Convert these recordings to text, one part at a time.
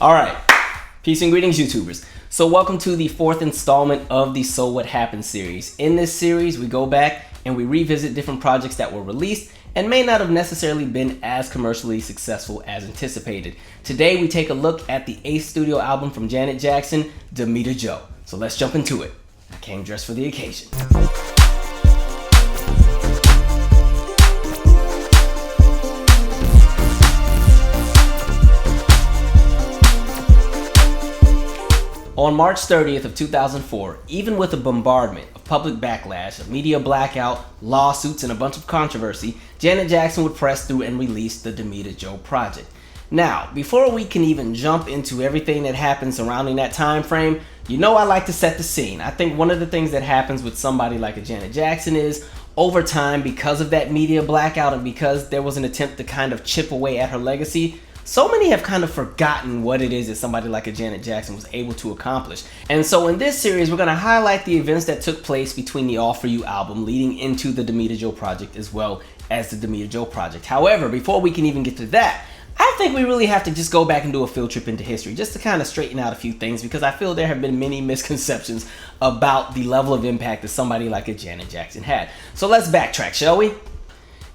Alright, peace and greetings YouTubers. So welcome to the fourth installment of the So What Happened series. In this series, we go back and we revisit different projects that were released and may not have necessarily been as commercially successful as anticipated. Today, we take a look at the 8th studio album from Janet Jackson, Damita Jo. So let's jump into it. I came dressed for the occasion. On March 30th of 2004, even with a bombardment of public backlash, a media blackout, lawsuits, and a bunch of controversy, Janet Jackson would press through and release the Damita Jo project. Now, before we can even jump into everything that happened surrounding that time frame, you know I like to set the scene. I think one of the things that happens with somebody like a Janet Jackson is, over time, because of that media blackout and because there was an attempt to kind of chip away at her legacy, so many have kind of forgotten what it is that somebody like a Janet Jackson was able to accomplish. And so in this series, we're going to highlight the events that took place between the All For You album leading into the Damita Jo project as well as the Damita Jo project. However, before we can even get to that, I think we really have to just go back and do a field trip into history just to kind of straighten out a few things, because I feel there have been many misconceptions about the level of impact that somebody like a Janet Jackson had. So let's backtrack, shall we?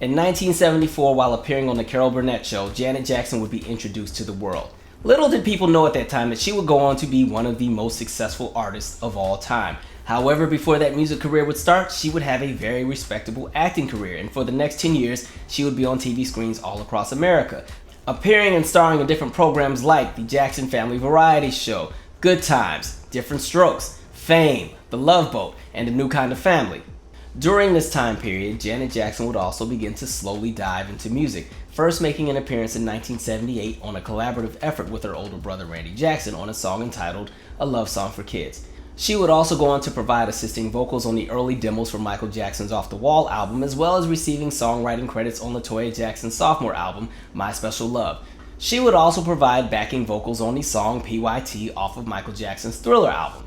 In 1974, while appearing on the Carol Burnett Show, Janet Jackson would be introduced to the world. Little did people know at that time that she would go on to be one of the most successful artists of all time. However, before that music career would start, she would have a very respectable acting career, and for the next 10 years, she would be on TV screens all across America, appearing and starring in different programs like the Jackson Family Variety Show, Good Times, Different Strokes, Fame, The Love Boat, and A New Kind of Family. During this time period, Janet Jackson would also begin to slowly dive into music, first making an appearance in 1978 on a collaborative effort with her older brother Randy Jackson on a song entitled A Love Song for Kids. She would also go on to provide assisting vocals on the early demos for Michael Jackson's Off the Wall album, as well as receiving songwriting credits on LaToya Jackson's sophomore album, My Special Love. She would also provide backing vocals on the song PYT off of Michael Jackson's Thriller album.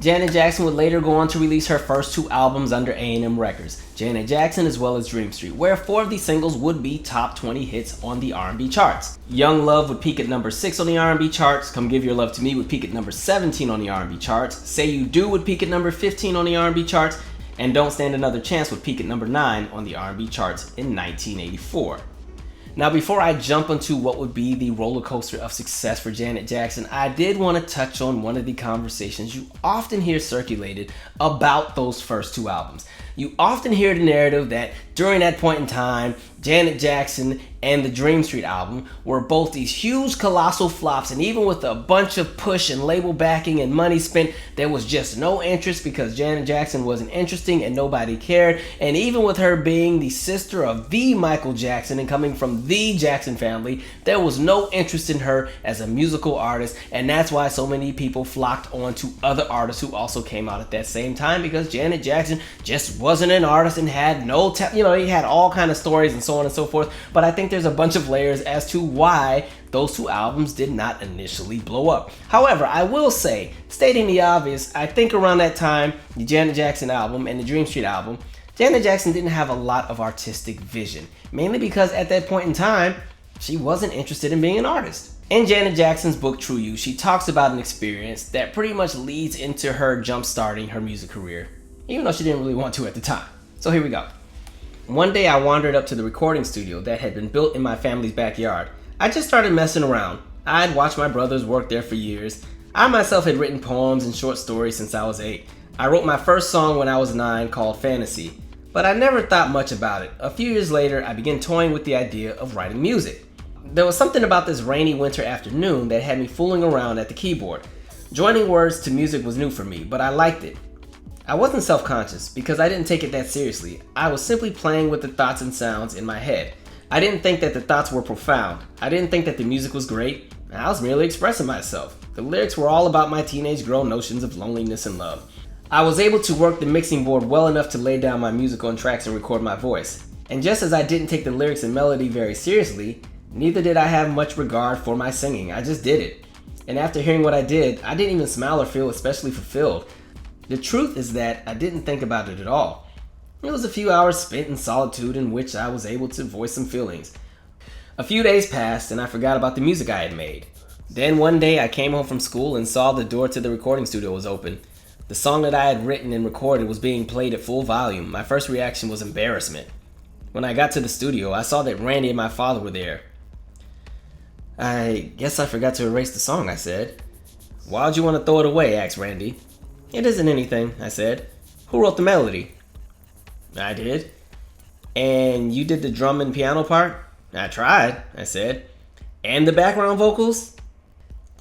Janet Jackson would later go on to release her first 2 albums under A&M Records, Janet Jackson as well as Dream Street, where 4 of these singles would be top 20 hits on the R&B charts. Young Love would peak at number 6 on the R&B charts, Come Give Your Love to Me would peak at number 17 on the R&B charts, Say You Do would peak at number 15 on the R&B charts, and Don't Stand Another Chance would peak at number 9 on the R&B charts in 1984. Now, before I jump into what would be the roller coaster of success for Janet Jackson, I did want to touch on one of the conversations you often hear circulated about those first 2 albums. You often hear the narrative that during that point in time, Janet Jackson and the Dream Street album were both these huge colossal flops, and even with a bunch of push and label backing and money spent, there was just no interest because Janet Jackson wasn't interesting and nobody cared. And even with her being the sister of the Michael Jackson and coming from the Jackson family, there was no interest in her as a musical artist, and that's why so many people flocked on to other artists who also came out at that same time, because Janet Jackson just wasn't an artist and had no he had all kind of stories and so on and so forth. But I think there's a bunch of layers as to why those 2 albums did not initially blow up. However, I will say, stating the obvious, I think around that time, the Janet Jackson album and the Dream Street album, Janet Jackson didn't have a lot of artistic vision, mainly because at that point in time, she wasn't interested in being an artist. In Janet Jackson's book, True You, she talks about an experience that pretty much leads into her jump-starting her music career, even though she didn't really want to at the time. So here we go. One day I wandered up to the recording studio that had been built in my family's backyard. I just started messing around. I'd watched my brothers work there for years. I myself had written poems and short stories since I was 8. I wrote my first song when I was 9 called Fantasy, but I never thought much about it. A few years later, I began toying with the idea of writing music. There was something about this rainy winter afternoon that had me fooling around at the keyboard. Joining words to music was new for me, but I liked it. I wasn't self-conscious because I didn't take it that seriously. I was simply playing with the thoughts and sounds in my head. I didn't think that the thoughts were profound. I didn't think that the music was great. I was merely expressing myself. The lyrics were all about my teenage girl notions of loneliness and love. I was able to work the mixing board well enough to lay down my music on tracks and record my voice. And just as I didn't take the lyrics and melody very seriously, neither did I have much regard for my singing. I just did it. And after hearing what I did, I didn't even smile or feel especially fulfilled. The truth is that I didn't think about it at all. It was a few hours spent in solitude in which I was able to voice some feelings. A few days passed and I forgot about the music I had made. Then one day I came home from school and saw the door to the recording studio was open. The song that I had written and recorded was being played at full volume. My first reaction was embarrassment. When I got to the studio, I saw that Randy and my father were there. "I guess I forgot to erase the song," I said. "Why'd you want to throw it away?" asked Randy. "It isn't anything," I said. "Who wrote the melody?" "I did." "And you did the drum and piano part?" "I tried," I said. "And the background vocals?"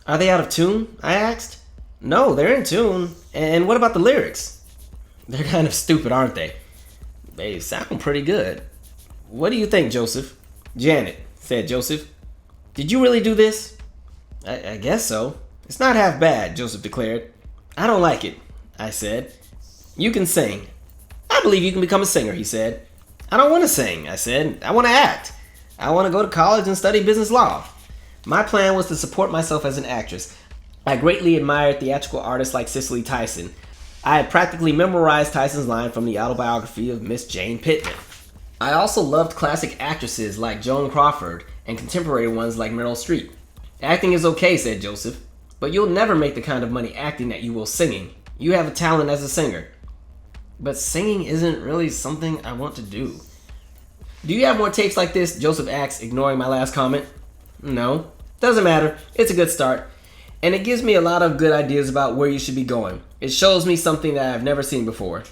"Are they out of tune?" I asked. "No, they're in tune. And what about the lyrics?" "They're kind of stupid, aren't they?" "They sound pretty good." "What do you think, Joseph?" "Janet," said Joseph. "Did you really do this?" I guess so. "It's not half bad," Joseph declared. "I don't like it," I said. "You can sing." "I believe you can become a singer," he said. "I don't want to sing," I said. "I want to act. I want to go to college and study business law." My plan was to support myself as an actress. I greatly admired theatrical artists like Cicely Tyson. I had practically memorized Tyson's line from the autobiography of Miss Jane Pittman. I also loved classic actresses like Joan Crawford and contemporary ones like Meryl Streep. "Acting is okay," said Joseph, "but you'll never make the kind of money acting that you will singing. You have a talent as a singer." "But singing isn't really something I want to do." "Do you have more tapes like this?" Joseph asked, ignoring my last comment. "No." "Doesn't matter. It's a good start. And it gives me a lot of good ideas about where you should be going. It shows me something that I've never seen before."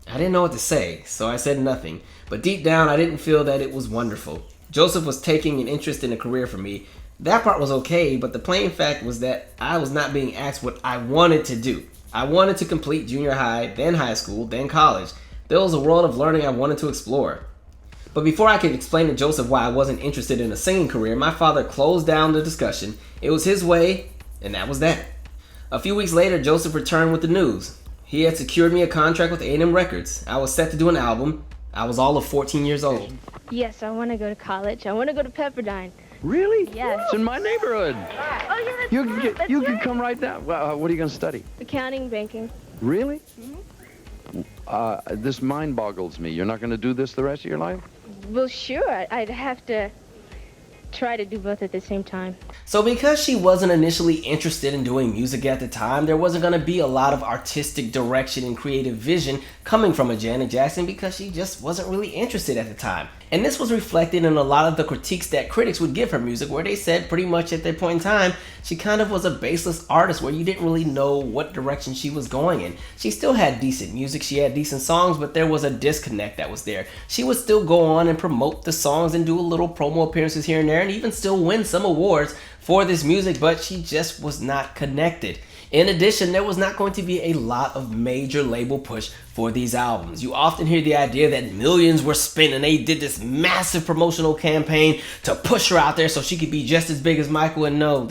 I didn't know what to say, so I said nothing. But deep down, I didn't feel that it was wonderful. Joseph was taking an interest in a career for me. That part was okay, but the plain fact was that I was not being asked what I wanted to do. I wanted to complete junior high, then high school, then college. There was a world of learning I wanted to explore. But before I could explain to Joseph why I wasn't interested in a singing career, my father closed down the discussion. It was his way, and that was that. A few weeks later, Joseph returned with the news. He had secured me a contract with A&M Records. I was set to do an album. I was all of 14 years old. Yes, I want to go to college. I want to go to Pepperdine. Really? Yes. It's in my neighborhood. Oh, yeah, that's right. You can come right now. Well, what are you going to study? Accounting, banking. Really? This mind boggles me. You're not going to do this the rest of your life? Well, sure. I'd have to try to do both at the same time. So because she wasn't initially interested in doing music at the time, there wasn't going to be a lot of artistic direction and creative vision coming from a Janet Jackson because she just wasn't really interested at the time. And this was reflected in a lot of the critiques that critics would give her music, where they said pretty much at that point in time, she kind of was a baseless artist where you didn't really know what direction she was going in. She still had decent music, she had decent songs, but there was a disconnect that was there. She would still go on and promote the songs and do a little promo appearances here and there and even still win some awards for this music, but she just was not connected. In addition, there was not going to be a lot of major label push for these albums. You often hear the idea that millions were spent and they did this massive promotional campaign to push her out there so she could be just as big as Michael, and no,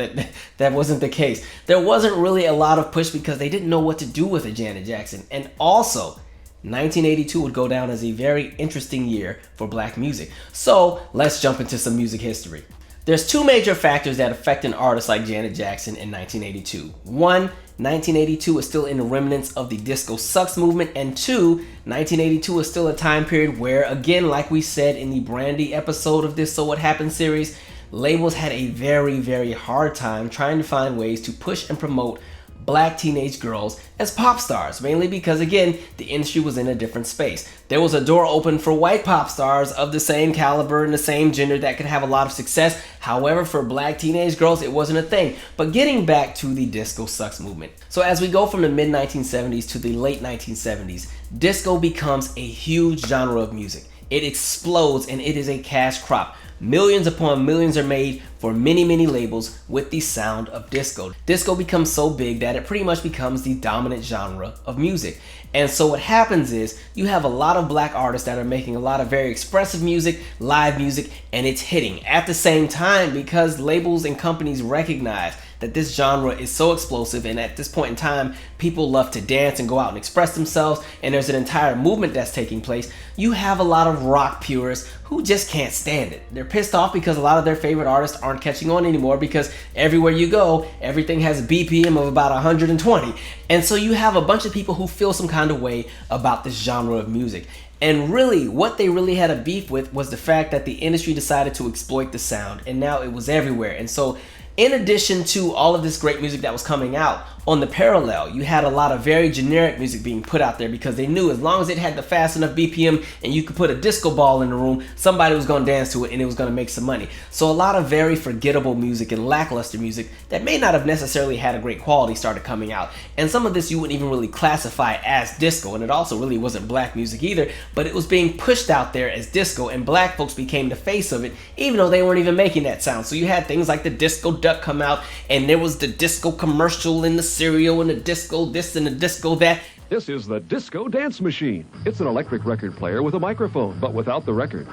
that wasn't the case. There wasn't really a lot of push because they didn't know what to do with a Janet Jackson. And also, 1982 would go down as a very interesting year for black music. So let's jump into some music history. There's two major factors that affect an artist like Janet Jackson in 1982. One, 1982 is still in the remnants of the Disco Sucks movement, and two, 1982 is still a time period where, again, like we said in the Brandy episode of this So What Happened series, labels had a very, very hard time trying to find ways to push and promote black teenage girls as pop stars, mainly because, again, the industry was in a different space. There was a door open for white pop stars of the same caliber and the same gender that could have a lot of success. However, for black teenage girls, it wasn't a thing. But getting back to the Disco Sucks movement. So as we go from the mid-1970s to the late 1970s, disco becomes a huge genre of music. It explodes and it is a cash crop. Millions upon millions are made for many, many labels with the sound of disco. Disco becomes so big that it pretty much becomes the dominant genre of music. And so what happens is you have a lot of black artists that are making a lot of very expressive music, live music, and it's hitting. At the same time, because labels and companies recognize that this genre is so explosive, and at this point in time, people love to dance and go out and express themselves, and there's an entire movement that's taking place, you have a lot of rock purists who just can't stand it. They're pissed off because a lot of their favorite artists aren't catching on anymore because everywhere you go, everything has a BPM of about 120. And so you have a bunch of people who feel some kind of way about this genre of music. And really, what they really had a beef with was the fact that the industry decided to exploit the sound, and now it was everywhere. And so in addition to all of this great music that was coming out, on the parallel, you had a lot of very generic music being put out there because they knew as long as it had the fast enough BPM and you could put a disco ball in the room, somebody was going to dance to it and it was going to make some money. So a lot of very forgettable music and lackluster music that may not have necessarily had a great quality started coming out. And some of this you wouldn't even really classify as disco, and it also really wasn't black music either, but it was being pushed out there as disco, and black folks became the face of it, even though they weren't even making that sound. So you had things like the Disco Duck come out, and there was the disco commercial in the cereal and the disco this and the disco that. This is the Disco Dance Machine. It's an electric record player with a microphone, but without the record.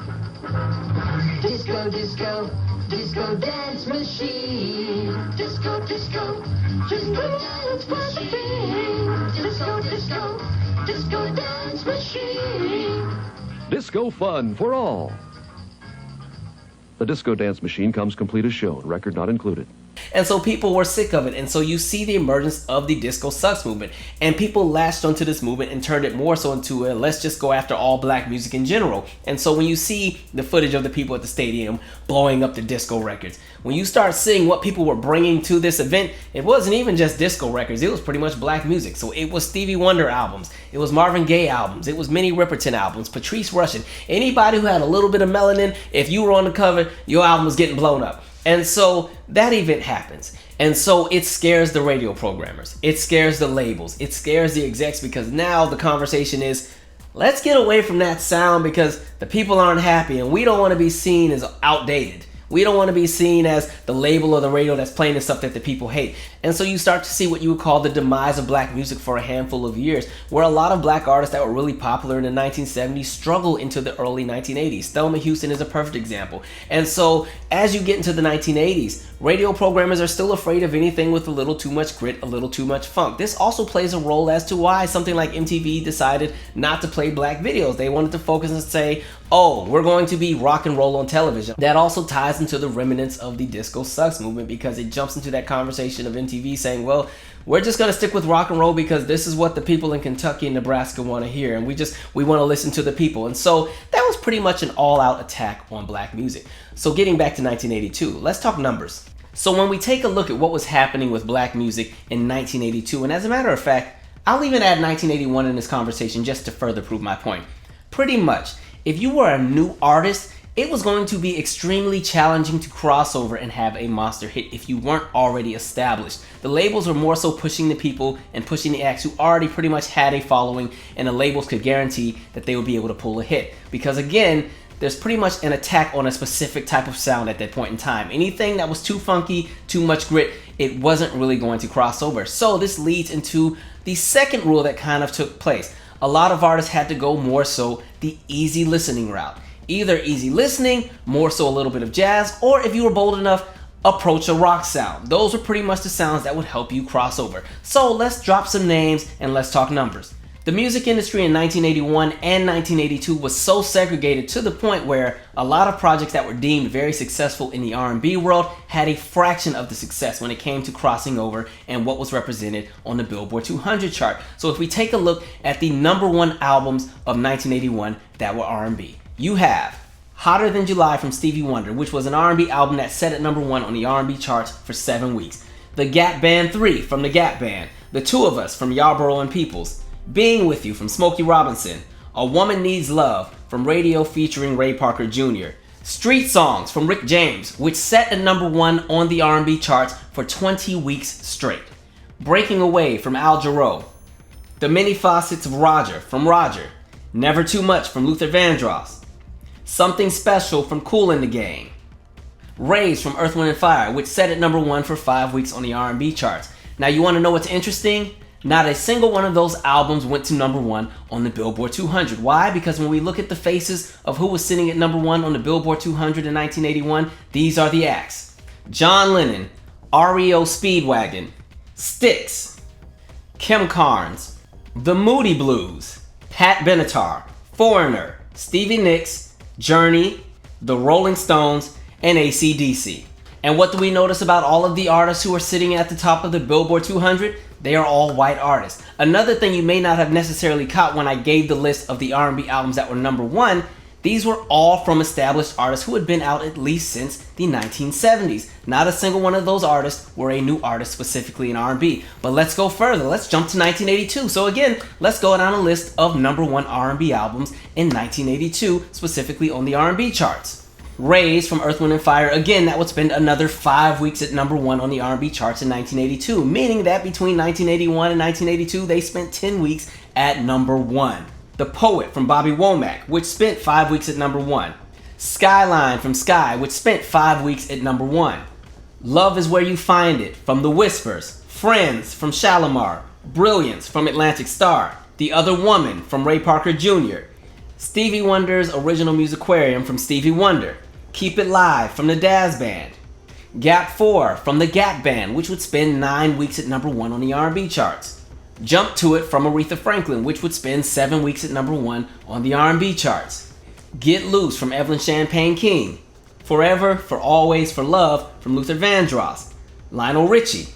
Disco, disco, disco dance machine. Disco, disco, disco dance machine. Disco, disco, disco dance machine. Disco fun for all. The Disco Dance Machine comes complete as shown, record not included. And so people were sick of it, and so you see the emergence of the disco sucks movement, and people latched onto this movement and turned it more so into a let's just go after all black music in general. And so when you see the footage of the people at the stadium blowing up the disco records, when you start seeing what people were bringing to this event, it wasn't even just disco records, it was pretty much black music. So it was Stevie Wonder albums, it was Marvin Gaye albums, it was Minnie Riperton albums, Patrice Rushen. Anybody who had a little bit of melanin, if you were on the cover, your album was getting blown up. And so that event happens. And so it scares the radio programmers. It scares the labels. It scares the execs, because now the conversation is, let's get away from that sound because the people aren't happy and we don't want to be seen as outdated. We don't want to be seen as the label or the radio that's playing the stuff that the people hate. And so you start to see what you would call the demise of black music for a handful of years, where a lot of black artists that were really popular in the 1970s struggle into the early 1980s. Thelma Houston is a perfect example. And so as you get into the 1980s, radio programmers are still afraid of anything with a little too much grit, a little too much funk. This also plays a role as to why something like MTV decided not to play black videos. They wanted to focus and say, oh, we're going to be rock and roll on television. That also ties into the remnants of the disco sucks movement, because it jumps into that conversation of MTV saying, well, we're just going to stick with rock and roll because this is what the people in Kentucky and Nebraska want to hear, and we want to listen to the people. And so that was pretty much an all-out attack on black music. So getting back to 1982, let's talk numbers. So when we take a look at what was happening with black music in 1982, and as a matter of fact, I'll even add 1981 in this conversation just to further prove my point. Pretty much, if you were a new artist, it was going to be extremely challenging to cross over and have a monster hit if you weren't already established. The labels were more so pushing the people and pushing the acts who already pretty much had a following, and the labels could guarantee that they would be able to pull a hit. Because again, there's pretty much an attack on a specific type of sound at that point in time. Anything that was too funky, too much grit, it wasn't really going to cross over. So this leads into the second rule that kind of took place. A lot of artists had to go more so the easy listening route. Either easy listening, more so a little bit of jazz, or if you were bold enough, approach a rock sound. Those were pretty much the sounds that would help you cross over. So let's drop some names and let's talk numbers. The music industry in 1981 and 1982 was so segregated to the point where a lot of projects that were deemed very successful in the R&B world had a fraction of the success when it came to crossing over and what was represented on the Billboard 200 chart. So if we take a look at the #1 albums of 1981 that were R&B, you have Hotter Than July from Stevie Wonder, which was an R&B album that set at #1 on the R&B charts for 7 weeks. The Gap Band 3 from the Gap Band. The Two of Us from Yarborough and Peoples. Being With You from Smokey Robinson. A Woman Needs Love from Radio featuring Ray Parker Jr. Street Songs from Rick James, which set at #1 on the R&B charts for 20 weeks straight. Breaking Away from Al Jarreau. The Many Facets of Roger from Roger. Never Too Much from Luther Vandross. Something Special from Kool and the Gang. Raise from Earth, Wind & Fire, which set at #1 for 5 weeks on the R&B charts. Now you want to know what's interesting? Not a single one of those albums went to #1 on the Billboard 200. Why? Because when we look at the faces of who was sitting at #1 on the Billboard 200 in 1981, these are the acts. John Lennon, REO Speedwagon, Styx, Kim Carnes, The Moody Blues, Pat Benatar, Foreigner, Stevie Nicks, Journey, The Rolling Stones, and AC/DC. And what do we notice about all of the artists who are sitting at the top of the Billboard 200? They are all white artists. Another thing you may not have necessarily caught when I gave the list of the R&B albums that were #1, These were all from established artists who had been out at least since the 1970s. Not a single one of those artists were a new artist specifically in R&B. But let's go further. Let's jump to 1982. So again, let's go down a list of #1 R&B albums in 1982, specifically on the R&B charts. Raise from Earth, Wind & Fire, again, that would spend another 5 weeks at #1 on the R&B charts in 1982, meaning that between 1981 and 1982, they spent 10 weeks at #1. The Poet from Bobby Womack, which spent 5 weeks at #1. Skyline from Sky, which spent 5 weeks at #1. Love Is Where You Find It from The Whispers. Friends from Shalimar. Brilliance from Atlantic Star. The Other Woman from Ray Parker Jr. Stevie Wonder's Original Musicarium from Stevie Wonder. Keep It Live from the Dazz Band. Gap 4 from the Gap Band, which would spend 9 weeks at #1 on the R&B charts. Jump to It from Aretha Franklin, which would spend 7 weeks at #1 on the R&B charts. Get Loose from Evelyn Champagne King. Forever, For Always, For Love from Luther Vandross. Lionel Richie.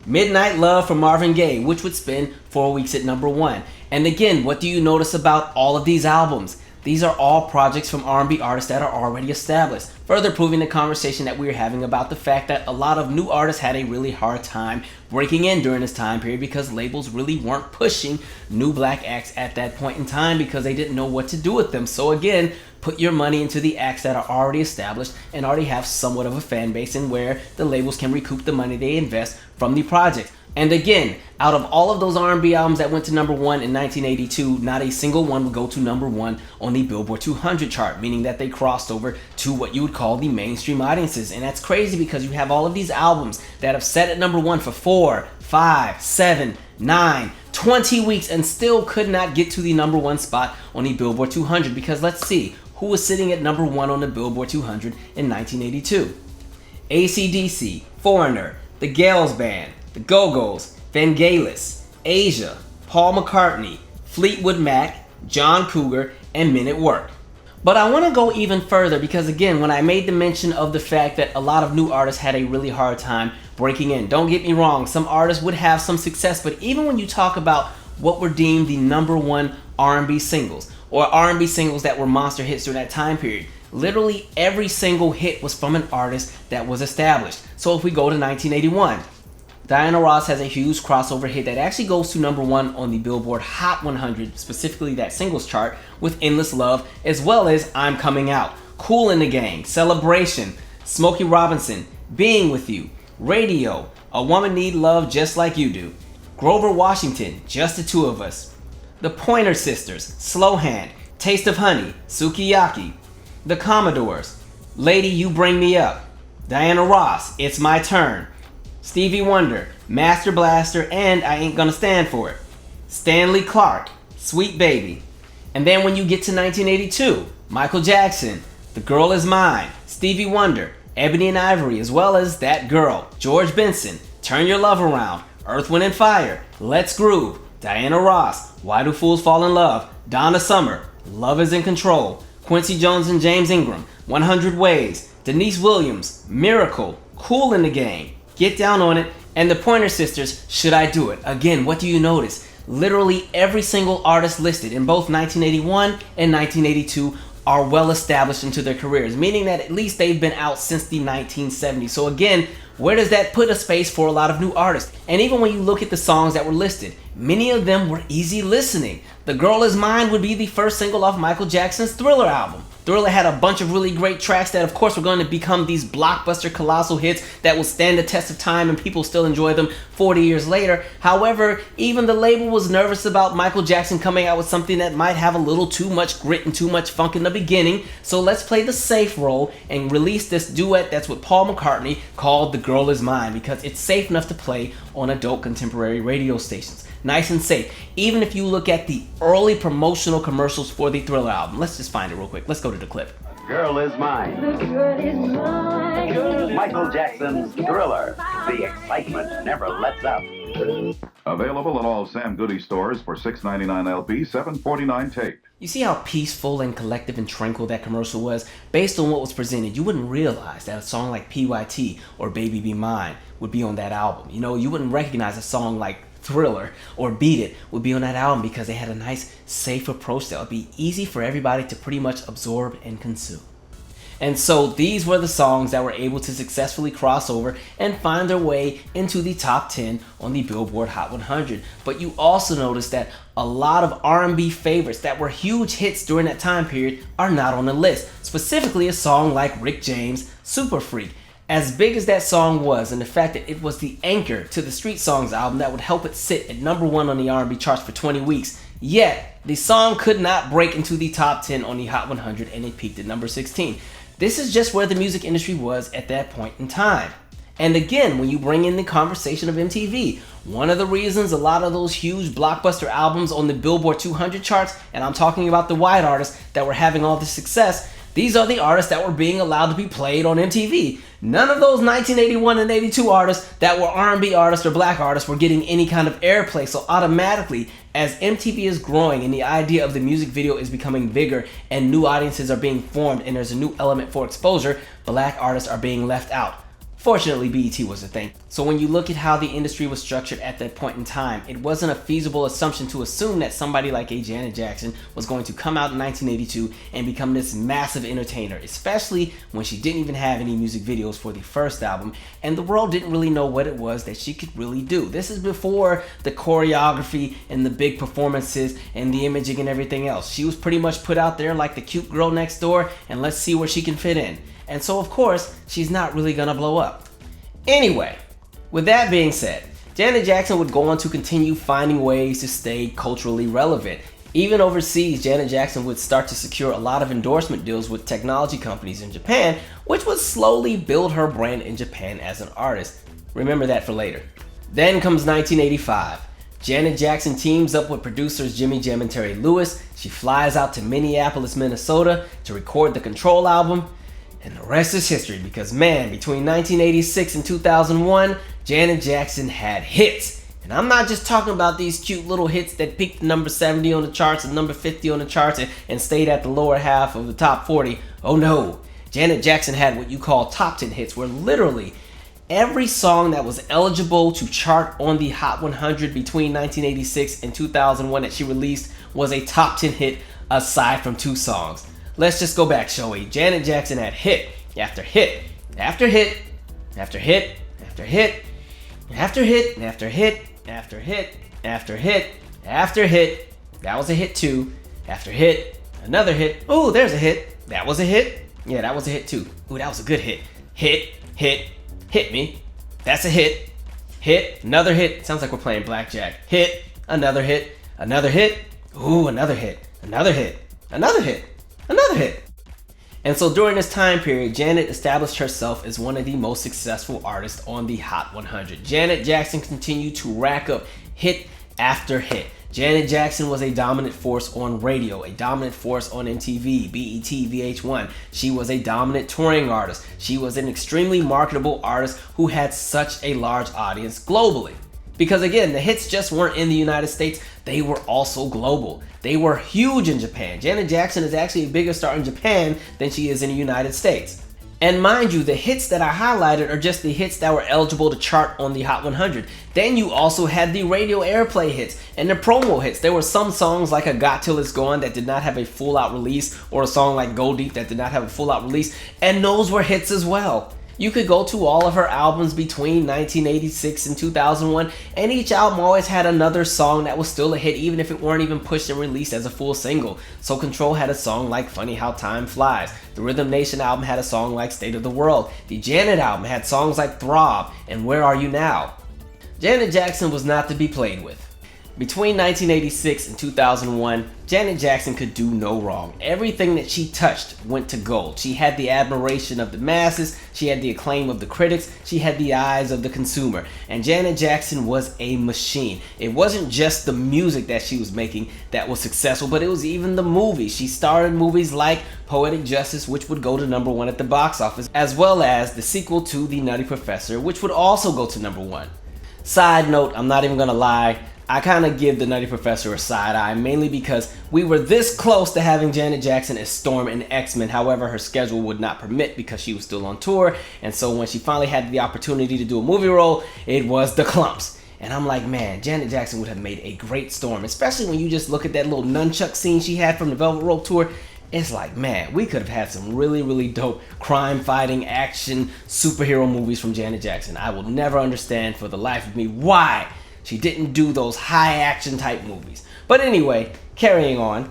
Midnight Love from Marvin Gaye, which would spend 4 weeks at #1. And again, what do you notice about all of these albums? These are all projects from R&B artists that are already established, further proving the conversation that we were having about the fact that a lot of new artists had a really hard time breaking in during this time period because labels really weren't pushing new black acts at that point in time because they didn't know what to do with them. So again, put your money into the acts that are already established and already have somewhat of a fan base, and where the labels can recoup the money they invest from the project. And again, out of all of those R&B albums that went to #1 in 1982, not a single one would go to #1 on the Billboard 200 chart, meaning that they crossed over to what you would call the mainstream audiences. And that's crazy because you have all of these albums that have sat at #1 for 4, 5, 7, 9, 20 weeks and still could not get to the #1 spot on the Billboard 200, because let's see, who was sitting at #1 on the Billboard 200 in 1982? AC/DC, Foreigner, The Gales Band, The Go-Go's, Vangelis, Asia, Paul McCartney, Fleetwood Mac, John Cougar, and Men at Work. But I want to go even further because again, when I made the mention of the fact that a lot of new artists had a really hard time breaking in, don't get me wrong, some artists would have some success, but even when you talk about what were deemed the #1 R&B singles, or R&B singles that were monster hits during that time period, literally every single hit was from an artist that was established. So if we go to 1981, Diana Ross has a huge crossover hit that actually goes to #1 on the Billboard Hot 100, specifically that singles chart, with Endless Love, as well as I'm Coming Out, Kool and the Gang, Celebration, Smokey Robinson, Being With You, Radio, A Woman Need Love Just Like You Do, Grover Washington, Just the Two of Us, The Pointer Sisters, Slow Hand, Taste of Honey, Sukiyaki, The Commodores, Lady You Bring Me Up, Diana Ross, It's My Turn, Stevie Wonder, Master Blaster, and I Ain't Gonna Stand For It. Stanley Clarke, Sweet Baby. And then when you get to 1982, Michael Jackson, The Girl Is Mine, Stevie Wonder, Ebony and Ivory, as well as That Girl, George Benson, Turn Your Love Around, Earth, Wind & Fire, Let's Groove, Diana Ross, Why Do Fools Fall in Love, Donna Summer, Love Is in Control, Quincy Jones and James Ingram, 100 Ways, Denise Williams, Miracle, Kool and the Gang, Get Down on It, and the Pointer Sisters, Should I Do It? Again, what do you notice? Literally every single artist listed in both 1981 and 1982 are well established into their careers, meaning that at least they've been out since the 1970s. So again, where does that put a space for a lot of new artists? And even when you look at the songs that were listed, many of them were easy listening. The Girl Is Mine would be the first single off Michael Jackson's Thriller album. Thriller had a bunch of really great tracks that of course were going to become these blockbuster colossal hits that will stand the test of time and people still enjoy them 40 years later. However, even the label was nervous about Michael Jackson coming out with something that might have a little too much grit and too much funk in the beginning. So let's play the safe role and release this duet that's with Paul McCartney called The Girl Is Mine, because it's safe enough to play on adult contemporary radio stations. Nice and safe. Even if you look at the early promotional commercials for the Thriller album. Let's just find it real quick. Let's go to the clip. Girl is mine. The girl is mine. Michael Jackson's Thriller. The excitement never lets up. Available in all Sam Goody stores for $6.99 LP, $7.49 tape. You see how peaceful and collective and tranquil that commercial was? Based on what was presented, you wouldn't realize that a song like PYT or Baby Be Mine would be on that album. You know, you wouldn't recognize a song like Thriller, or Beat It would be on that album because they had a nice, safe approach that would be easy for everybody to pretty much absorb and consume. And so these were the songs that were able to successfully cross over and find their way into the top 10 on the Billboard Hot 100. But you also notice that a lot of R&B favorites that were huge hits during that time period are not on the list. Specifically a song like Rick James' Super Freak. As big as that song was, and the fact that it was the anchor to the Street Songs album that would help it sit at #1 on the R&B charts for 20 weeks, yet the song could not break into the top 10 on the Hot 100 and it peaked at number 16. This is just where the music industry was at that point in time. And again, when you bring in the conversation of MTV, one of the reasons a lot of those huge blockbuster albums on the Billboard 200 charts, and I'm talking about the white artists that were having all this success, these are the artists that were being allowed to be played on MTV. None of those 1981 and 82 artists that were R&B artists or black artists were getting any kind of airplay. So automatically, as MTV is growing and the idea of the music video is becoming bigger and new audiences are being formed and there's a new element for exposure, black artists are being left out. Fortunately, BET was a thing. So when you look at how the industry was structured at that point in time, it wasn't a feasible assumption to assume that somebody like a Janet Jackson was going to come out in 1982 and become this massive entertainer, especially when she didn't even have any music videos for the first album, and the world didn't really know what it was that she could really do. This is before the choreography and the big performances and the imaging and everything else. She was pretty much put out there like the cute girl next door, and let's see where she can fit in. And so, of course, she's not really gonna blow up. Anyway, with that being said, Janet Jackson would go on to continue finding ways to stay culturally relevant. Even overseas, Janet Jackson would start to secure a lot of endorsement deals with technology companies in Japan, which would slowly build her brand in Japan as an artist. Remember that for later. Then comes 1985. Janet Jackson teams up with producers Jimmy Jam and Terry Lewis. She flies out to Minneapolis, Minnesota to record the Control album. And the rest is history because, man, between 1986 and 2001, Janet Jackson had hits. And I'm not just talking about these cute little hits that peaked number 70 on the charts and number 50 on the charts and stayed at the lower half of the top 40. Oh no, Janet Jackson had what you call top 10 hits, where literally every song that was eligible to chart on the Hot 100 between 1986 and 2001 that she released was a top 10 hit aside from 2 songs. Let's just go back, shall we? Janet Jackson had hit after hit after hit after hit after hit after hit after hit after hit after hit after hit. That was a hit too. After hit, another hit. Ooh, there's a hit. That was a hit. Yeah, that was a hit too. Ooh, that was a good hit. Hit, hit me. That's a hit. Hit, another hit. Sounds like we're playing blackjack. Hit, another hit. Another hit. Ooh, another hit. Another hit. Another hit. Another hit. And so during this time period, Janet established herself as one of the most successful artists on the Hot 100. Janet Jackson continued to rack up hit after hit. Janet Jackson was a dominant force on radio, a dominant force on MTV, BET, VH1. She was a dominant touring artist. She was an extremely marketable artist who had such a large audience globally. Because again, the hits just weren't in the United States, they were also global. They were huge in Japan. Janet Jackson is actually a bigger star in Japan than she is in the United States. And mind you, the hits that I highlighted are just the hits that were eligible to chart on the Hot 100. Then you also had the radio airplay hits and the promo hits. There were some songs like I Got Till It's Gone that did not have a full out release, or a song like Go Deep that did not have a full out release, and those were hits as well. You could go to all of her albums between 1986 and 2001, and each album always had another song that was still a hit, even if it weren't even pushed and released as a full single. So Control had a song like Funny How Time Flies. The Rhythm Nation album had a song like State of the World. The Janet album had songs like Throb and Where Are You Now? Janet Jackson was not to be played with. Between 1986 and 2001, Janet Jackson could do no wrong. Everything that she touched went to gold. She had the admiration of the masses, she had the acclaim of the critics, she had the eyes of the consumer. And Janet Jackson was a machine. It wasn't just the music that she was making that was successful, but it was even the movies. She starred in movies like Poetic Justice, which would go to #1 at the box office, as well as the sequel to The Nutty Professor, which would also go to #1. Side note, I'm not even gonna lie, I kind of give The Nutty Professor a side eye, mainly because we were this close to having Janet Jackson as Storm in X-Men. However, her schedule would not permit because she was still on tour, and so when she finally had the opportunity to do a movie role, it was the clumps. And I'm like, man, Janet Jackson would have made a great Storm, especially when you just look at that little nunchuck scene she had from the Velvet Rope Tour. It's like, man, we could have had some really, really dope crime fighting, action, superhero movies from Janet Jackson. I will never understand for the life of me why she didn't do those high action type movies. But anyway, carrying on.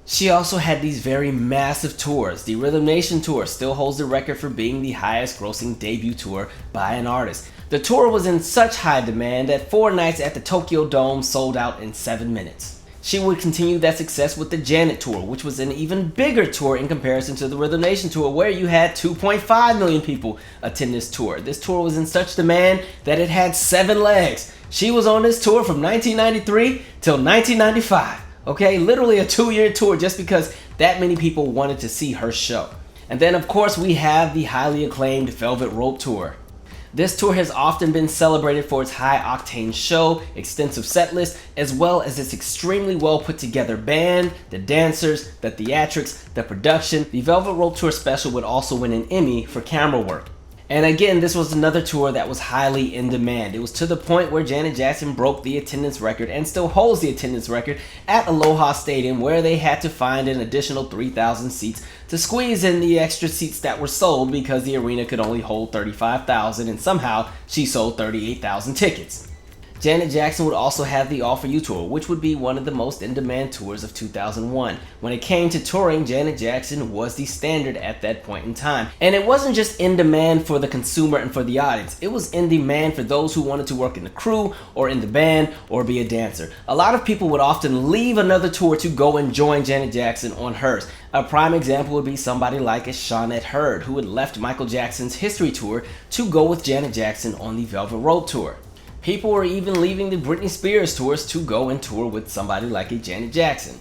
She also had these very massive tours. The Rhythm Nation tour still holds the record for being the highest grossing debut tour by an artist. The tour was in such high demand that 4 nights at the Tokyo Dome sold out in 7 minutes. She would continue that success with the Janet Tour, which was an even bigger tour in comparison to the Rhythm Nation Tour, where you had 2.5 million people attend this tour. This tour was in such demand that it had 7 legs. She was on this tour from 1993 till 1995. Okay, literally a 2-year tour just because that many people wanted to see her show. And then of course we have the highly acclaimed Velvet Rope Tour. This tour has often been celebrated for its high-octane show, extensive set list, as well as its extremely well put together band, the dancers, the theatrics, the production. The Velvet Rope Tour special would also win an Emmy for camera work. And again, this was another tour that was highly in demand. It was to the point where Janet Jackson broke the attendance record and still holds the attendance record at Aloha Stadium, where they had to find an additional 3,000 seats to squeeze in the extra seats that were sold because the arena could only hold 35,000 and somehow she sold 38,000 tickets. Janet Jackson would also have the All For You tour, which would be one of the most in-demand tours of 2001. When it came to touring, Janet Jackson was the standard at that point in time. And it wasn't just in demand for the consumer and for the audience. It was in demand for those who wanted to work in the crew or in the band or be a dancer. A lot of people would often leave another tour to go and join Janet Jackson on hers. A prime example would be somebody like a Shawnette Hurd, who had left Michael Jackson's History Tour to go with Janet Jackson on the Velvet Rope Tour. People were even leaving the Britney Spears tours to go and tour with somebody like a Janet Jackson.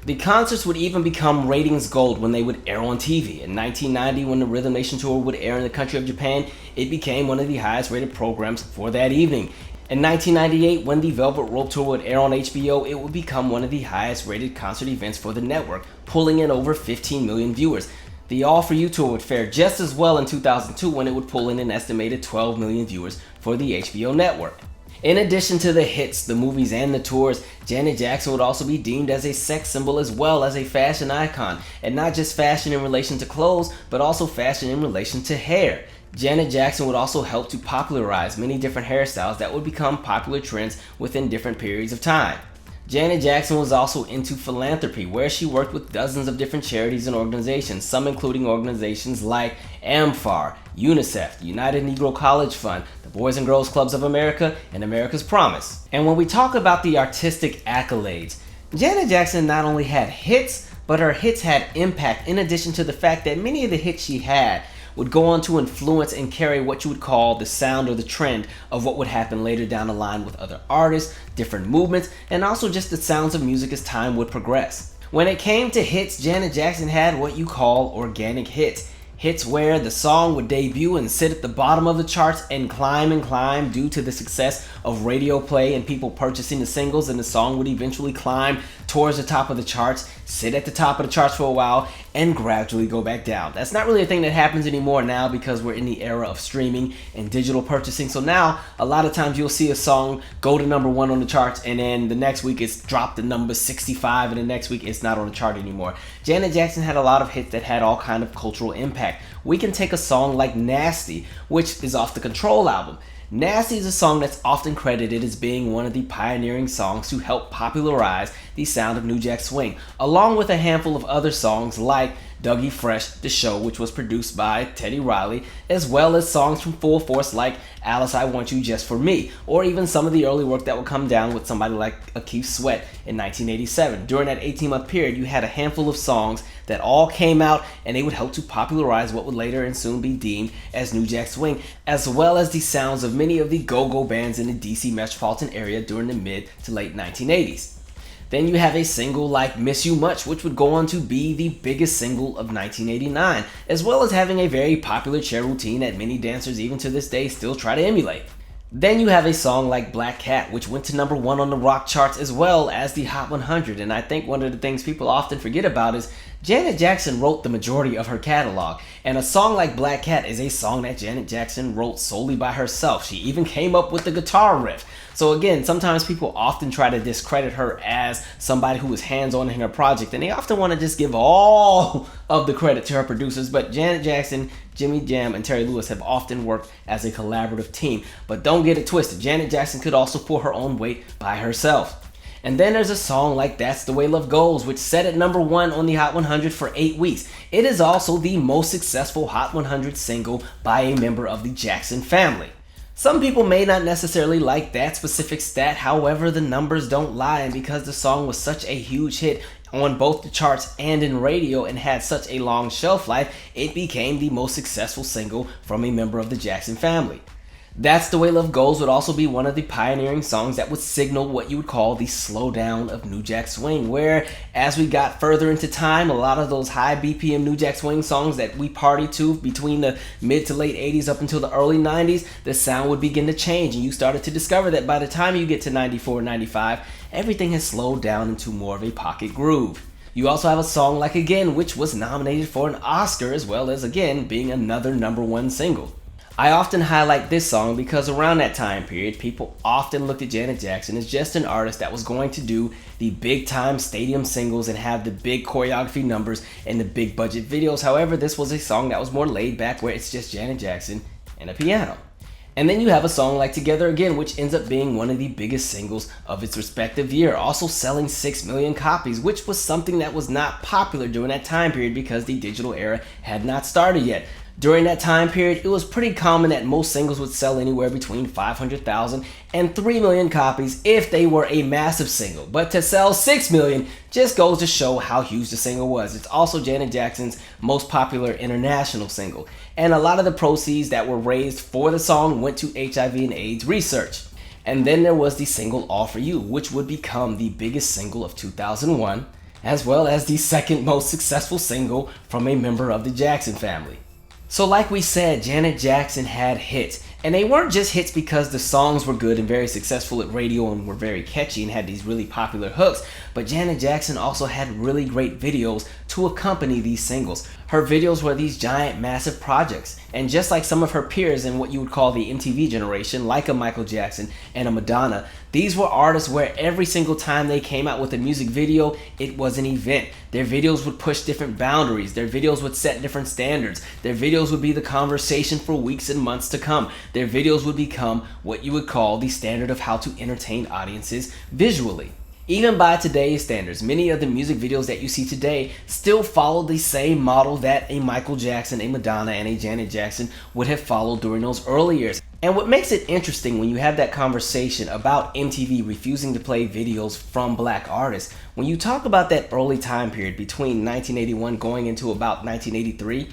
The concerts would even become ratings gold when they would air on TV. In 1990, when the Rhythm Nation tour would air in the country of Japan, it became one of the highest rated programs for that evening. In 1998, when the Velvet Rope Tour would air on HBO, it would become one of the highest rated concert events for the network, pulling in over 15 million viewers. The All For You tour would fare just as well in 2002 when it would pull in an estimated 12 million viewers for the HBO network. In addition to the hits, the movies, and the tours, Janet Jackson would also be deemed as a sex symbol as well as a fashion icon. And not just fashion in relation to clothes, but also fashion in relation to hair. Janet Jackson would also help to popularize many different hairstyles that would become popular trends within different periods of time. Janet Jackson was also into philanthropy, where she worked with dozens of different charities and organizations, some including organizations like AMFAR, UNICEF, the United Negro College Fund, the Boys and Girls Clubs of America, and America's Promise. And when we talk about the artistic accolades, Janet Jackson not only had hits, but her hits had impact, in addition to the fact that many of the hits she had would go on to influence and carry what you would call the sound or the trend of what would happen later down the line with other artists, different movements, and also just the sounds of music as time would progress. When it came to hits, Janet Jackson had what you call organic hits. Hits where the song would debut and sit at the bottom of the charts and climb due to the success of radio play and people purchasing the singles, and the song would eventually climb towards the top of the charts, sit at the top of the charts for a while, and gradually go back down. That's not really a thing that happens anymore now because we're in the era of streaming and digital purchasing. So now a lot of times you'll see a song go to number 1 on the charts, and then the next week it's dropped to number 65, and the next week it's not on the chart anymore. Janet Jackson had a lot of hits that had all kind of cultural impact. We can take a song like Nasty, which is off the Control album. Nasty is a song that's often credited as being one of the pioneering songs to help popularize the sound of New Jack Swing, along with a handful of other songs like Dougie Fresh, The Show, which was produced by Teddy Riley, as well as songs from Full Force like Alice, I Want You Just For Me, or even some of the early work that would come down with somebody like Keith Sweat in 1987. During that 18-month period, you had a handful of songs that all came out, and they would help to popularize what would later and soon be deemed as New Jack Swing, as well as the sounds of many of the go-go bands in the DC metropolitan area during the mid to late 1980s. Then you have a single like Miss You Much, which would go on to be the biggest single of 1989, as well as having a very popular chair routine that many dancers even to this day still try to emulate. Then you have a song like Black Cat, which went to number 1 on the rock charts as well as the Hot 100, and I think one of the things people often forget about is Janet Jackson wrote the majority of her catalog, and a song like Black Cat is a song that Janet Jackson wrote solely by herself. She even came up with the guitar riff. So again, sometimes people often try to discredit her as somebody who was hands-on in her project, and they often want to just give all of the credit to her producers, but Janet Jackson, Jimmy Jam, and Terry Lewis have often worked as a collaborative team. But don't get it twisted, Janet Jackson could also pull her own weight by herself. And then there's a song like That's the Way Love Goes, which set at number 1 on the Hot 100 for 8 weeks. It is also the most successful Hot 100 single by a member of the Jackson family. Some people may not necessarily like that specific stat, however, the numbers don't lie, and because the song was such a huge hit on both the charts and in radio and had such a long shelf life, it became the most successful single from a member of the Jackson family. That's the Way Love Goes would also be one of the pioneering songs that would signal what you would call the slowdown of New Jack Swing, where as we got further into time, a lot of those high BPM New Jack Swing songs that we partied to between the mid to late 80s up until the early 90s, the sound would begin to change, and you started to discover that by the time you get to 94, 95, everything has slowed down into more of a pocket groove. You also have a song like Again, which was nominated for an Oscar, as well as Again being another #1 single. I often highlight this song because around that time period, people often looked at Janet Jackson as just an artist that was going to do the big time stadium singles and have the big choreography numbers and the big budget videos. However, this was a song that was more laid back, where it's just Janet Jackson and a piano. And then you have a song like Together Again, which ends up being one of the biggest singles of its respective year, also selling 6 million copies, which was something that was not popular during that time period because the digital era had not started yet. During that time period, it was pretty common that most singles would sell anywhere between 500,000 and 3 million copies if they were a massive single. But to sell 6 million just goes to show how huge the single was. It's also Janet Jackson's most popular international single. And a lot of the proceeds that were raised for the song went to HIV and AIDS research. And then there was the single All For You, which would become the biggest single of 2001, as well as the second most successful single from a member of the Jackson family. So like we said, Janet Jackson had hits, and they weren't just hits because the songs were good and very successful at radio and were very catchy and had these really popular hooks, but Janet Jackson also had really great videos to accompany these singles. Her videos were these giant, massive projects, and just like some of her peers in what you would call the MTV generation, like a Michael Jackson and a Madonna, these were artists where every single time they came out with a music video, it was an event. Their videos would push different boundaries. Their videos would set different standards. Their videos would be the conversation for weeks and months to come. Their videos would become what you would call the standard of how to entertain audiences visually. Even by today's standards, many of the music videos that you see today still follow the same model that a Michael Jackson, a Madonna, and a Janet Jackson would have followed during those early years. And what makes it interesting when you have that conversation about MTV refusing to play videos from black artists, when you talk about that early time period between 1981 going into about 1983,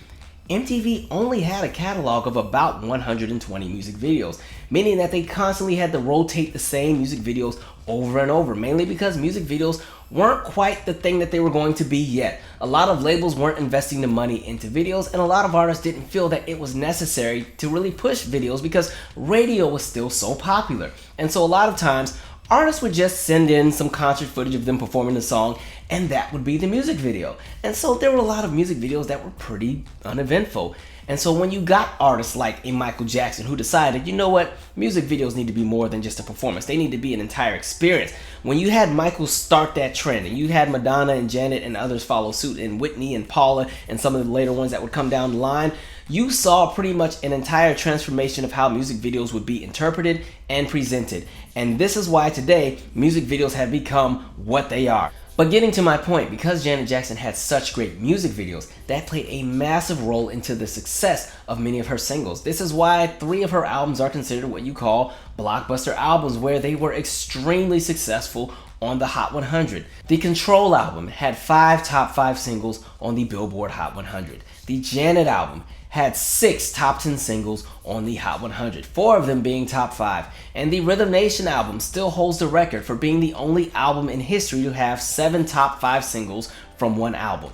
MTV only had a catalog of about 120 music videos, meaning that they constantly had to rotate the same music videos over and over, mainly because music videos weren't quite the thing that they were going to be yet. A lot of labels weren't investing the money into videos, and a lot of artists didn't feel that it was necessary to really push videos because radio was still so popular. And so a lot of times, artists would just send in some concert footage of them performing the song, and that would be the music video. And so there were a lot of music videos that were pretty uneventful. And so when you got artists like a Michael Jackson who decided, you know what, music videos need to be more than just a performance. They need to be an entire experience. When you had Michael start that trend, and you had Madonna and Janet and others follow suit, and Whitney and Paula and some of the later ones that would come down the line, you saw pretty much an entire transformation of how music videos would be interpreted and presented. And this is why today, music videos have become what they are. But getting to my point, because Janet Jackson had such great music videos, that played a massive role into the success of many of her singles. This is why 3 of her albums are considered what you call blockbuster albums, where they were extremely successful on the Hot 100. The Control album had 5 top 5 singles on the Billboard Hot 100. The Janet album had 6 top 10 singles on the Hot 100, 4 of them being top 5. And the Rhythm Nation album still holds the record for being the only album in history to have 7 top 5 singles from one album,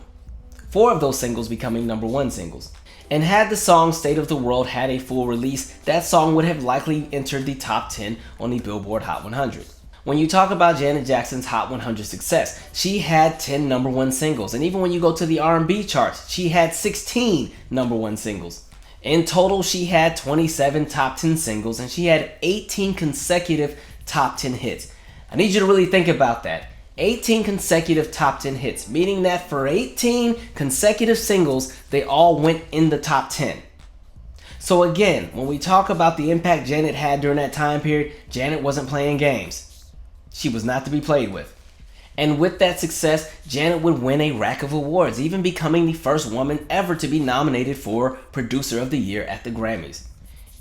4 of those singles becoming #1 singles. And had the song State of the World had a full release, that song would have likely entered the top 10 on the Billboard Hot 100. When you talk about Janet Jackson's Hot 100 success, she had 10 number one singles. And even when you go to the R&B charts, she had 16 number one singles. In total, she had 27 top 10 singles and she had 18 consecutive top 10 hits. I need you to really think about that. 18 consecutive top 10 hits, meaning that for 18 consecutive singles, they all went in the top 10. So again, when we talk about the impact Janet had during that time period, Janet wasn't playing games. She was not to be played with. And with that success, Janet would win a rack of awards, even becoming the first woman ever to be nominated for Producer of the Year at the Grammys.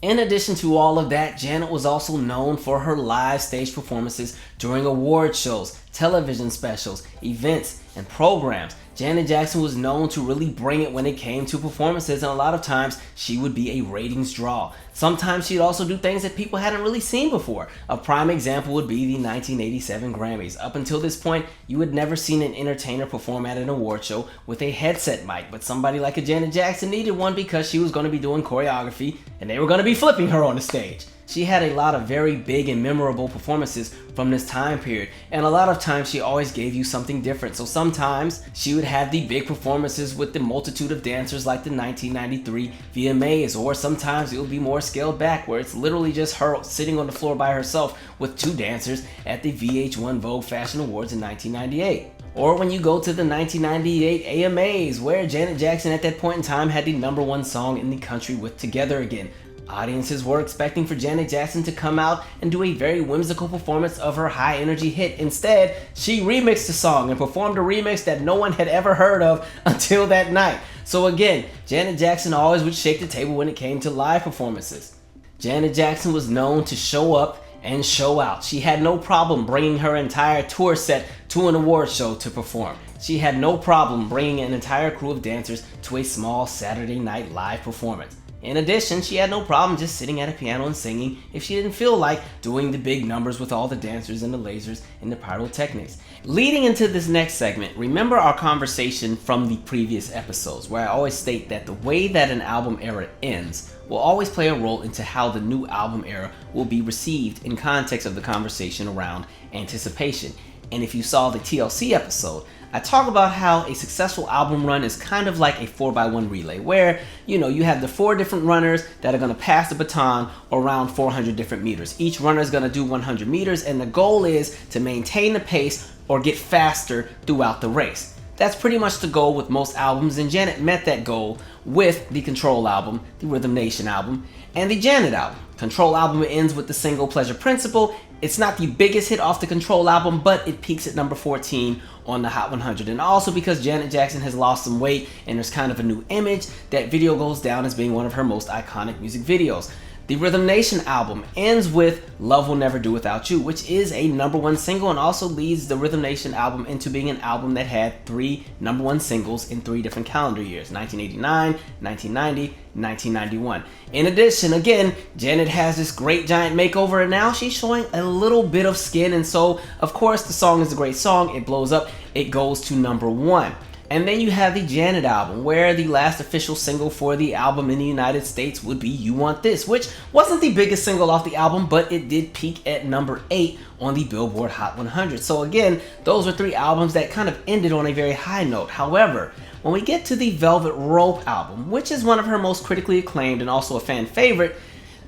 In addition to all of that, Janet was also known for her live stage performances during award shows, television specials, events, and programs. Janet Jackson was known to really bring it when it came to performances, and a lot of times she would be a ratings draw. Sometimes she'd also do things that people hadn't really seen before. A prime example would be the 1987 Grammys. Up until this point, you had never seen an entertainer perform at an award show with a headset mic, but somebody like a Janet Jackson needed one because she was going to be doing choreography and they were going to be flipping her on the stage. She had a lot of very big and memorable performances from this time period, and a lot of times she always gave you something different. So sometimes she would have the big performances with the multitude of dancers like the 1993 VMAs, or sometimes it would be more scaled back where it's literally just her sitting on the floor by herself with two dancers at the VH1 Vogue Fashion Awards in 1998. Or when you go to the 1998 AMAs, where Janet Jackson at that point in time had the number one song in the country with Together Again. Audiences were expecting for Janet Jackson to come out and do a very whimsical performance of her high energy hit. Instead, she remixed the song and performed a remix that no one had ever heard of until that night. So again, Janet Jackson always would shake the table when it came to live performances. Janet Jackson was known to show up and show out. She had no problem bringing her entire tour set to an award show to perform. She had no problem bringing an entire crew of dancers to a small Saturday night live performance. In addition, she had no problem just sitting at a piano and singing if she didn't feel like doing the big numbers with all the dancers and the lasers and the pyrotechnics. Leading into this next segment, remember our conversation from the previous episodes where I always state that the way that an album era ends will always play a role into how the new album era will be received in context of the conversation around anticipation. And if you saw the TLC episode, I talk about how a successful album run is kind of like a 4x1 relay where, you have the 4 different runners that are going to pass the baton around 400 different meters. Each runner is going to do 100 meters and the goal is to maintain the pace or get faster throughout the race. That's pretty much the goal with most albums, and Janet met that goal with the Control album, the Rhythm Nation album, and the Janet album. Control album ends with the single Pleasure Principle. It's not the biggest hit off the Control album, but it peaks at number 14 on the Hot 100. And also because Janet Jackson has lost some weight and there's kind of a new image, that video goes down as being one of her most iconic music videos. The Rhythm Nation album ends with Love Will Never Do Without You, which is a number one single and also leads the Rhythm Nation album into being an album that had 3 number one singles in 3 different calendar years, 1989, 1990, 1991. In addition, again, Janet has this great giant makeover and now she's showing a little bit of skin, and so of course the song is a great song, it blows up, it goes to number 1. And then you have the Janet album, where the last official single for the album in the United States would be You Want This, which wasn't the biggest single off the album, but it did peak at number 8 on the Billboard Hot 100. So again, those were 3 albums that kind of ended on a very high note. However, when we get to the Velvet Rope album, which is one of her most critically acclaimed and also a fan favorite,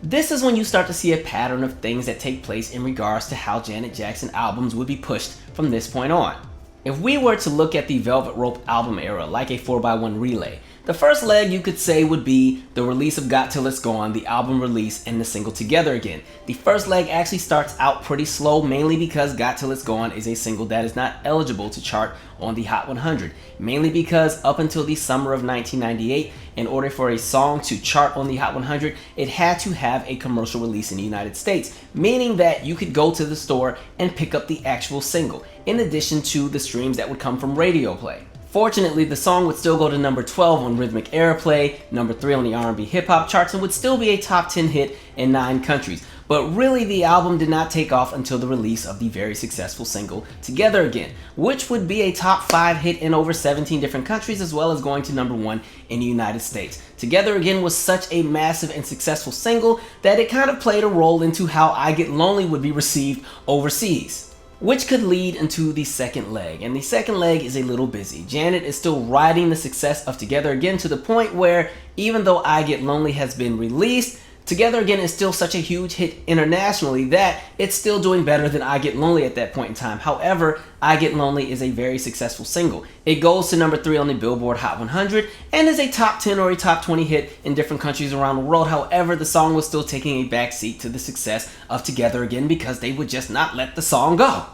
this is when you start to see a pattern of things that take place in regards to how Janet Jackson albums would be pushed from this point on. If we were to look at the Velvet Rope album era like a 4x1 relay, the first leg you could say would be the release of Got Till It's Gone, the album release, and the single Together Again. The first leg actually starts out pretty slow, mainly because Got Till It's Gone is a single that is not eligible to chart on the Hot 100. Mainly because up until the summer of 1998, in order for a song to chart on the Hot 100, it had to have a commercial release in the United States, meaning that you could go to the store and pick up the actual single, in addition to the streams that would come from radio play. Fortunately, the song would still go to number 12 on Rhythmic Airplay, number 3 on the R&B hip hop charts, and would still be a top 10 hit in 9 countries. But really, the album did not take off until the release of the very successful single Together Again, which would be a top 5 hit in over 17 different countries, as well as going to number 1 in the United States. Together Again was such a massive and successful single that it kind of played a role into how I Get Lonely would be received overseas, which could lead into the second leg. And the second leg is a little busy. Janet is still riding the success of Together Again to the point where even though I Get Lonely has been released, Together Again is still such a huge hit internationally that it's still doing better than I Get Lonely at that point in time. However, I Get Lonely is a very successful single. It goes to number 3 on the Billboard Hot 100 and is a top 10 or a top 20 hit in different countries around the world. However, the song was still taking a backseat to the success of Together Again because they would just not let the song go.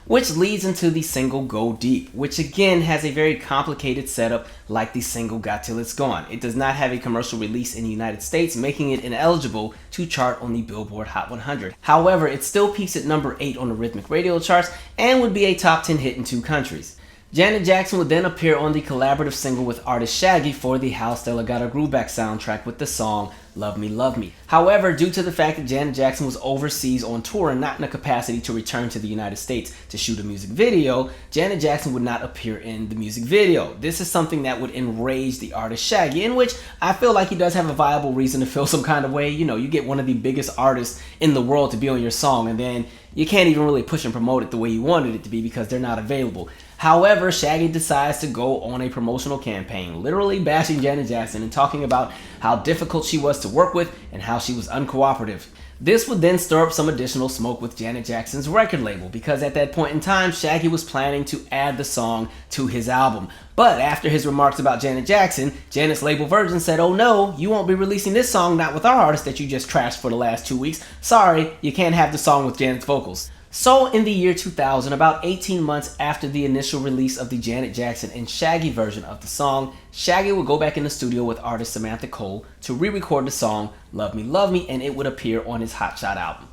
Which leads into the single Go Deep, which again has a very complicated setup like the single Got Till It's Gone. It does not have a commercial release in the United States, making it ineligible to chart on the Billboard Hot 100. However, it still peaks at number 8 on the Rhythmic Radio charts and would be a top 10 hit in 2 countries. Janet Jackson would then appear on the collaborative single with artist Shaggy for the How Stella Got Her Groove Back soundtrack with the song Love Me, Love Me. However, due to the fact that Janet Jackson was overseas on tour and not in a capacity to return to the United States to shoot a music video, Janet Jackson would not appear in the music video. This is something that would enrage the artist Shaggy, in which I feel like he does have a viable reason to feel some kind of way. You know, you get one of the biggest artists in the world to be on your song and then you can't even really push and promote it the way you wanted it to be because they're not available. However, Shaggy decides to go on a promotional campaign, literally bashing Janet Jackson and talking about how difficult she was to work with and how she was uncooperative. This would then stir up some additional smoke with Janet Jackson's record label because at that point in time, Shaggy was planning to add the song to his album. But after his remarks about Janet Jackson, Janet's label Virgin said, "Oh no, you won't be releasing this song, not with our artist that you just trashed for the last 2 weeks. Sorry, you can't have the song with Janet's vocals." So in the year 2000, about 18 months after the initial release of the Janet Jackson and Shaggy version of the song, Shaggy would go back in the studio with artist Samantha Cole to re-record the song Love Me, and it would appear on his Hot Shot album.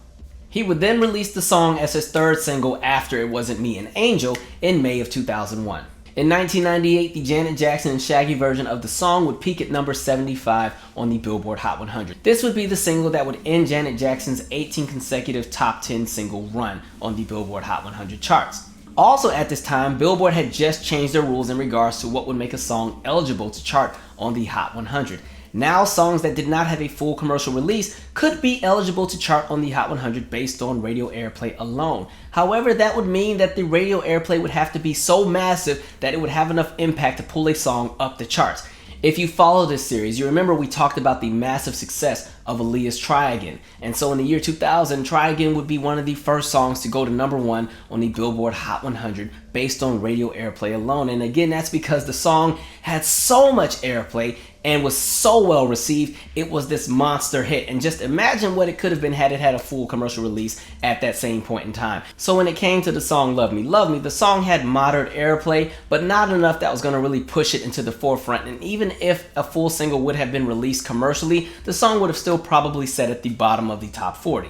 He would then release the song as his third single after It Wasn't Me and Angel in May of 2001. In 1998, the Janet Jackson and Shaggy version of the song would peak at number 75 on the Billboard Hot 100. This would be the single that would end Janet Jackson's 18 consecutive top 10 single run on the Billboard Hot 100 charts. Also at this time, Billboard had just changed their rules in regards to what would make a song eligible to chart on the Hot 100. Now, songs that did not have a full commercial release could be eligible to chart on the Hot 100 based on radio airplay alone. However, that would mean that the radio airplay would have to be so massive that it would have enough impact to pull a song up the charts. If you follow this series, you remember we talked about the massive success of Aaliyah's Try Again. And so in the year 2000, Try Again would be one of the first songs to go to number 1 on the Billboard Hot 100 based on radio airplay alone. And again, that's because the song had so much airplay and was so well received, it was this monster hit. And just imagine what it could have been had it had a full commercial release at that same point in time. So when it came to the song Love Me, the song had moderate airplay, but not enough that was going to really push it into the forefront. And even if a full single would have been released commercially, the song would have still probably sat at the bottom of the top 40.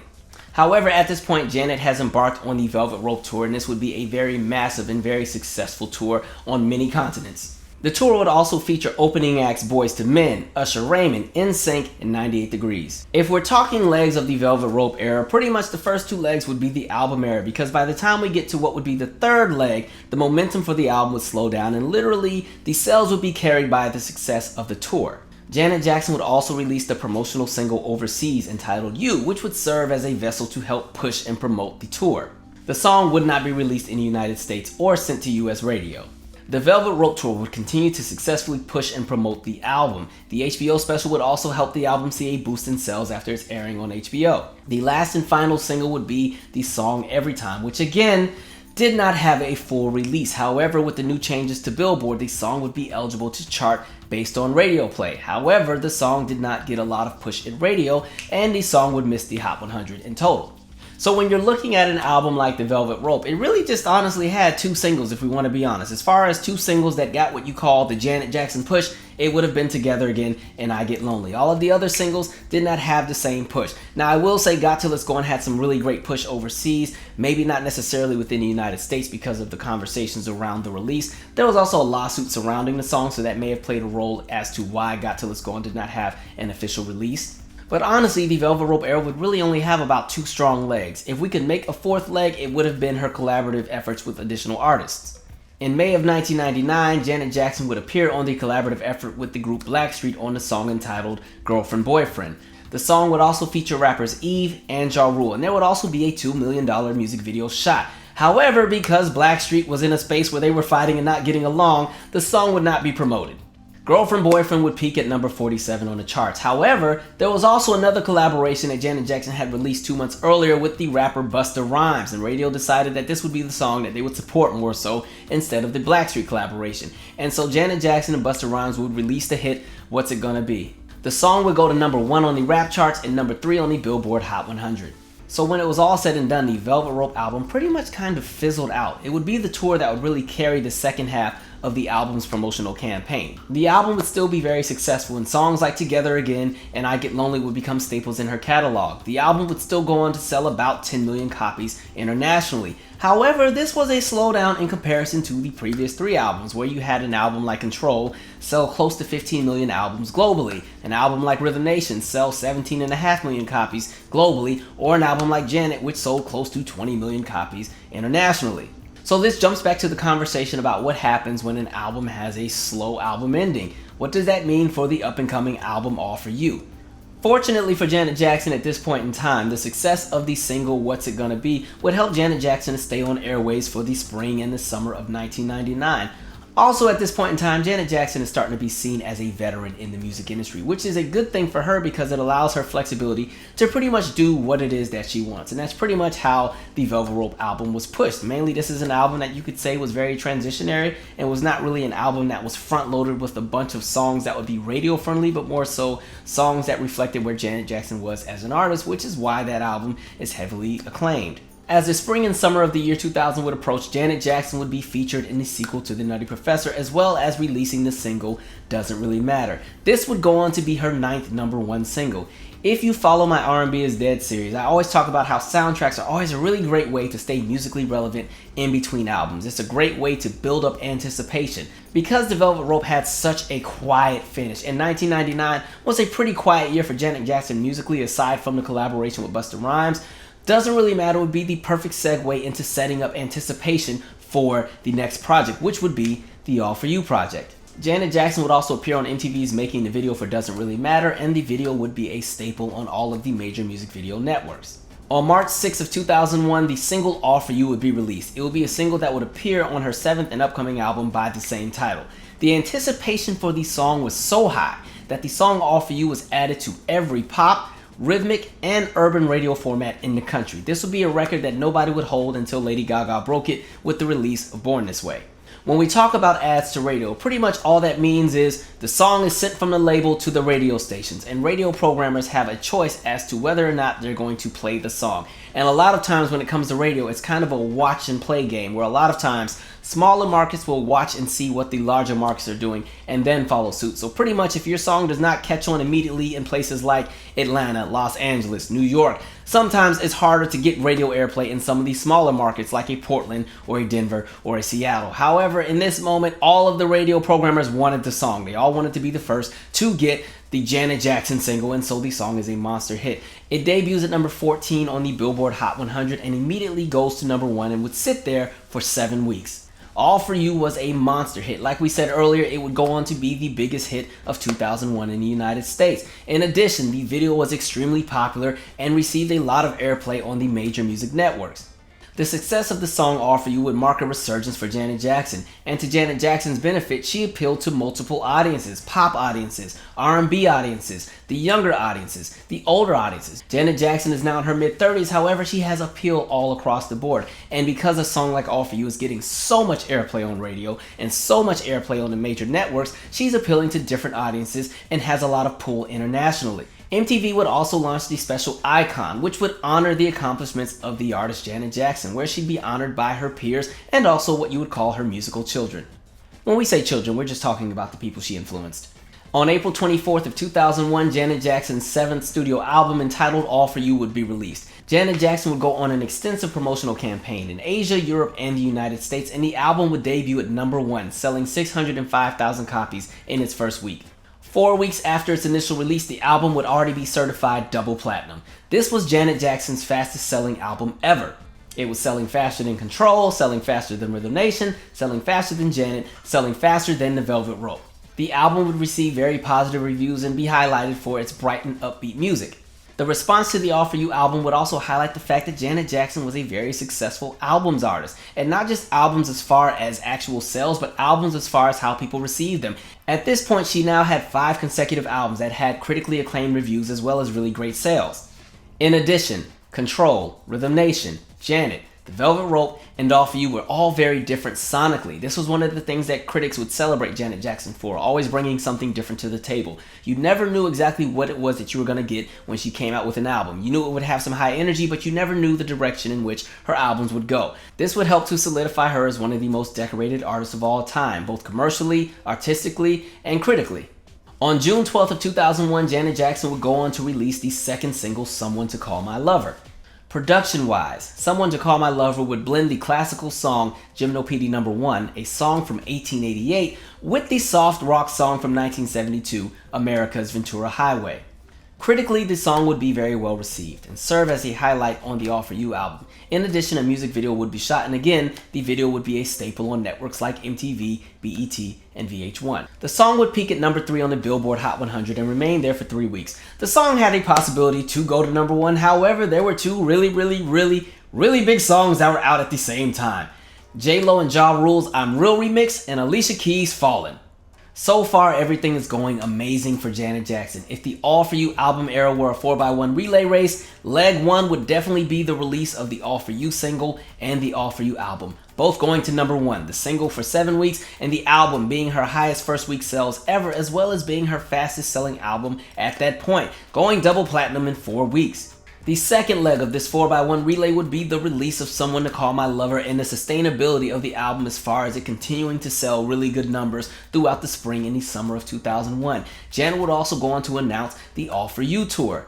However, at this point, Janet has embarked on the Velvet Rope Tour, and this would be a very massive and very successful tour on many continents. The tour would also feature opening acts Boyz II Men, Usher Raymond, NSYNC, and 98 Degrees. If we're talking legs of the Velvet Rope era, pretty much the first 2 legs would be the album era, because by the time we get to what would be the third leg, the momentum for the album would slow down and literally the sales would be carried by the success of the tour. Janet Jackson would also release the promotional single overseas entitled You, which would serve as a vessel to help push and promote the tour. The song would not be released in the United States or sent to US radio. The Velvet Rope Tour would continue to successfully push and promote the album. The HBO special would also help the album see a boost in sales after its airing on HBO. The last and final single would be the song Every Time, which again did not have a full release. However, with the new changes to Billboard, the song would be eligible to chart based on radio play. However, the song did not get a lot of push at radio, and the song would miss the Hot 100 in total. So when you're looking at an album like The Velvet Rope, it really just honestly had 2 singles, if we want to be honest. As far as 2 singles that got what you call the Janet Jackson push, it would have been Together Again and I Get Lonely. All of the other singles did not have the same push. Now I will say Got To Let's Go On had some really great push overseas, maybe not necessarily within the United States because of the conversations around the release. There was also a lawsuit surrounding the song, so that may have played a role as to why Got To Let's Go On did not have an official release. But honestly, the Velvet Rope era would really only have about 2 strong legs. If we could make a 4th leg, it would have been her collaborative efforts with additional artists. In May of 1999, Janet Jackson would appear on the collaborative effort with the group Blackstreet on the song entitled Girlfriend Boyfriend. The song would also feature rappers Eve and Ja Rule, and there would also be a $2 million music video shot. However, because Blackstreet was in a space where they were fighting and not getting along, the song would not be promoted. Girlfriend Boyfriend would peak at number 47 on the charts. However, there was also another collaboration that Janet Jackson had released 2 months earlier with the rapper Busta Rhymes, and radio decided that this would be the song that they would support more so instead of the Blackstreet collaboration. And so Janet Jackson and Busta Rhymes would release the hit, What's It Gonna Be? The song would go to number 1 on the rap charts and number 3 on the Billboard Hot 100. So when it was all said and done, the Velvet Rope album pretty much kind of fizzled out. It would be the tour that would really carry the second half of the album's promotional campaign. The album would still be very successful, and songs like Together Again and I Get Lonely would become staples in her catalog. The album would still go on to sell about 10 million copies internationally. However, this was a slowdown in comparison to the previous 3 albums, where you had an album like Control sell close to 15 million albums globally, an album like Rhythm Nation sell 17.5 million copies globally, or an album like Janet which sold close to 20 million copies internationally. So this jumps back to the conversation about what happens when an album has a slow album ending. What does that mean for the up-and-coming album All For You? Fortunately for Janet Jackson at this point in time, the success of the single What's It Gonna Be would help Janet Jackson to stay on airways for the spring and the summer of 1999. Also at this point in time, Janet Jackson is starting to be seen as a veteran in the music industry, which is a good thing for her because it allows her flexibility to pretty much do what it is that she wants. And that's pretty much how the Velvet Rope album was pushed. Mainly this is an album that you could say was very transitionary and was not really an album that was front loaded with a bunch of songs that would be radio friendly, but more so songs that reflected where Janet Jackson was as an artist, which is why that album is heavily acclaimed. As the spring and summer of the year 2000 would approach, Janet Jackson would be featured in the sequel to The Nutty Professor, as well as releasing the single Doesn't Really Matter. This would go on to be her 9th number 1 single. If you follow my R&B is Dead series, I always talk about how soundtracks are always a really great way to stay musically relevant in between albums. It's a great way to build up anticipation. Because The Velvet Rope had such a quiet finish, and 1999 was a pretty quiet year for Janet Jackson musically, aside from the collaboration with Busta Rhymes, Doesn't Really Matter would be the perfect segue into setting up anticipation for the next project, which would be the All For You project. Janet Jackson would also appear on MTV's Making the Video for Doesn't Really Matter, and the video would be a staple on all of the major music video networks. On March 6th of 2001, the single All For You would be released. It would be a single that would appear on her 7th and upcoming album by the same title. The anticipation for the song was so high that the song All For You was added to every pop, rhythmic, and urban radio format in the country. This would be a record that nobody would hold until Lady Gaga broke it with the release of Born This Way. When we talk about ads to radio, pretty much all that means is the song is sent from the label to the radio stations, and radio programmers have a choice as to whether or not they're going to play the song. And a lot of times when it comes to radio, it's kind of a watch and play game, where a lot of times smaller markets will watch and see what the larger markets are doing and then follow suit. So pretty much if your song does not catch on immediately in places like Atlanta, Los Angeles, New York, sometimes it's harder to get radio airplay in some of these smaller markets like a Portland or a Denver or a Seattle. However, in this moment, all of the radio programmers wanted the song. They all wanted to be the first to get the Janet Jackson single, and so the song is a monster hit. It debuts at number 14 on the Billboard Hot 100 and immediately goes to number 1 and would sit there for 7 weeks. All For You was a monster hit. Like we said earlier, it would go on to be the biggest hit of 2001 in the United States. In addition, the video was extremely popular and received a lot of airplay on the major music networks. The success of the song All For You would mark a resurgence for Janet Jackson, and to Janet Jackson's benefit, she appealed to multiple audiences: pop audiences, R&B audiences, the younger audiences, the older audiences. Janet Jackson is now in her mid-30s, however, she has appeal all across the board, and because a song like All For You is getting so much airplay on radio and so much airplay on the major networks, she's appealing to different audiences and has a lot of pull internationally. MTV would also launch the special Icon, which would honor the accomplishments of the artist Janet Jackson, where she'd be honored by her peers and also what you would call her musical children. When we say children, we're just talking about the people she influenced. On April 24th of 2001, Janet Jackson's 7th studio album entitled All For You would be released. Janet Jackson would go on an extensive promotional campaign in Asia, Europe, and the United States, and the album would debut at #1, selling 605,000 copies in its first week. 4 weeks after its initial release, the album would already be certified double platinum. This was Janet Jackson's fastest selling album ever. It was selling faster than Control, selling faster than Rhythm Nation, selling faster than Janet, selling faster than The Velvet Rope. The album would receive very positive reviews and be highlighted for its bright and upbeat music. The response to the All For You album would also highlight the fact that Janet Jackson was a very successful albums artist. And not just albums as far as actual sales, but albums as far as how people received them. At this point, she now had 5 consecutive albums that had critically acclaimed reviews as well as really great sales. In addition, Control, Rhythm Nation, Janet, The Velvet Rope, and All For You were all very different sonically. This was one of the things that critics would celebrate Janet Jackson for, always bringing something different to the table. You never knew exactly what it was that you were going to get when she came out with an album. You knew it would have some high energy, but you never knew the direction in which her albums would go. This would help to solidify her as one of the most decorated artists of all time, both commercially, artistically, and critically. On June 12th of 2001, Janet Jackson would go on to release the second single, Someone to Call My Lover. Production-wise, Someone to Call My Lover would blend the classical song Gymnopedie No. 1, a song from 1888, with the soft rock song from 1972, America's Ventura Highway. Critically, the song would be very well received and serve as a highlight on the All For You album. In addition, a music video would be shot, and again, the video would be a staple on networks like MTV, BET, and VH1. The song would peak at #3 on the Billboard Hot 100 and remain there for 3 weeks. The song had a possibility to go to #1, however, there were 2 really big songs that were out at the same time. J-Lo and Ja Rule's I'm Real remix and Alicia Keys' Fallin'. So far, everything is going amazing for Janet Jackson. If the All For You album era were a 4x1 relay race, leg 1 would definitely be the release of the All For You single and the All For You album, both going to #1, the single for 7 weeks and the album being her highest first week sales ever, as well as being her fastest selling album at that point, going double platinum in 4 weeks. The second leg of this 4x1 relay would be the release of Someone to Call My Lover and the sustainability of the album as far as it continuing to sell really good numbers throughout the spring and the summer of 2001. Janet would also go on to announce the All For You tour.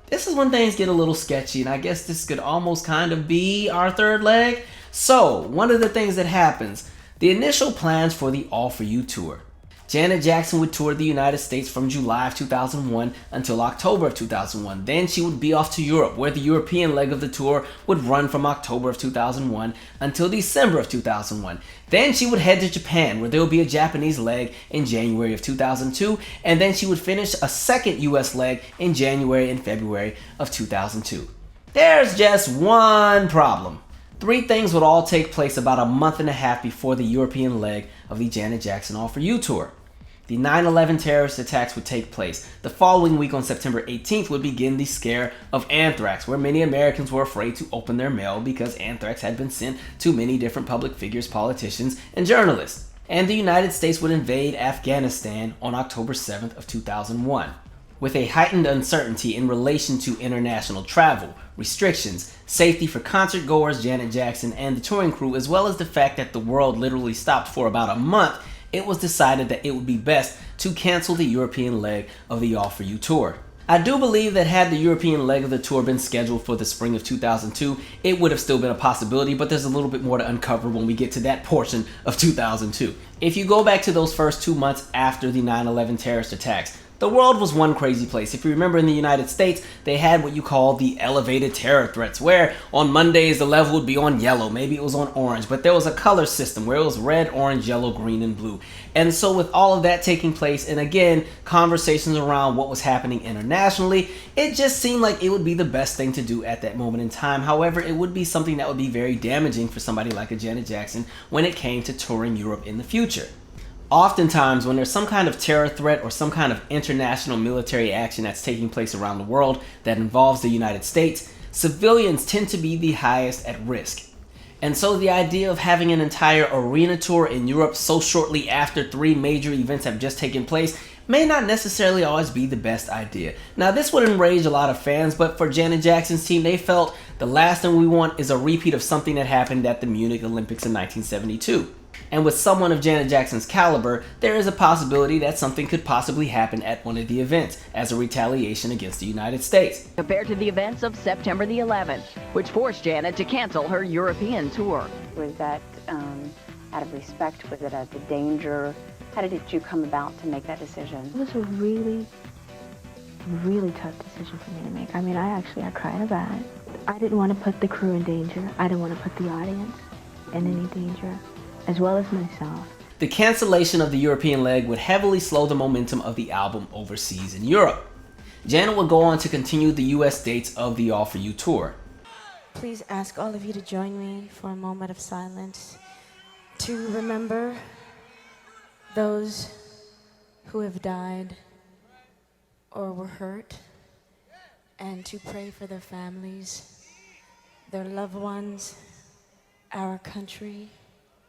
This is when things get a little sketchy, and I guess this could almost kind of be our third leg. So, one of the things that happens, the initial plans for the All For You tour. Janet Jackson would tour the United States from July of 2001 until October of 2001. Then she would be off to Europe, where the European leg of the tour would run from October of 2001 until December of 2001. Then she would head to Japan, where there would be a Japanese leg in January of 2002, and then she would finish a second US leg in January and February of 2002. There's just one problem. 3 things would all take place about a month and a half before the European leg of the Janet Jackson All For You tour. The 9/11 terrorist attacks would take place. The following week on September 18th would begin the scare of anthrax, where many Americans were afraid to open their mail because anthrax had been sent to many different public figures, politicians, and journalists. And the United States would invade Afghanistan on October 7th of 2001. With a heightened uncertainty in relation to international travel, restrictions, safety for concert goers, Janet Jackson, and the touring crew, as well as the fact that the world literally stopped for about a month, it was decided that it would be best to cancel the European leg of the All For You tour. I do believe that had the European leg of the tour been scheduled for the spring of 2002, it would have still been a possibility, but there's a little bit more to uncover when we get to that portion of 2002. If you go back to those first 2 months after the 9/11 terrorist attacks, the world was one crazy place. If you remember, in the United States, they had what you call the elevated terror threats, where on Mondays the level would be on yellow, maybe it was on orange, but there was a color system where it was red, orange, yellow, green, and blue. And so with all of that taking place, and again, conversations around what was happening internationally, it just seemed like it would be the best thing to do at that moment in time. However, it would be something that would be very damaging for somebody like a Janet Jackson when it came to touring Europe in the future. Oftentimes, when there's some kind of terror threat or some kind of international military action that's taking place around the world that involves the United States, civilians tend to be the highest at risk. And so the idea of having an entire arena tour in Europe so shortly after 3 major events have just taken place may not necessarily always be the best idea. Now this would enrage a lot of fans, but for Janet Jackson's team, they felt the last thing we want is a repeat of something that happened at the Munich Olympics in 1972. And with someone of Janet Jackson's caliber, there is a possibility that something could possibly happen at one of the events as a retaliation against the United States. Compared to the events of September the 11th, which forced Janet to cancel her European tour. Was that out of respect? Was it a danger? How did you come about to make that decision? It was a really, really tough decision for me to make. I mean, I cried about it. I didn't want to put the crew in danger. I didn't want to put the audience in any danger, as well as myself. The cancellation of the European leg would heavily slow the momentum of the album overseas in Europe. Janet would go on to continue the US dates of the All For You tour. Please ask all of you to join me for a moment of silence to remember those who have died or were hurt, and to pray for their families, their loved ones, our country,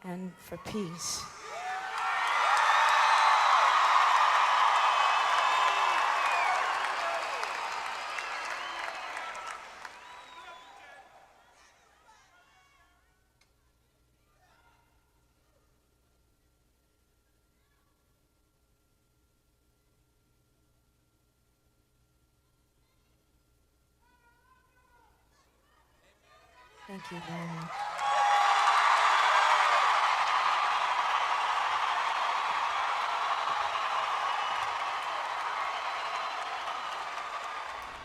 and for peace. Thank you very much.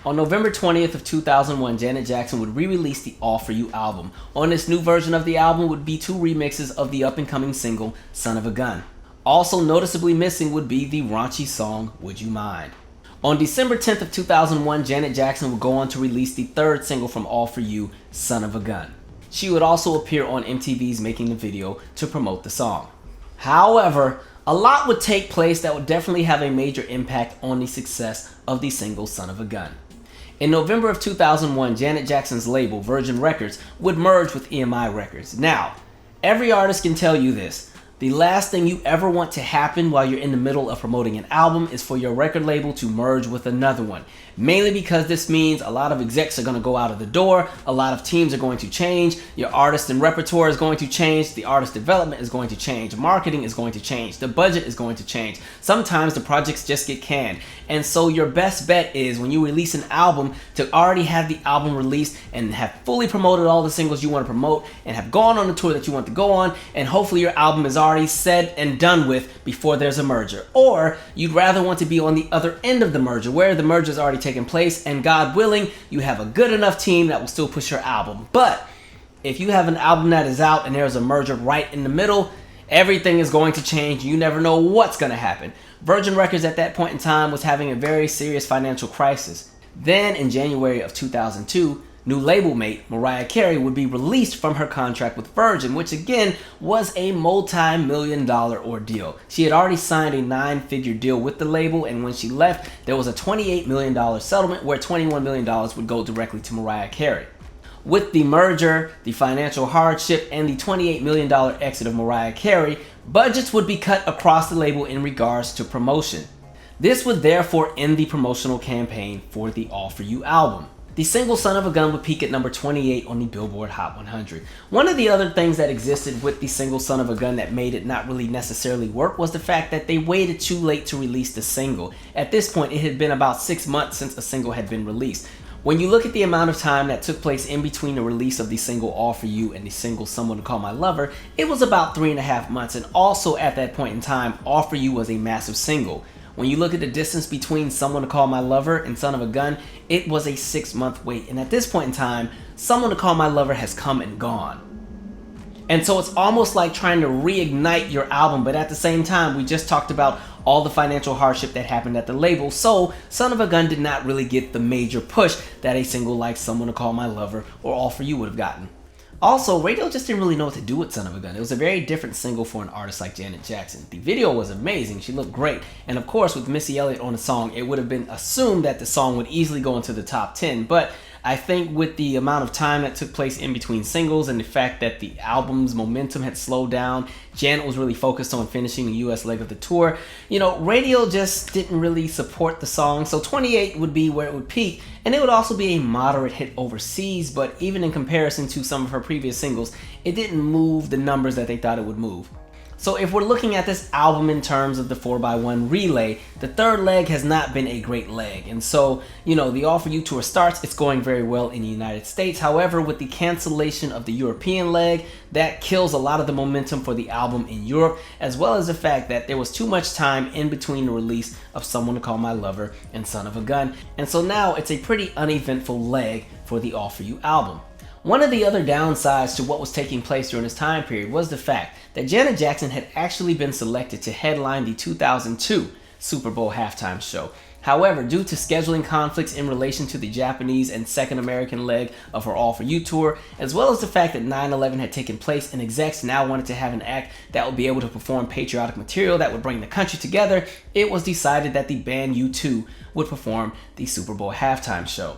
On November 20th of 2001, Janet Jackson would re-release the All For You album. On this new version of the album would be 2 remixes of the up-and-coming single, Son of a Gun. Also noticeably missing would be the raunchy song, Would You Mind? On December 10th of 2001, Janet Jackson would go on to release the 3rd single from All For You, Son of a Gun. She would also appear on MTV's Making the Video to promote the song. However, a lot would take place that would definitely have a major impact on the success of the single Son of a Gun. In November of 2001, Janet Jackson's label, Virgin Records, would merge with EMI Records. Now, every artist can tell you this. The last thing you ever want to happen while you're in the middle of promoting an album is for your record label to merge with another one. Mainly because this means a lot of execs are going to go out of the door, a lot of teams are going to change, your artist and repertoire is going to change, the artist development is going to change, marketing is going to change, the budget is going to change. Sometimes the projects just get canned. And so your best bet is when you release an album to already have the album released and have fully promoted all the singles you want to promote and have gone on the tour that you want to go on, and hopefully your album is already said and done with before there's a merger. Or you'd rather want to be on the other end of the merger where the merger is already taken place, and God willing, you have a good enough team that will still push your album. But if you have an album that is out and there's a merger right in the middle, everything is going to change. You never know what's going to happen. Virgin Records at that point in time was having a very serious financial crisis. Then in January of 2002, new label mate Mariah Carey would be released from her contract with Virgin, which again was a multi-million-dollar ordeal. She had already signed a 9-figure deal with the label, and when she left, there was a $28 million settlement where $21 million would go directly to Mariah Carey. With the merger, the financial hardship, and the $28 million exit of Mariah Carey, budgets would be cut across the label in regards to promotion. This would therefore end the promotional campaign for the All For You album. The single Son of a Gun would peak at number 28 on the Billboard Hot 100. One of the other things that existed with the single Son of a Gun that made it not really necessarily work was the fact that they waited too late to release the single. At this point, it had been about 6 months since a single had been released. When you look at the amount of time that took place in between the release of the single All For You and the single Someone to Call My Lover, it was about 3.5 months, and also at that point in time, All For You was a massive single. When you look at the distance between Someone to Call My Lover and Son of a Gun, it was a 6-month wait, and at this point in time, Someone to Call My Lover has come and gone. And so it's almost like trying to reignite your album, but at the same time, we just talked about all the financial hardship that happened at the label, so Son of a Gun did not really get the major push that a single like Someone to Call My Lover or All For You would have gotten. Also, radio just didn't really know what to do with Son of a Gun. It was a very different single for an artist like Janet Jackson. The video was amazing, she looked great, and of course with Missy Elliott on the song, it would have been assumed that the song would easily go into the top 10, but I think with the amount of time that took place in between singles and the fact that the album's momentum had slowed down, Janet was really focused on finishing the US leg of the tour. Radio just didn't really support the song, so 28 would be where it would peak, and it would also be a moderate hit overseas, but even in comparison to some of her previous singles, it didn't move the numbers that they thought it would move. So if we're looking at this album in terms of the 4x1 relay, the third leg has not been a great leg. And so, the All For You tour starts, it's going very well in the United States. However, with the cancellation of the European leg, that kills a lot of the momentum for the album in Europe, as well as the fact that there was too much time in between the release of Someone to Call My Lover and Son of a Gun. And so now it's a pretty uneventful leg for the All For You album. One of the other downsides to what was taking place during this time period was the fact that Janet Jackson had actually been selected to headline the 2002 Super Bowl halftime show. However, due to scheduling conflicts in relation to the Japanese and second American leg of her All For You tour, as well as the fact that 9/11 had taken place and execs now wanted to have an act that would be able to perform patriotic material that would bring the country together, it was decided that the band U2 would perform the Super Bowl halftime show.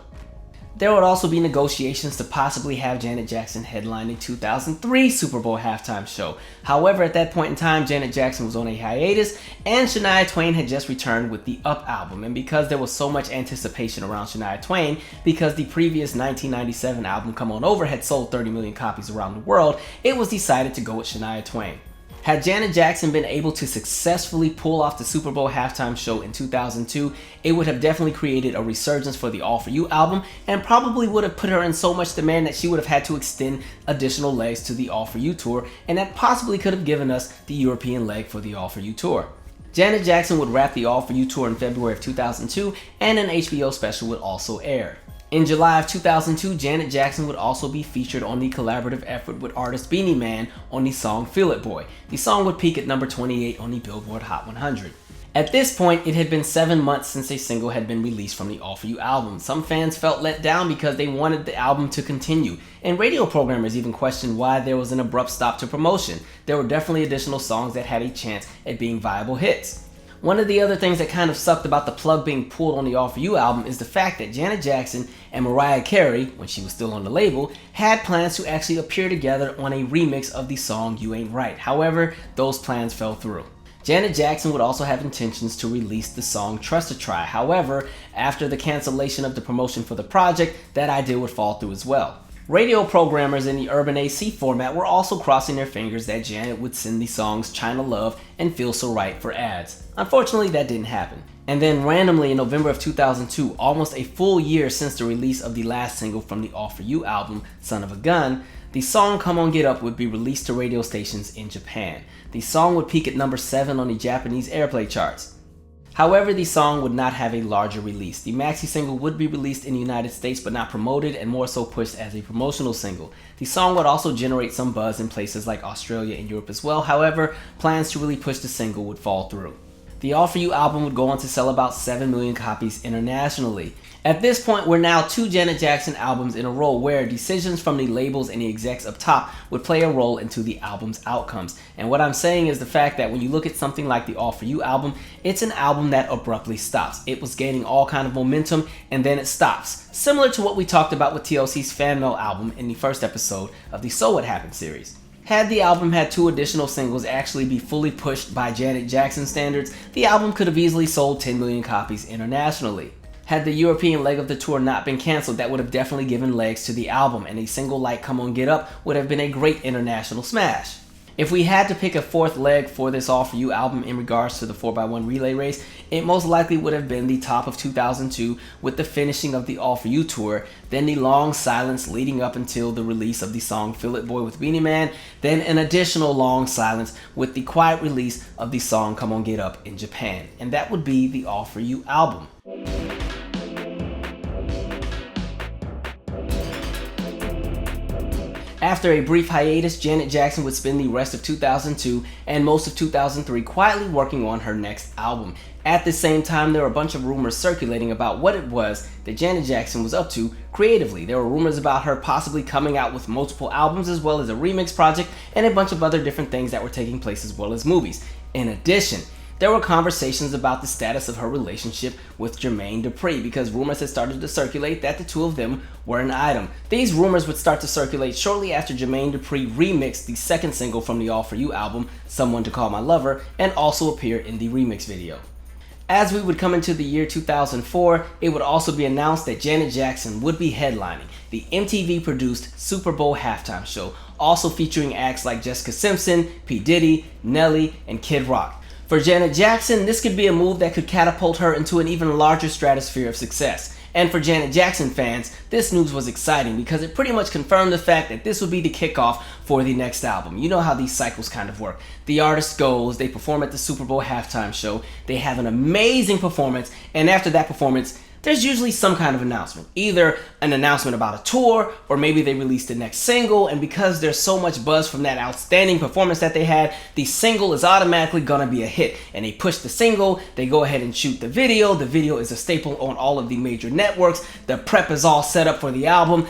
There would also be negotiations to possibly have Janet Jackson headline the 2003 Super Bowl halftime show. However, at that point in time, Janet Jackson was on a hiatus, and Shania Twain had just returned with the Up album. And because there was so much anticipation around Shania Twain, because the previous 1997 album, Come On Over, had sold 30 million copies around the world, it was decided to go with Shania Twain. Had Janet Jackson been able to successfully pull off the Super Bowl halftime show in 2002, it would have definitely created a resurgence for the All For You album, and probably would have put her in so much demand that she would have had to extend additional legs to the All For You tour, and that possibly could have given us the European leg for the All For You tour. Janet Jackson would wrap the All For You tour in February of 2002, and an HBO special would also air. In July of 2002, Janet Jackson would also be featured on the collaborative effort with artist Beanie Man on the song Feel It Boy. The song would peak at number 28 on the Billboard Hot 100. At this point, it had been 7 months since a single had been released from the All For You album. Some fans felt let down because they wanted the album to continue, and radio programmers even questioned why there was an abrupt stop to promotion. There were definitely additional songs that had a chance at being viable hits. One of the other things that kind of sucked about the plug being pulled on the All For You album is the fact that Janet Jackson and Mariah Carey, when she was still on the label, had plans to actually appear together on a remix of the song You Ain't Right. However, those plans fell through. Janet Jackson would also have intentions to release the song Trust a Try. However, after the cancellation of the promotion for the project, that idea would fall through as well. Radio programmers in the Urban AC format were also crossing their fingers that Janet would send the songs China Love and Feel So Right for ads. Unfortunately, that didn't happen. And then randomly in November of 2002, almost a full year since the release of the last single from the All For You album, Son of a Gun, the song Come On Get Up would be released to radio stations in Japan. The song would peak at number 7 on the Japanese airplay charts. However, the song would not have a larger release. The maxi single would be released in the United States but not promoted, and more so pushed as a promotional single. The song would also generate some buzz in places like Australia and Europe as well. However, plans to really push the single would fall through. The All For You album would go on to sell about 7 million copies internationally. At this point, we're now 2 Janet Jackson albums in a row where decisions from the labels and the execs up top would play a role into the album's outcomes. And what I'm saying is the fact that when you look at something like the All For You album, it's an album that abruptly stops. It was gaining all kind of momentum and then it stops. Similar to what we talked about with TLC's Fan Mail album in the first episode of the So What Happened series. Had the album had 2 additional singles actually be fully pushed by Janet Jackson standards, the album could have easily sold 10 million copies internationally. Had the European leg of the tour not been cancelled, that would have definitely given legs to the album, and a single like Come On Get Up would have been a great international smash. If we had to pick a 4th leg for this All For You album in regards to the 4x1 relay race, it most likely would have been the top of 2002 with the finishing of the All For You tour, then the long silence leading up until the release of the song Feel It Boy with Beanie Man, then an additional long silence with the quiet release of the song Come On Get Up in Japan. And that would be the All For You album. After a brief hiatus, Janet Jackson would spend the rest of 2002 and most of 2003 quietly working on her next album. At the same time, there were a bunch of rumors circulating about what it was that Janet Jackson was up to creatively. There were rumors about her possibly coming out with multiple albums as well as a remix project and a bunch of other different things that were taking place as well as movies. In addition, there were conversations about the status of her relationship with Jermaine Dupri because rumors had started to circulate that the two of them were an item. These rumors would start to circulate shortly after Jermaine Dupri remixed the second single from the All For You album, Someone to Call My Lover, and also appear in the remix video. As we would come into the year 2004, it would also be announced that Janet Jackson would be headlining the MTV-produced Super Bowl halftime show, also featuring acts like Jessica Simpson, P. Diddy, Nelly, and Kid Rock. For Janet Jackson, this could be a move that could catapult her into an even larger stratosphere of success. And for Janet Jackson fans, this news was exciting because it pretty much confirmed the fact that this would be the kickoff for the next album. You know how these cycles kind of work. The artist goes, they perform at the Super Bowl halftime show, they have an amazing performance, and after that performance, there's usually some kind of announcement. Either an announcement about a tour, or maybe they release the next single, and because there's so much buzz from that outstanding performance that they had, the single is automatically gonna be a hit. And they push the single, they go ahead and shoot the video is a staple on all of the major networks, the prep is all set up for the album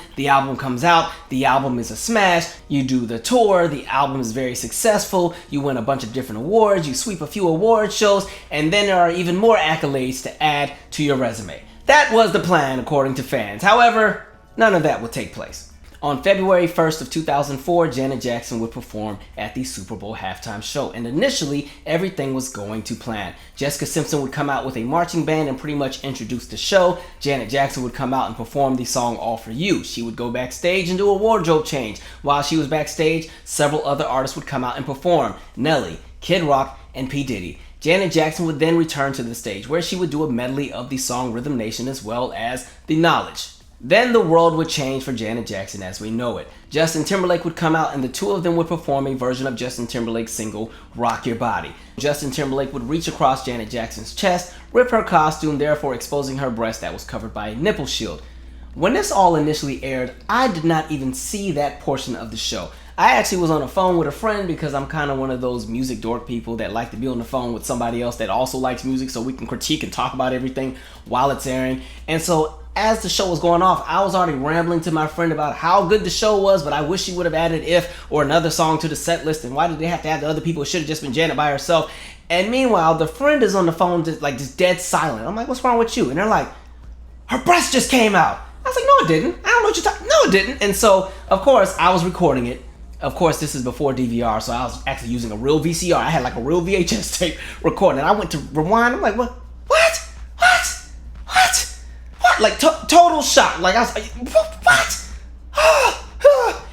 comes out, the album is a smash, you do the tour, the album is very successful, you win a bunch of different awards, you sweep a few award shows, and then there are even more accolades to add to your resume. That was the plan according to fans. However, none of that would take place. On February 1st of 2004, Janet Jackson would perform at the Super Bowl halftime show, and initially everything was going to plan. Jessica Simpson would come out with a marching band and pretty much introduce the show. Janet Jackson would come out and perform the song All For You. She would go backstage and do a wardrobe change. While she was backstage, several other artists would come out and perform. Nelly, Kid Rock, and P. Diddy. Janet Jackson would then return to the stage where she would do a medley of the song Rhythm Nation as well as The Knowledge. Then the world would change for Janet Jackson as we know it. Justin Timberlake would come out and the two of them would perform a version of Justin Timberlake's single Rock Your Body. Justin Timberlake would reach across Janet Jackson's chest, rip her costume, therefore exposing her breast that was covered by a nipple shield. When this all initially aired, I did not even see that portion of the show. I actually was on the phone with a friend because I'm kind of one of those music dork people that like to be on the phone with somebody else that also likes music so we can critique and talk about everything while it's airing. And so as the show was going off, I was already rambling to my friend about how good the show was, but I wish she would have added If or another song to the set list, and why did they have to add the other people? It should have just been Janet by herself. And meanwhile, the friend is on the phone just dead silent. I'm like, what's wrong with you? And they're like, her breast just came out. I was like, no it didn't. I don't know what you're talking. No it didn't. And so, of course, I was recording it. Of course, this is before DVR, so I was actually using a real VCR. I had like a real VHS tape recording. And I went to rewind. I'm like, what? Like total shock. Like I was like, what?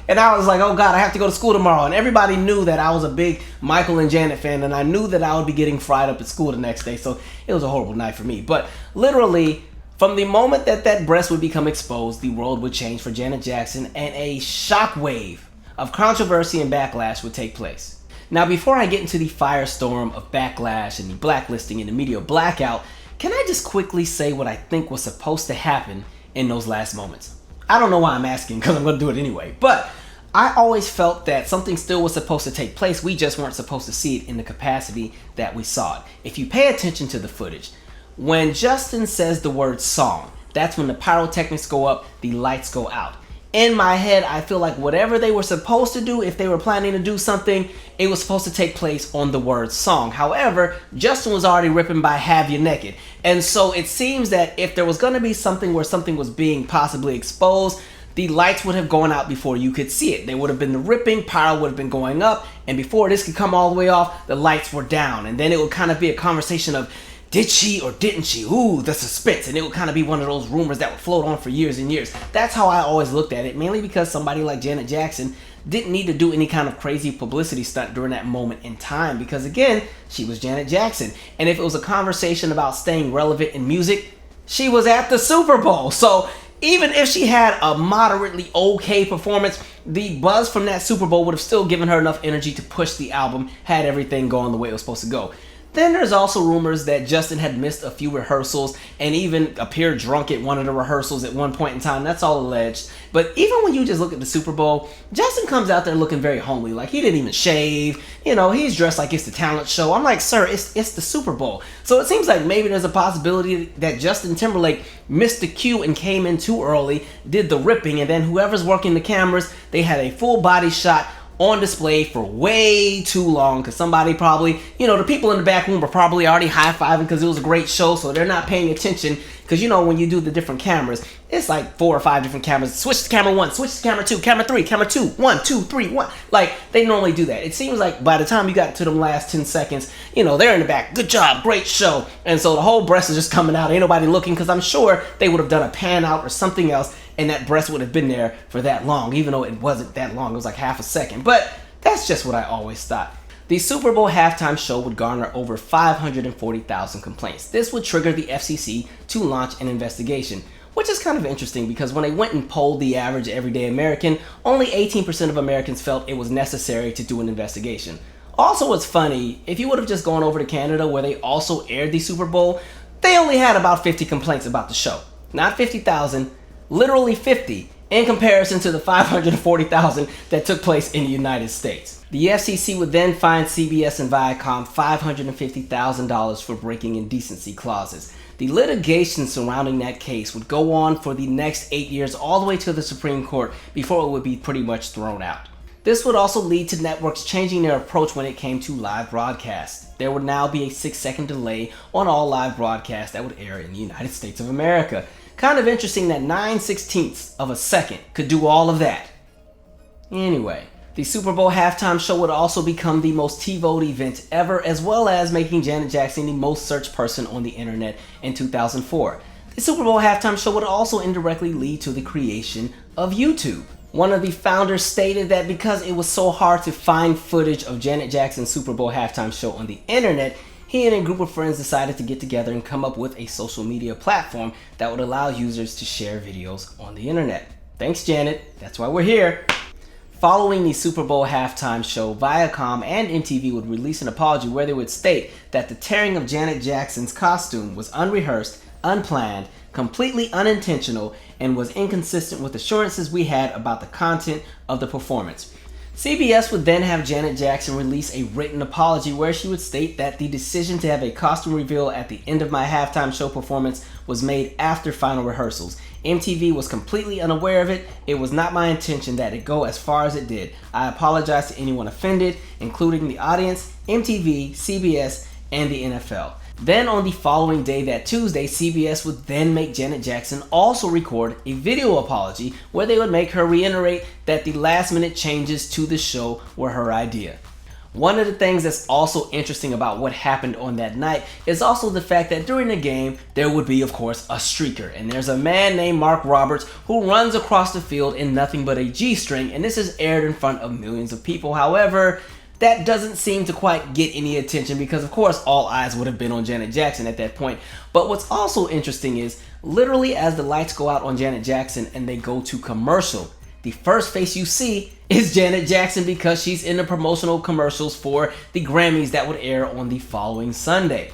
And I was like, oh God, I have to go to school tomorrow. And everybody knew that I was a big Michael and Janet fan, and I knew that I would be getting fried up at school the next day. So it was a horrible night for me. But literally, from the moment that that breast would become exposed, the world would change for Janet Jackson, and a shockwave of controversy and backlash would take place. Now, before I get into the firestorm of backlash and the blacklisting and the media blackout, can I just quickly say what I think was supposed to happen in those last moments? I don't know why I'm asking, because I'm going to do it anyway, but I always felt that something still was supposed to take place. We just weren't supposed to see it in the capacity that we saw it. If you pay attention to the footage, when Justin says the word song, that's when the pyrotechnics go up, the lights go out. In my head, I feel like whatever they were supposed to do, if they were planning to do something, it was supposed to take place on the word song. However, Justin was already ripping by Have You Naked. And so it seems that if there was going to be something where something was being possibly exposed, the lights would have gone out before you could see it. They would have been the ripping, pyro would have been going up, and before this could come all the way off, the lights were down. And then it would kind of be a conversation of, did she or didn't she? Ooh, the suspense. And it would kind of be one of those rumors that would float on for years and years. That's how I always looked at it, mainly because somebody like Janet Jackson didn't need to do any kind of crazy publicity stunt during that moment in time, because again, she was Janet Jackson. And if it was a conversation about staying relevant in music, she was at the Super Bowl. So even if she had a moderately okay performance, the buzz from that Super Bowl would have still given her enough energy to push the album, had everything going the way it was supposed to go. Then there's also rumors that Justin had missed a few rehearsals and even appeared drunk at one of the rehearsals at one point in time. That's all alleged. But even when you just look at the Super Bowl, Justin comes out there looking very homely. Like, he didn't even shave. You know, he's dressed like it's the talent show. I'm like, sir, it's the Super Bowl. So it seems like maybe there's a possibility that Justin Timberlake missed the cue and came in too early, did the ripping, and then whoever's working the cameras, they had a full body shot on display for way too long because somebody probably, the people in the back room were probably already high-fiving because it was a great show, so they're not paying attention because, when you do the different cameras, it's like 4 or 5 different cameras. Switch to camera 1, switch to camera 2, camera 3, camera 2, 1, 2, 3, 1. Like, they normally do that. It seems like by the time you got to them last 10 seconds, they're in the back. Good job, great show. And so the whole breast is just coming out. Ain't nobody looking because I'm sure they would have done a pan out or something else and that breast would have been there for that long, even though it wasn't that long. It was like half a second. But that's just what I always thought. The Super Bowl halftime show would garner over 540,000 complaints. This would trigger the FCC to launch an investigation, which is kind of interesting because when they went and polled the average everyday American, only 18% of Americans felt it was necessary to do an investigation. Also, what's funny, if you would have just gone over to Canada where they also aired the Super Bowl, they only had about 50 complaints about the show. Not 50,000, literally 50, in comparison to the 540,000 that took place in the United States. The FCC would then fine CBS and Viacom $550,000 for breaking indecency clauses. The litigation surrounding that case would go on for the next 8 years all the way to the Supreme Court before it would be pretty much thrown out. This would also lead to networks changing their approach when it came to live broadcasts. There would now be a 6-second delay on all live broadcasts that would air in the United States of America. Kind of interesting that 9/16 of a second could do all of that. Anyway, the Super Bowl halftime show would also become the most TiVoed event ever, as well as making Janet Jackson the most searched person on the internet in 2004. The Super Bowl halftime show would also indirectly lead to the creation of YouTube. One of the founders stated that because it was so hard to find footage of Janet Jackson's Super Bowl halftime show on the internet, he and a group of friends decided to get together and come up with a social media platform that would allow users to share videos on the internet. Thanks, Janet. That's why we're here. Following the Super Bowl halftime show, Viacom and MTV would release an apology where they would state that the tearing of Janet Jackson's costume was unrehearsed, unplanned, completely unintentional, and was inconsistent with assurances we had about the content of the performance. CBS would then have Janet Jackson release a written apology where she would state that the decision to have a costume reveal at the end of my halftime show performance was made after final rehearsals. MTV was completely unaware of it. It was not my intention that it go as far as it did. I apologize to anyone offended, including the audience, MTV, CBS, and the NFL. Then on the following day, that Tuesday, CBS would then make Janet Jackson also record a video apology where they would make her reiterate that the last minute changes to the show were her idea. One of the things that's also interesting about what happened on that night is also the fact that during the game, there would be, of course, a streaker. And there's a man named Mark Roberts who runs across the field in nothing but a G-string, and this is aired in front of millions of people. However, that doesn't seem to quite get any attention because, of course, all eyes would have been on Janet Jackson at that point. But what's also interesting is, literally as the lights go out on Janet Jackson and they go to commercial, the first face you see is Janet Jackson because she's in the promotional commercials for the Grammys that would air on the following Sunday.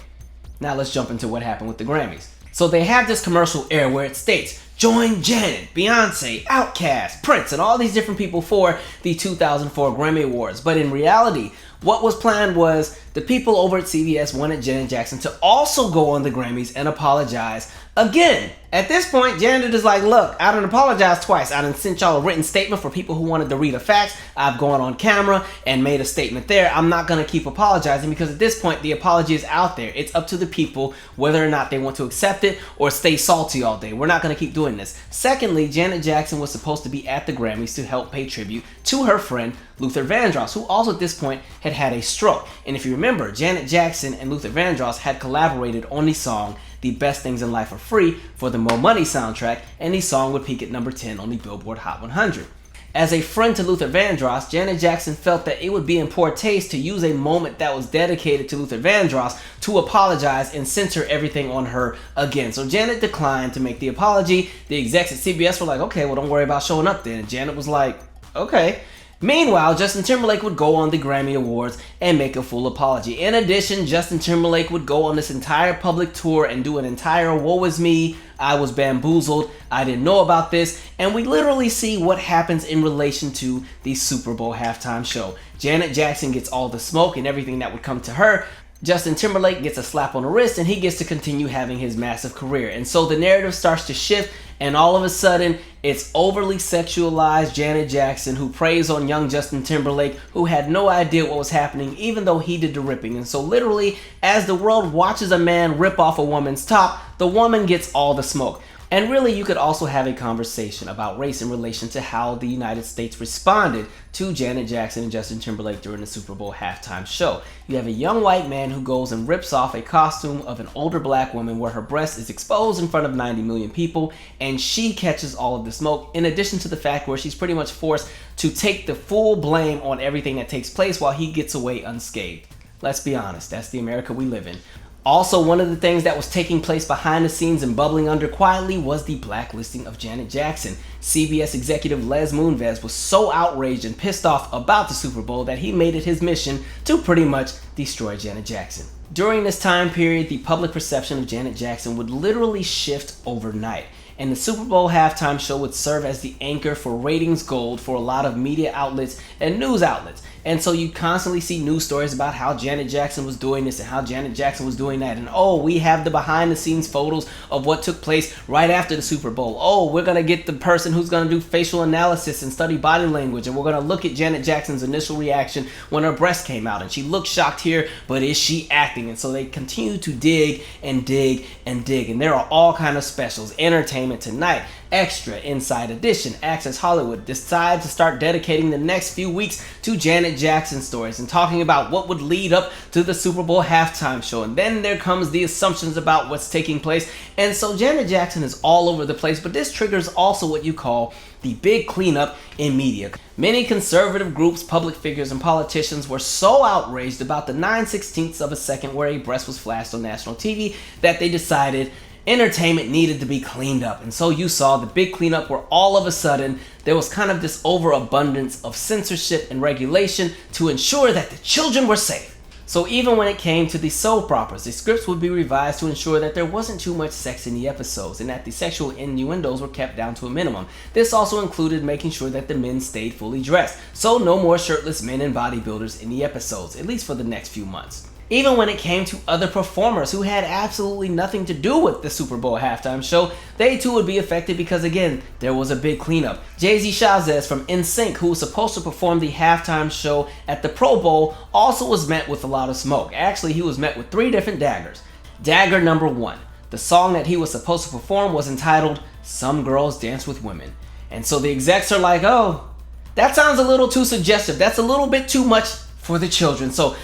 Now let's jump into what happened with the Grammys. So they have this commercial air where it states, join Janet, Beyonce, Outkast, Prince, and all these different people for the 2004 Grammy Awards. But in reality, what was planned was the people over at CBS wanted Janet Jackson to also go on the Grammys and apologize again. At this point, Janet is like, look, I done apologized twice. I done sent y'all a written statement for people who wanted to read the facts. I've gone on camera and made a statement there. I'm not going to keep apologizing because at this point, the apology is out there. It's up to the people whether or not they want to accept it or stay salty all day. We're not going to keep doing this. Secondly, Janet Jackson was supposed to be at the Grammys to help pay tribute to her friend Luther Vandross, who also at this point had had a stroke. And if you remember, Janet Jackson and Luther Vandross had collaborated on the song The Best Things in Life Are Free for the Mo Money soundtrack, and the song would peak at number 10 on the Billboard Hot 100. As a friend to Luther Vandross, Janet Jackson felt that it would be in poor taste to use a moment that was dedicated to Luther Vandross to apologize and censor everything on her again. So Janet declined to make the apology. The execs at CBS were like, okay, well, don't worry about showing up then. And Janet was like, okay. Meanwhile, Justin Timberlake would go on the Grammy Awards and make a full apology. In addition, Justin Timberlake would go on this entire public tour and do an entire woe is me, I was bamboozled, I didn't know about this, and we literally see what happens in relation to the Super Bowl halftime show. Janet Jackson gets all the smoke and everything that would come to her. Justin Timberlake gets a slap on the wrist and he gets to continue having his massive career. And so the narrative starts to shift and all of a sudden it's overly sexualized Janet Jackson who preys on young Justin Timberlake, who had no idea what was happening even though he did the ripping. And so literally, as the world watches a man rip off a woman's top, the woman gets all the smoke. And really, you could also have a conversation about race in relation to how the United States responded to Janet Jackson and Justin Timberlake during the Super Bowl halftime show. You have a young white man who goes and rips off a costume of an older black woman where her breast is exposed in front of 90 million people, and she catches all of the smoke, in addition to the fact where she's pretty much forced to take the full blame on everything that takes place while he gets away unscathed. Let's be honest, that's the America we live in. Also, one of the things that was taking place behind the scenes and bubbling under quietly was the blacklisting of Janet Jackson. CBS executive Les Moonves was so outraged and pissed off about the Super Bowl that he made it his mission to pretty much destroy Janet Jackson. During this time period, the public perception of Janet Jackson would literally shift overnight, and the Super Bowl halftime show would serve as the anchor for ratings gold for a lot of media outlets and news outlets. And so you constantly see news stories about how Janet Jackson was doing this and how Janet Jackson was doing that. And oh, we have the behind the scenes photos of what took place right after the Super Bowl. Oh, we're going to get the person who's going to do facial analysis and study body language. And we're going to look at Janet Jackson's initial reaction when her breast came out. And she looked shocked here, but is she acting? And so they continue to dig and dig and dig. And there are all kinds of specials. Entertainment Tonight, Extra, Inside Edition, Access Hollywood decide to start dedicating the next few weeks to Janet Jackson stories and talking about what would lead up to the Super Bowl halftime show. And then there comes the assumptions about what's taking place. And so Janet Jackson is all over the place, but this triggers also what you call the big cleanup in media. Many conservative groups, public figures, and politicians were so outraged about the 9/16 of a second where a breast was flashed on national TV that they decided entertainment needed to be cleaned up. And so you saw the big cleanup where all of a sudden there was kind of this overabundance of censorship and regulation to ensure that the children were safe. So even when it came to the soap operas, the scripts would be revised to ensure that there wasn't too much sex in the episodes and that the sexual innuendos were kept down to a minimum. This also included making sure that the men stayed fully dressed, so no more shirtless men and bodybuilders in the episodes, at least for the next few months. Even when it came to other performers who had absolutely nothing to do with the Super Bowl halftime show, they too would be affected because, again, there was a big cleanup. Jay-Z Chazez from NSYNC, who was supposed to perform the halftime show at the Pro Bowl, also was met with a lot of smoke. Actually, he was met with 3 different daggers. Dagger number 1. The song that he was supposed to perform was entitled Some Girls Dance with Women. And so the execs are like, oh, that sounds a little too suggestive. That's a little bit too much for the children. So,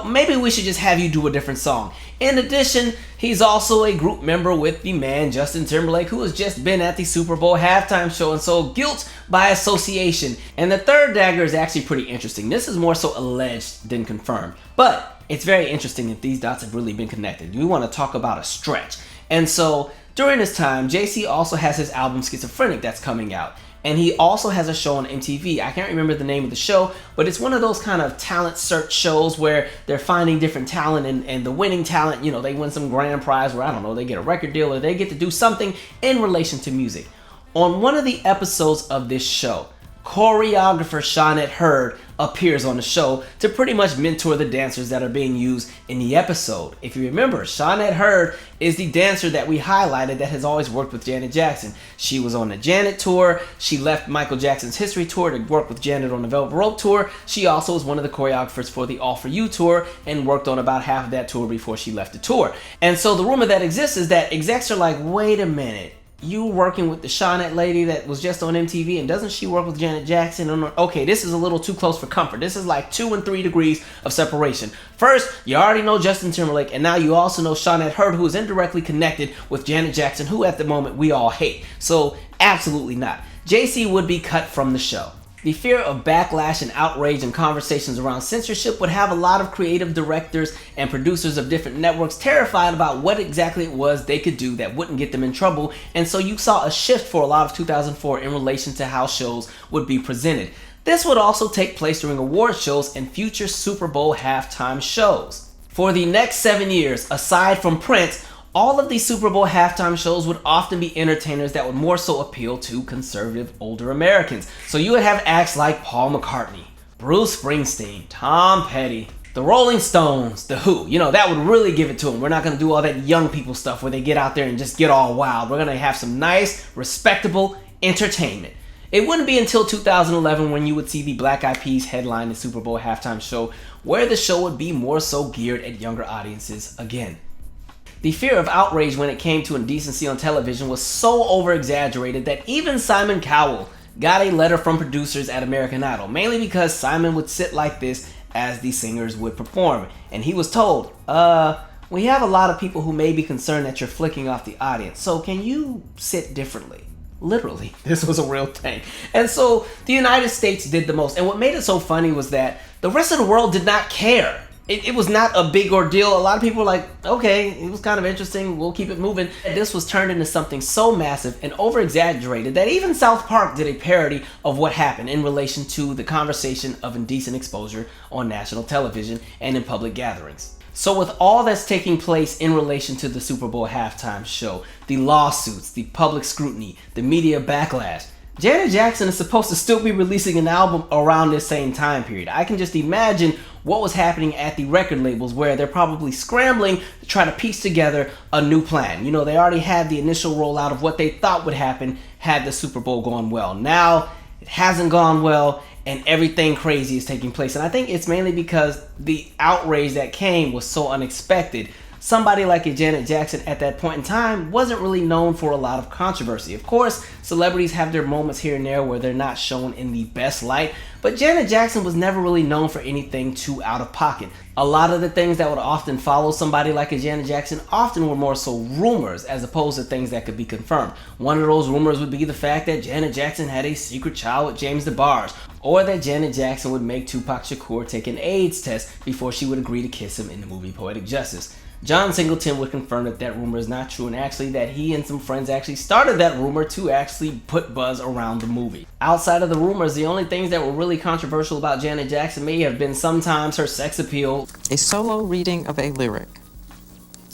maybe we should just have you do a different song. In addition, he's also a group member with the man Justin Timberlake, who has just been at the Super Bowl halftime show, and so guilt by association. And the third dagger is actually pretty interesting. This is more so alleged than confirmed, but it's very interesting if these dots have really been connected. We want to talk about a stretch. And so during this time, JC also has his album Schizophrenic that's coming out. And he also has a show on MTV. I can't remember the name of the show, but it's one of those kind of talent search shows where they're finding different talent, and the winning talent, they win some grand prize where, I don't know, they get a record deal or they get to do something in relation to music. On one of the episodes of this show, choreographer Shawnette Hurd appears on the show to pretty much mentor the dancers that are being used in the episode. If you remember, Shawnette Hurd is the dancer that we highlighted that has always worked with Janet Jackson. She was on the Janet tour. She left Michael Jackson's History tour to work with Janet on the Velvet Rope tour. She also was one of the choreographers for the All For You tour and worked on about half of that tour before she left the tour. And so the rumor that exists is that execs are like, wait a minute, you working with the Shawnette lady that was just on MTV, and doesn't she work with Janet Jackson? Okay, this is a little too close for comfort. This is like 2 and 3 degrees of separation. First, you already know Justin Timberlake, and now you also know Shawnette Hurd, who is indirectly connected with Janet Jackson, who at the moment we all hate. So absolutely not. JC would be cut from the show. The fear of backlash and outrage and conversations around censorship would have a lot of creative directors and producers of different networks terrified about what exactly it was they could do that wouldn't get them in trouble, and so you saw a shift for a lot of 2004 in relation to how shows would be presented. This would also take place during award shows and future Super Bowl halftime shows. For the next 7 years, aside from Prince, all of these Super Bowl halftime shows would often be entertainers that would more so appeal to conservative older Americans. So you would have acts like Paul McCartney, Bruce Springsteen, Tom Petty, The Rolling Stones, The Who, that would really give it to them. We're not going to do all that young people stuff where they get out there and just get all wild. We're going to have some nice, respectable entertainment. It wouldn't be until 2011 when you would see the Black Eyed Peas headline the Super Bowl halftime show, where the show would be more so geared at younger audiences again. The fear of outrage when it came to indecency on television was so over-exaggerated that even Simon Cowell got a letter from producers at American Idol, mainly because Simon would sit like this as the singers would perform. And he was told, we have a lot of people who may be concerned that you're flicking off the audience, so can you sit differently? Literally, this was a real thing. And so the United States did the most. And what made it so funny was that the rest of the world did not care. It was not a big ordeal. A lot of people were like, okay, it was kind of interesting, we'll keep it moving. This was turned into something so massive and over-exaggerated that even South Park did a parody of what happened in relation to the conversation of indecent exposure on national television and in public gatherings. So with all that's taking place in relation to the Super Bowl halftime show, the lawsuits, the public scrutiny, the media backlash, Janet Jackson is supposed to still be releasing an album around this same time period. I can just imagine what was happening at the record labels where they're probably scrambling to try to piece together a new plan. They already had the initial rollout of what they thought would happen had the Super Bowl gone well. Now, it hasn't gone well and everything crazy is taking place. And I think it's mainly because the outrage that came was so unexpected. Somebody like a Janet Jackson at that point in time wasn't really known for a lot of controversy. Of course, celebrities have their moments here and there where they're not shown in the best light, but Janet Jackson was never really known for anything too out of pocket. A lot of the things that would often follow somebody like a Janet Jackson often were more so rumors as opposed to things that could be confirmed. One of those rumors would be the fact that Janet Jackson had a secret child with James DeBarge, or that Janet Jackson would make Tupac Shakur take an AIDS test before she would agree to kiss him in the movie Poetic Justice. John Singleton would confirm that that rumor is not true, and actually that he and some friends actually started that rumor to actually put buzz around the movie. Outside of the rumors, the only things that were really controversial about Janet Jackson may have been sometimes her sex appeal. A solo reading of a lyric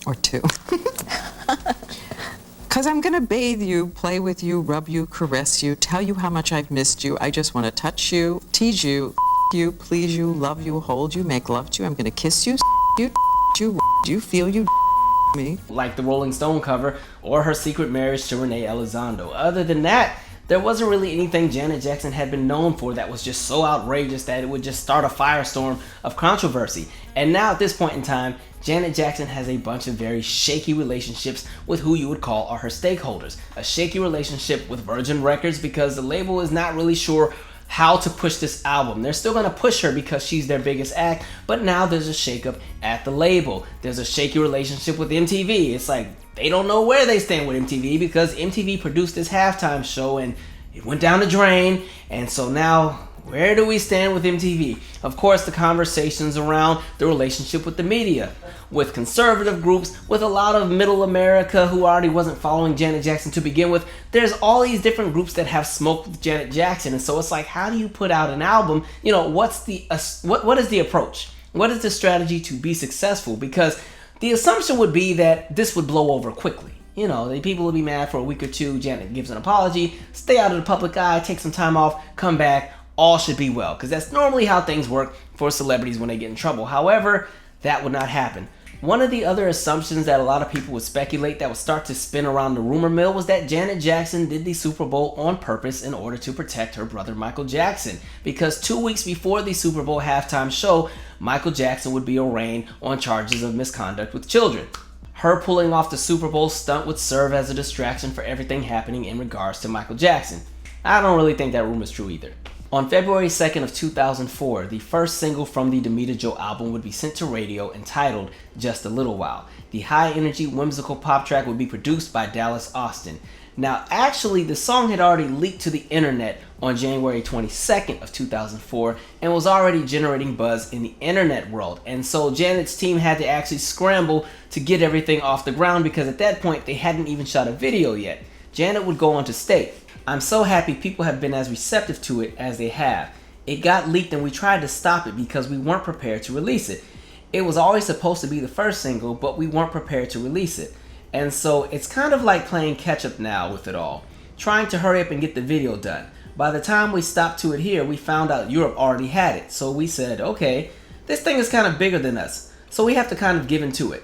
or two. Because I'm going to bathe you, play with you, rub you, caress you, tell you how much I've missed you. I just want to touch you, tease you, you, please you, love you, hold you, make love to you. I'm going to kiss you, you feel you me. Like the Rolling Stone cover or her secret marriage to Renee Elizondo. Other than that, there wasn't really anything Janet Jackson had been known for that was just so outrageous that it would just start a firestorm of controversy. And now at this point in time, Janet Jackson has a bunch of very shaky relationships with who you would call are her stakeholders. A shaky relationship with Virgin Records because the label is not really sure how to push this album. They're still going to push her because she's their biggest act, but now there's a shakeup at the label. There's a shaky relationship with MTV. It's like they don't know where they stand with MTV because MTV produced this halftime show and it went down the drain, and so now where do we stand with MTV? Of course, the conversations around the relationship with the media, with conservative groups, with a lot of middle America who already wasn't following Janet Jackson to begin with. There's all these different groups that have smoked with Janet Jackson, and so it's like, how do you put out an album? What is the approach? What is the strategy to be successful? Because the assumption would be that this would blow over quickly. The people would be mad for a week or two, Janet gives an apology, stay out of the public eye, take some time off, come back, all should be well, because that's normally how things work for celebrities when they get in trouble. However, that would not happen. One of the other assumptions that a lot of people would speculate that would start to spin around the rumor mill was that Janet Jackson did the Super Bowl on purpose in order to protect her brother Michael Jackson, because 2 weeks before the Super Bowl halftime show, Michael Jackson would be arraigned on charges of misconduct with children. Her pulling off the Super Bowl stunt would serve as a distraction for everything happening in regards to Michael Jackson. I don't really think that rumor is true either. On February 2nd of 2004, the first single from the Damita Jo album would be sent to radio entitled Just a Little While. The high-energy, whimsical pop track would be produced by Dallas Austin. Now, actually, the song had already leaked to the internet on January 22nd of 2004 and was already generating buzz in the internet world. And so Janet's team had to actually scramble to get everything off the ground because at that point, they hadn't even shot a video yet. Janet would go on to state, "I'm so happy people have been as receptive to it as they have. It got leaked and we tried to stop it because we weren't prepared to release it. It was always supposed to be the first single, but we weren't prepared to release it. And so it's kind of like playing catch up now with it all, trying to hurry up and get the video done. By the time we stopped to it here, we found out Europe already had it. So we said, okay, This thing is kind of bigger than us, so we have to kind of give into it.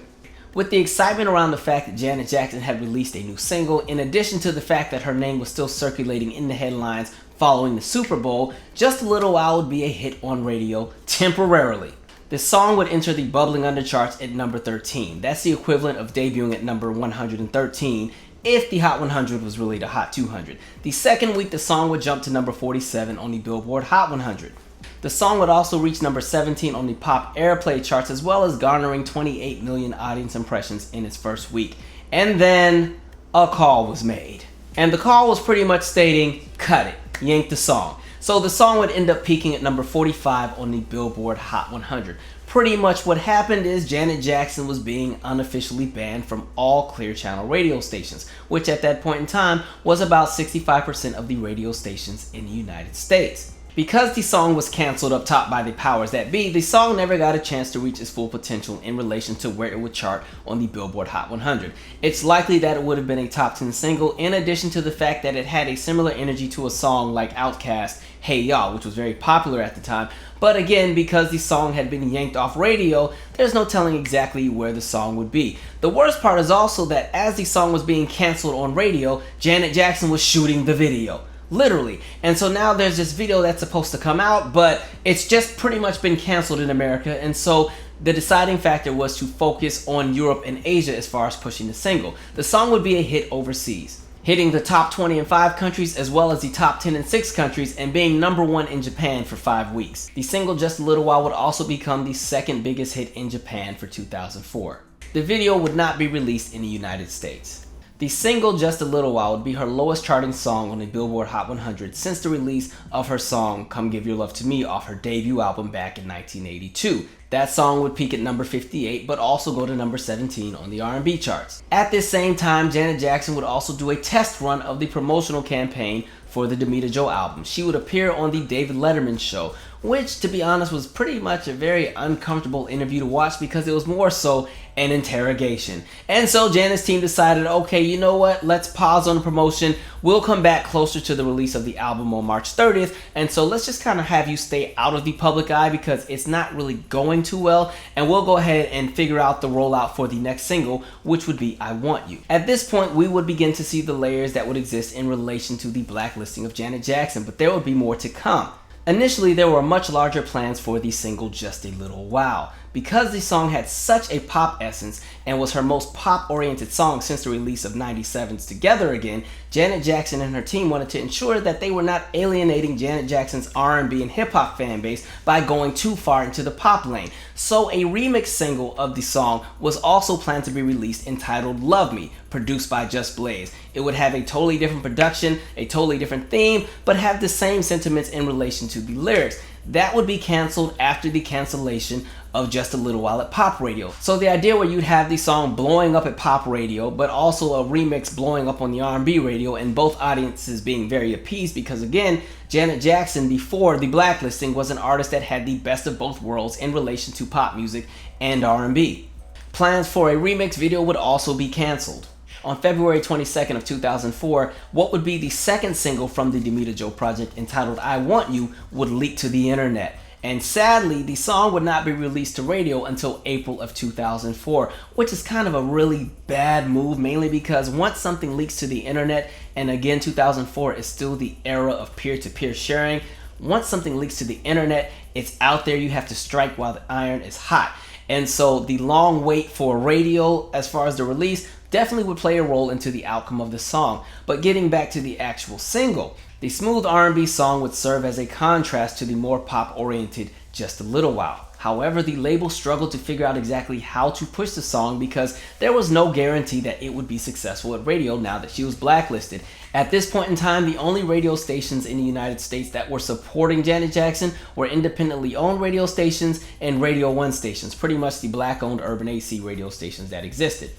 With the excitement around the fact that Janet Jackson had released a new single, in addition to the fact that her name was still circulating in the headlines following the Super Bowl, Just a Little While would be a hit on radio temporarily. This song would enter the bubbling under charts at number 13. That's the equivalent of debuting at number 113 if the Hot 100 was really the Hot 200. The second week, the song would jump to number 47 on the Billboard Hot 100. The song would also reach number 17 on the pop airplay charts, as well as garnering 28 million audience impressions in its first week. And then a call was made. And the call was pretty much stating, cut it, yank the song. So the song would end up peaking at number 45 on the Billboard Hot 100. Pretty much what happened is Janet Jackson was being unofficially banned from all Clear Channel radio stations, which at that point in time was about 65% of the radio stations in the United States. Because the song was canceled up top by the powers that be, the song never got a chance to reach its full potential in relation to where it would chart on the Billboard Hot 100. It's likely that it would have been a top 10 single, in addition to the fact that it had a similar energy to a song like Outkast's Hey Y'all, which was very popular at the time. But again, because the song had been yanked off radio, there's no telling exactly where the song would be. The worst part is also that as the song was being canceled on radio, Janet Jackson was shooting the video. Literally. And so now there's this video that's supposed to come out, but it's just pretty much been canceled in America. And so the deciding factor was to focus on Europe and Asia as far as pushing the single. The song would be a hit overseas, hitting the top 20 in 5 countries as well as the top 10 in 6 countries and being number 1 in Japan for 5 weeks. The single Just a Little While would also become the second biggest hit in Japan for 2004. The video would not be released in the United States. The single Just a Little While would be her lowest charting song on the Billboard Hot 100 since the release of her song Come Give Your Love to Me off her debut album back in 1982. That song would peak at number 58 but also go to number 17 on the R&B charts. At this same time, Janet Jackson would also do a test run of the promotional campaign for the Damita Jo album. She would appear on the David Letterman show, which to be honest was pretty much a very uncomfortable interview to watch because it was more so an interrogation. And so Janet's team decided, okay, you know what, let's pause on the promotion. We'll come back closer to the release of the album on March 30th, and so let's just kind of have you stay out of the public eye because it's not really going too well, and we'll go ahead and figure out the rollout for the next single, which would be I Want You. At this point, we would begin to see the layers that would exist in relation to the blacklisting of Janet Jackson, but there would be more to come. Initially, there were much larger plans for the single Just a Little While. Because the song had such a pop essence and was her most pop-oriented song since the release of 97's Together Again, Janet Jackson and her team wanted to ensure that they were not alienating Janet Jackson's R&B and hip-hop fan base by going too far into the pop lane. So a remix single of the song was also planned to be released entitled Love Me, produced by Just Blaze. It would have a totally different production, a totally different theme, but have the same sentiments in relation to the lyrics. That would be canceled after the cancellation of Just a Little While at pop radio. So the idea where you'd have the song blowing up at pop radio, but also a remix blowing up on the R&B radio, and both audiences being very appeased because again, Janet Jackson before the blacklisting was an artist that had the best of both worlds in relation to pop music and R&B. Plans for a remix video would also be canceled. On February 22nd of 2004, what would be the second single from the Damita Jo project entitled I Want You would leak to the internet. And sadly, the song would not be released to radio until April of 2004, which is kind of a really bad move, mainly because once something leaks to the internet, and again 2004 is still the era of peer-to-peer sharing, once something leaks to the internet, it's out there, you have to strike while the iron is hot. And so the long wait for radio as far as the release definitely would play a role into the outcome of the song. But getting back to the actual single, the smooth R&B song would serve as a contrast to the more pop-oriented Just a Little While. However, the label struggled to figure out exactly how to push the song because there was no guarantee that it would be successful at radio now that she was blacklisted. At this point in time, the only radio stations in the United States that were supporting Janet Jackson were independently owned radio stations and Radio 1 stations, pretty much the black-owned urban AC radio stations that existed.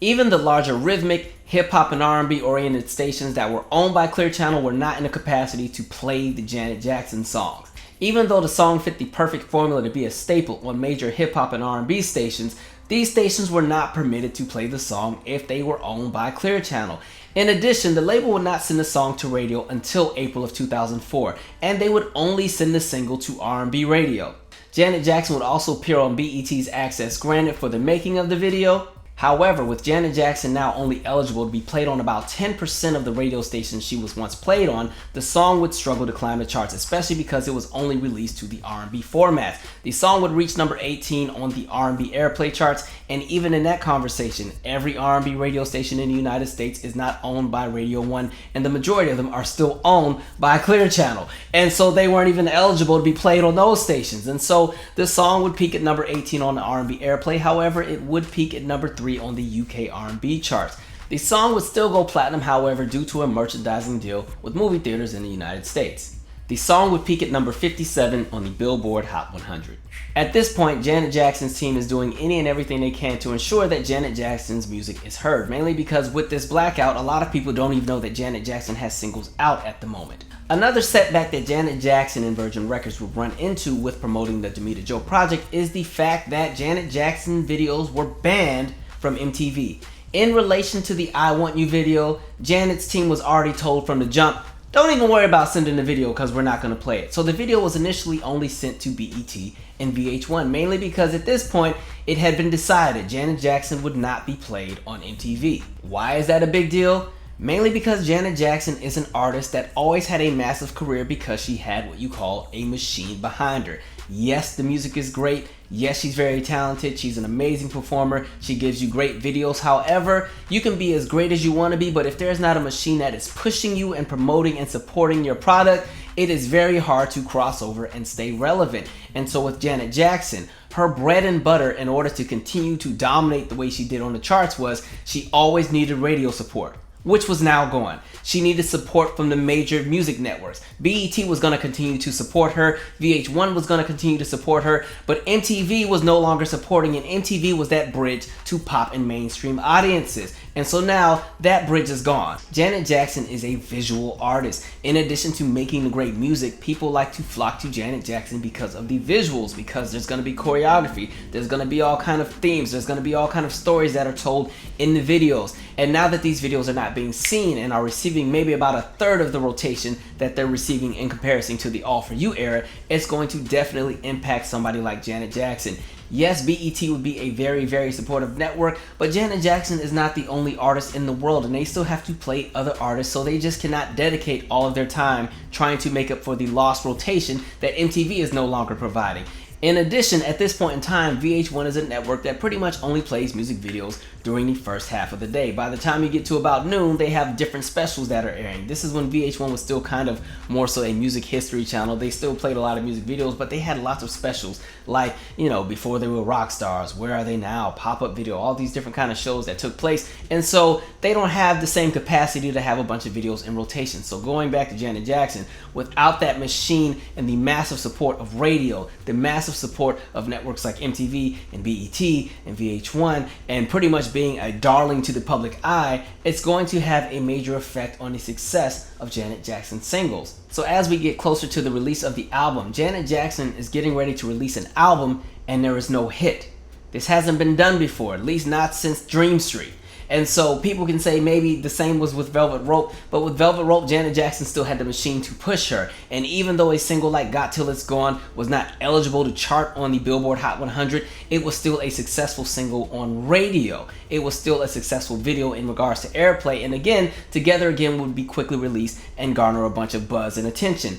Even the larger rhythmic, hip-hop and R&B oriented stations that were owned by Clear Channel were not in a capacity to play the Janet Jackson songs. Even though the song fit the perfect formula to be a staple on major hip-hop and R&B stations, these stations were not permitted to play the song if they were owned by Clear Channel. In addition, the label would not send the song to radio until April of 2004, and they would only send the single to R&B radio. Janet Jackson would also appear on BET's Access Granted for the making of the video. However, with Janet Jackson now only eligible to be played on about 10% of the radio stations she was once played on, the song would struggle to climb the charts, especially because it was only released to the R&B format. The song would reach number 18 on the R&B airplay charts, and even in that conversation, every R&B radio station in the United States is not owned by Radio 1, and the majority of them are still owned by Clear Channel. And so they weren't even eligible to be played on those stations. And so the song would peak at number 18 on the R&B airplay. However, it would peak at number 3 on the UK R&B charts. The song would still go platinum, however, due to a merchandising deal with movie theaters in the United States. The song would peak at number 57 on the Billboard Hot 100. At this point, Janet Jackson's team is doing any and everything they can to ensure that Janet Jackson's music is heard, mainly because with this blackout, a lot of people don't even know that Janet Jackson has singles out at the moment. Another setback that Janet Jackson and Virgin Records would run into with promoting the Damita Jo project is the fact that Janet Jackson videos were banned from MTV. In relation to the I Want You video, Janet's team was already told from the jump, don't even worry about sending the video because we're not going to play it. So the video was initially only sent to BET and VH1, mainly because at this point it had been decided Janet Jackson would not be played on MTV. Why is that a big deal? Mainly because Janet Jackson is an artist that always had a massive career because she had what you call a machine behind her. Yes, the music is great. Yes, she's very talented. She's an amazing performer. She gives you great videos. However, you can be as great as you want to be, but if there's not a machine that is pushing you and promoting and supporting your product, it is very hard to cross over and stay relevant. And so with Janet Jackson, her bread and butter in order to continue to dominate the way she did on the charts was she always needed radio support, which was now gone. She needed support from the major music networks. BET was going to continue to support her, VH1 was going to continue to support her, but MTV was no longer supporting, and MTV was that bridge to pop and mainstream audiences. And so now that bridge is gone. Janet Jackson is a visual artist. In addition to making the great music, people like to flock to Janet Jackson because of the visuals, because there's going to be choreography, there's going to be all kind of themes, there's going to be all kind of stories that are told in the videos. And now that these videos are not being seen and are receiving maybe about a third of the rotation that they're receiving in comparison to the All For You era, it's going to definitely impact somebody like Janet Jackson. Yes, BET would be a very, very supportive network, but Janet Jackson is not the only artist in the world, and they still have to play other artists, so they just cannot dedicate all of their time trying to make up for the lost rotation that MTV is no longer providing. In addition, at this point in time, VH1 is a network that pretty much only plays music videos during the first half of the day. By the time you get to about noon, they have different specials that are airing. This is when VH1 was still kind of more so a music history channel. They still played a lot of music videos, but they had lots of specials like, you know, Before They Were Rock Stars, Where Are They Now, Pop-Up Video, all these different kind of shows that took place. And so they don't have the same capacity to have a bunch of videos in rotation. So going back to Janet Jackson, without that machine and the massive support of radio, the massive support of networks like MTV and BET and VH1, and pretty much being a darling to the public eye, it's going to have a major effect on the success of Janet Jackson's singles. So as we get closer to the release of the album, Janet Jackson is getting ready to release an album and there is no hit. This hasn't been done before, at least not since Dream Street. And so people can say maybe the same was with Velvet Rope, but with Velvet Rope, Janet Jackson still had the machine to push her. And even though a single like Got Till It's Gone was not eligible to chart on the Billboard Hot 100, it was still a successful single on radio. It was still a successful video in regards to airplay. And again, Together Again would be quickly released and garner a bunch of buzz and attention.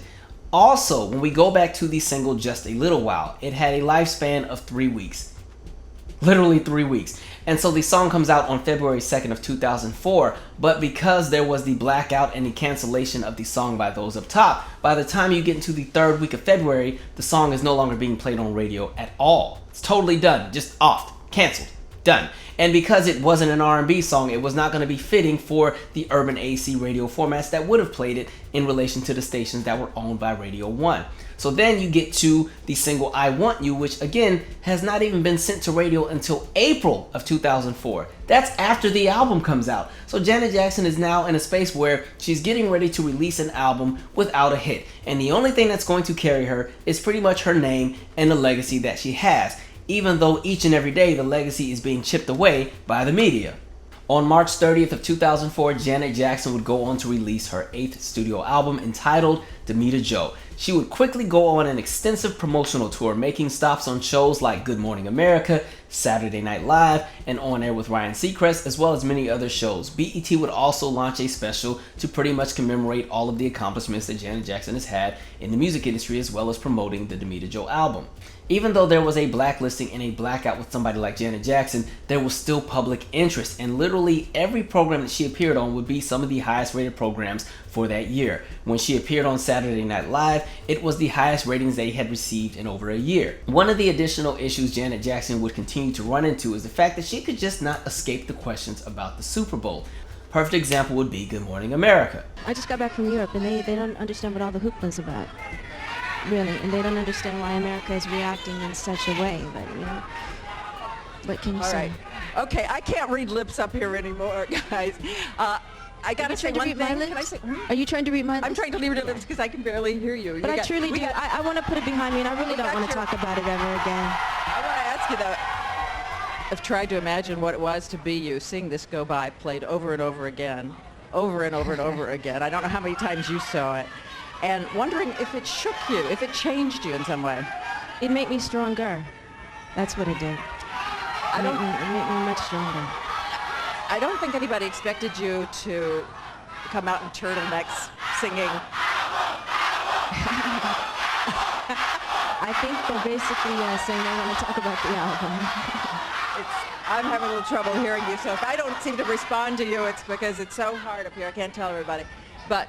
Also, when we go back to the single Just a Little While, it had a lifespan of 3 weeks. Literally 3 weeks. And so the song comes out on February 2nd of 2004, but because there was the blackout and the cancellation of the song by those up top, by the time you get into the 3rd week of February, the song is no longer being played on radio at all. It's totally done, just off, canceled, done. And because it wasn't an R&B song, it was not going to be fitting for the urban AC radio formats that would have played it in relation to the stations that were owned by Radio 1. So then you get to the single I Want You, which again has not even been sent to radio until April of 2004. That's after the album comes out. So Janet Jackson is now in a space where she's getting ready to release an album without a hit. And the only thing that's going to carry her is pretty much her name and the legacy that she has, even though each and every day the legacy is being chipped away by the media. On March 30th of 2004, Janet Jackson would go on to release her 8th studio album entitled Damita Jo. She would quickly go on an extensive promotional tour, making stops on shows like Good Morning America, Saturday Night Live, and On Air with Ryan Seacrest, as well as many other shows. BET would also launch a special to pretty much commemorate all of the accomplishments that Janet Jackson has had in the music industry, as well as promoting the Damita Jo album. Even though there was a blacklisting and a blackout with somebody like Janet Jackson, there was still public interest, and literally every program that she appeared on would be some of the highest rated programs for that year. When she appeared on Saturday Night Live, it was the highest ratings they had received in over a year. One of the additional issues Janet Jackson would continue to run into is the fact that she could just not escape the questions about the Super Bowl. Perfect example would be Good Morning America. I just got back from Europe and they don't understand what all the hoopla is about. Really, and they don't understand why America is reacting in such a way, but you know, what can you say? Right. Okay, I can't read lips up here anymore, guys. I gotta say one thing. Can I say? Are you trying to read my lips? I'm trying to read your lips because I can barely hear you. But I truly do. I want to put it behind me, and I really don't want to talk about it ever again. I want to ask you though. I've tried to imagine what it was to be you, seeing this go by, played over and over again, over and over and over again. I don't know how many times you saw it. And wondering if it shook you, if it changed you in some way. It made me stronger. That's what it did. It made me much stronger. I don't think anybody expected you to come out in turtlenecks singing. I think they're basically saying they want to talk about the album. I'm having a little trouble hearing you, so if I don't seem to respond to you, it's because it's so hard up here. I can't tell everybody. But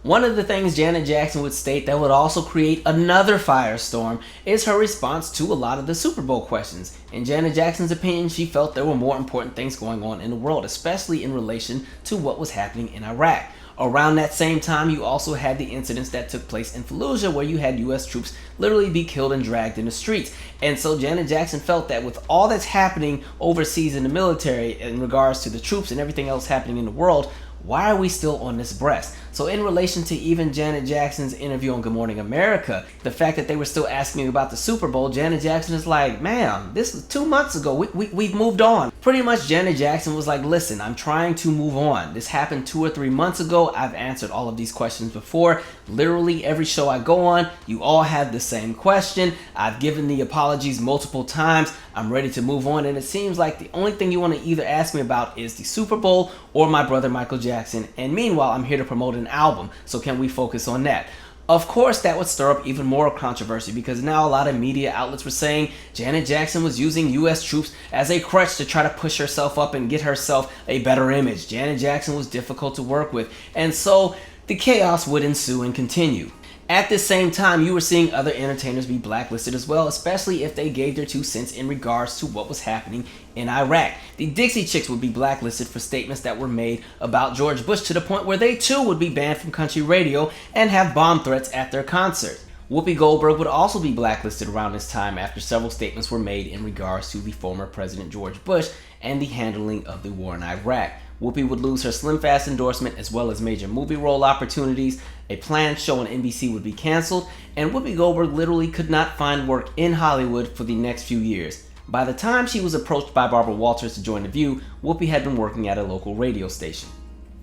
one of the things Janet Jackson would state that would also create another firestorm is her response to a lot of the Super Bowl questions. In Janet Jackson's opinion, she felt there were more important things going on in the world, especially in relation to what was happening in Iraq. Around that same time, you also had the incidents that took place in Fallujah, where you had U.S. troops literally be killed and dragged in the streets. And so Janet Jackson felt that with all that's happening overseas in the military in regards to the troops and everything else happening in the world, why are we still on this breast? So in relation to even Janet Jackson's interview on Good Morning America, the fact that they were still asking about the Super Bowl, Janet Jackson is like, ma'am, this was 2 months ago. We've moved on. Pretty much Janet Jackson was like, listen, I'm trying to move on. This happened 2 or 3 months ago. I've answered all of these questions before. Literally every show I go on, you all have the same question. I've given the apologies multiple times. I'm ready to move on. And it seems like the only thing you want to either ask me about is the Super Bowl or my brother Michael Jackson. And meanwhile, I'm here to promote an album. So can we focus on that? Of course, that would stir up even more controversy because now a lot of media outlets were saying Janet Jackson was using U.S. troops as a crutch to try to push herself up and get herself a better image. Janet Jackson was difficult to work with. And so the chaos would ensue and continue. At the same time, you were seeing other entertainers be blacklisted as well, especially if they gave their 2 cents in regards to what was happening in Iraq. The Dixie Chicks would be blacklisted for statements that were made about George Bush to the point where they too would be banned from country radio and have bomb threats at their concert. Whoopi Goldberg would also be blacklisted around this time after several statements were made in regards to the former President George Bush and the handling of the war in Iraq. Whoopi would lose her Slim Fast endorsement as well as major movie role opportunities. A planned show on NBC would be canceled, and Whoopi Goldberg literally could not find work in Hollywood for the next few years. By the time she was approached by Barbara Walters to join The View, Whoopi had been working at a local radio station.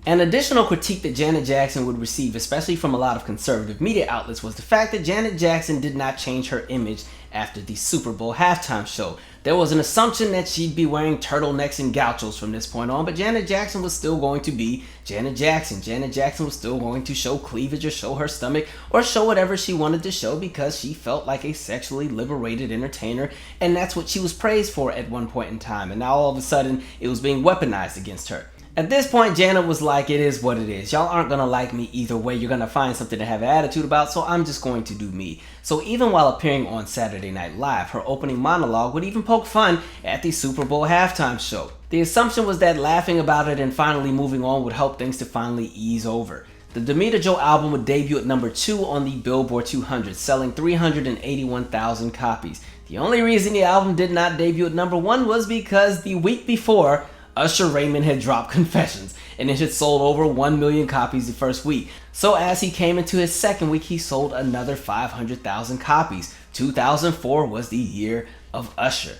An additional critique that Janet Jackson would receive, especially from a lot of conservative media outlets, was the fact that Janet Jackson did not change her image after the Super Bowl halftime show. There was an assumption that she'd be wearing turtlenecks and gauchos from this point on, but Janet Jackson was still going to be Janet Jackson. Janet Jackson was still going to show cleavage or show her stomach or show whatever she wanted to show because she felt like a sexually liberated entertainer, and that's what she was praised for at one point in time, and now all of a sudden it was being weaponized against her. At this point, Janet was like, it is what it is. Y'all aren't going to like me either way. You're going to find something to have an attitude about, so I'm just going to do me. So even while appearing on Saturday Night Live, her opening monologue would even poke fun at the Super Bowl halftime show. The assumption was that laughing about it and finally moving on would help things to finally ease over. The Damita Jo album would debut at number 2 on the Billboard 200, selling 381,000 copies. The only reason the album did not debut at number 1 was because the week before, Usher Raymond had dropped Confessions, and it had sold over 1 million copies the first week. So as he came into his second week, he sold another 500,000 copies. 2004 was the year of Usher.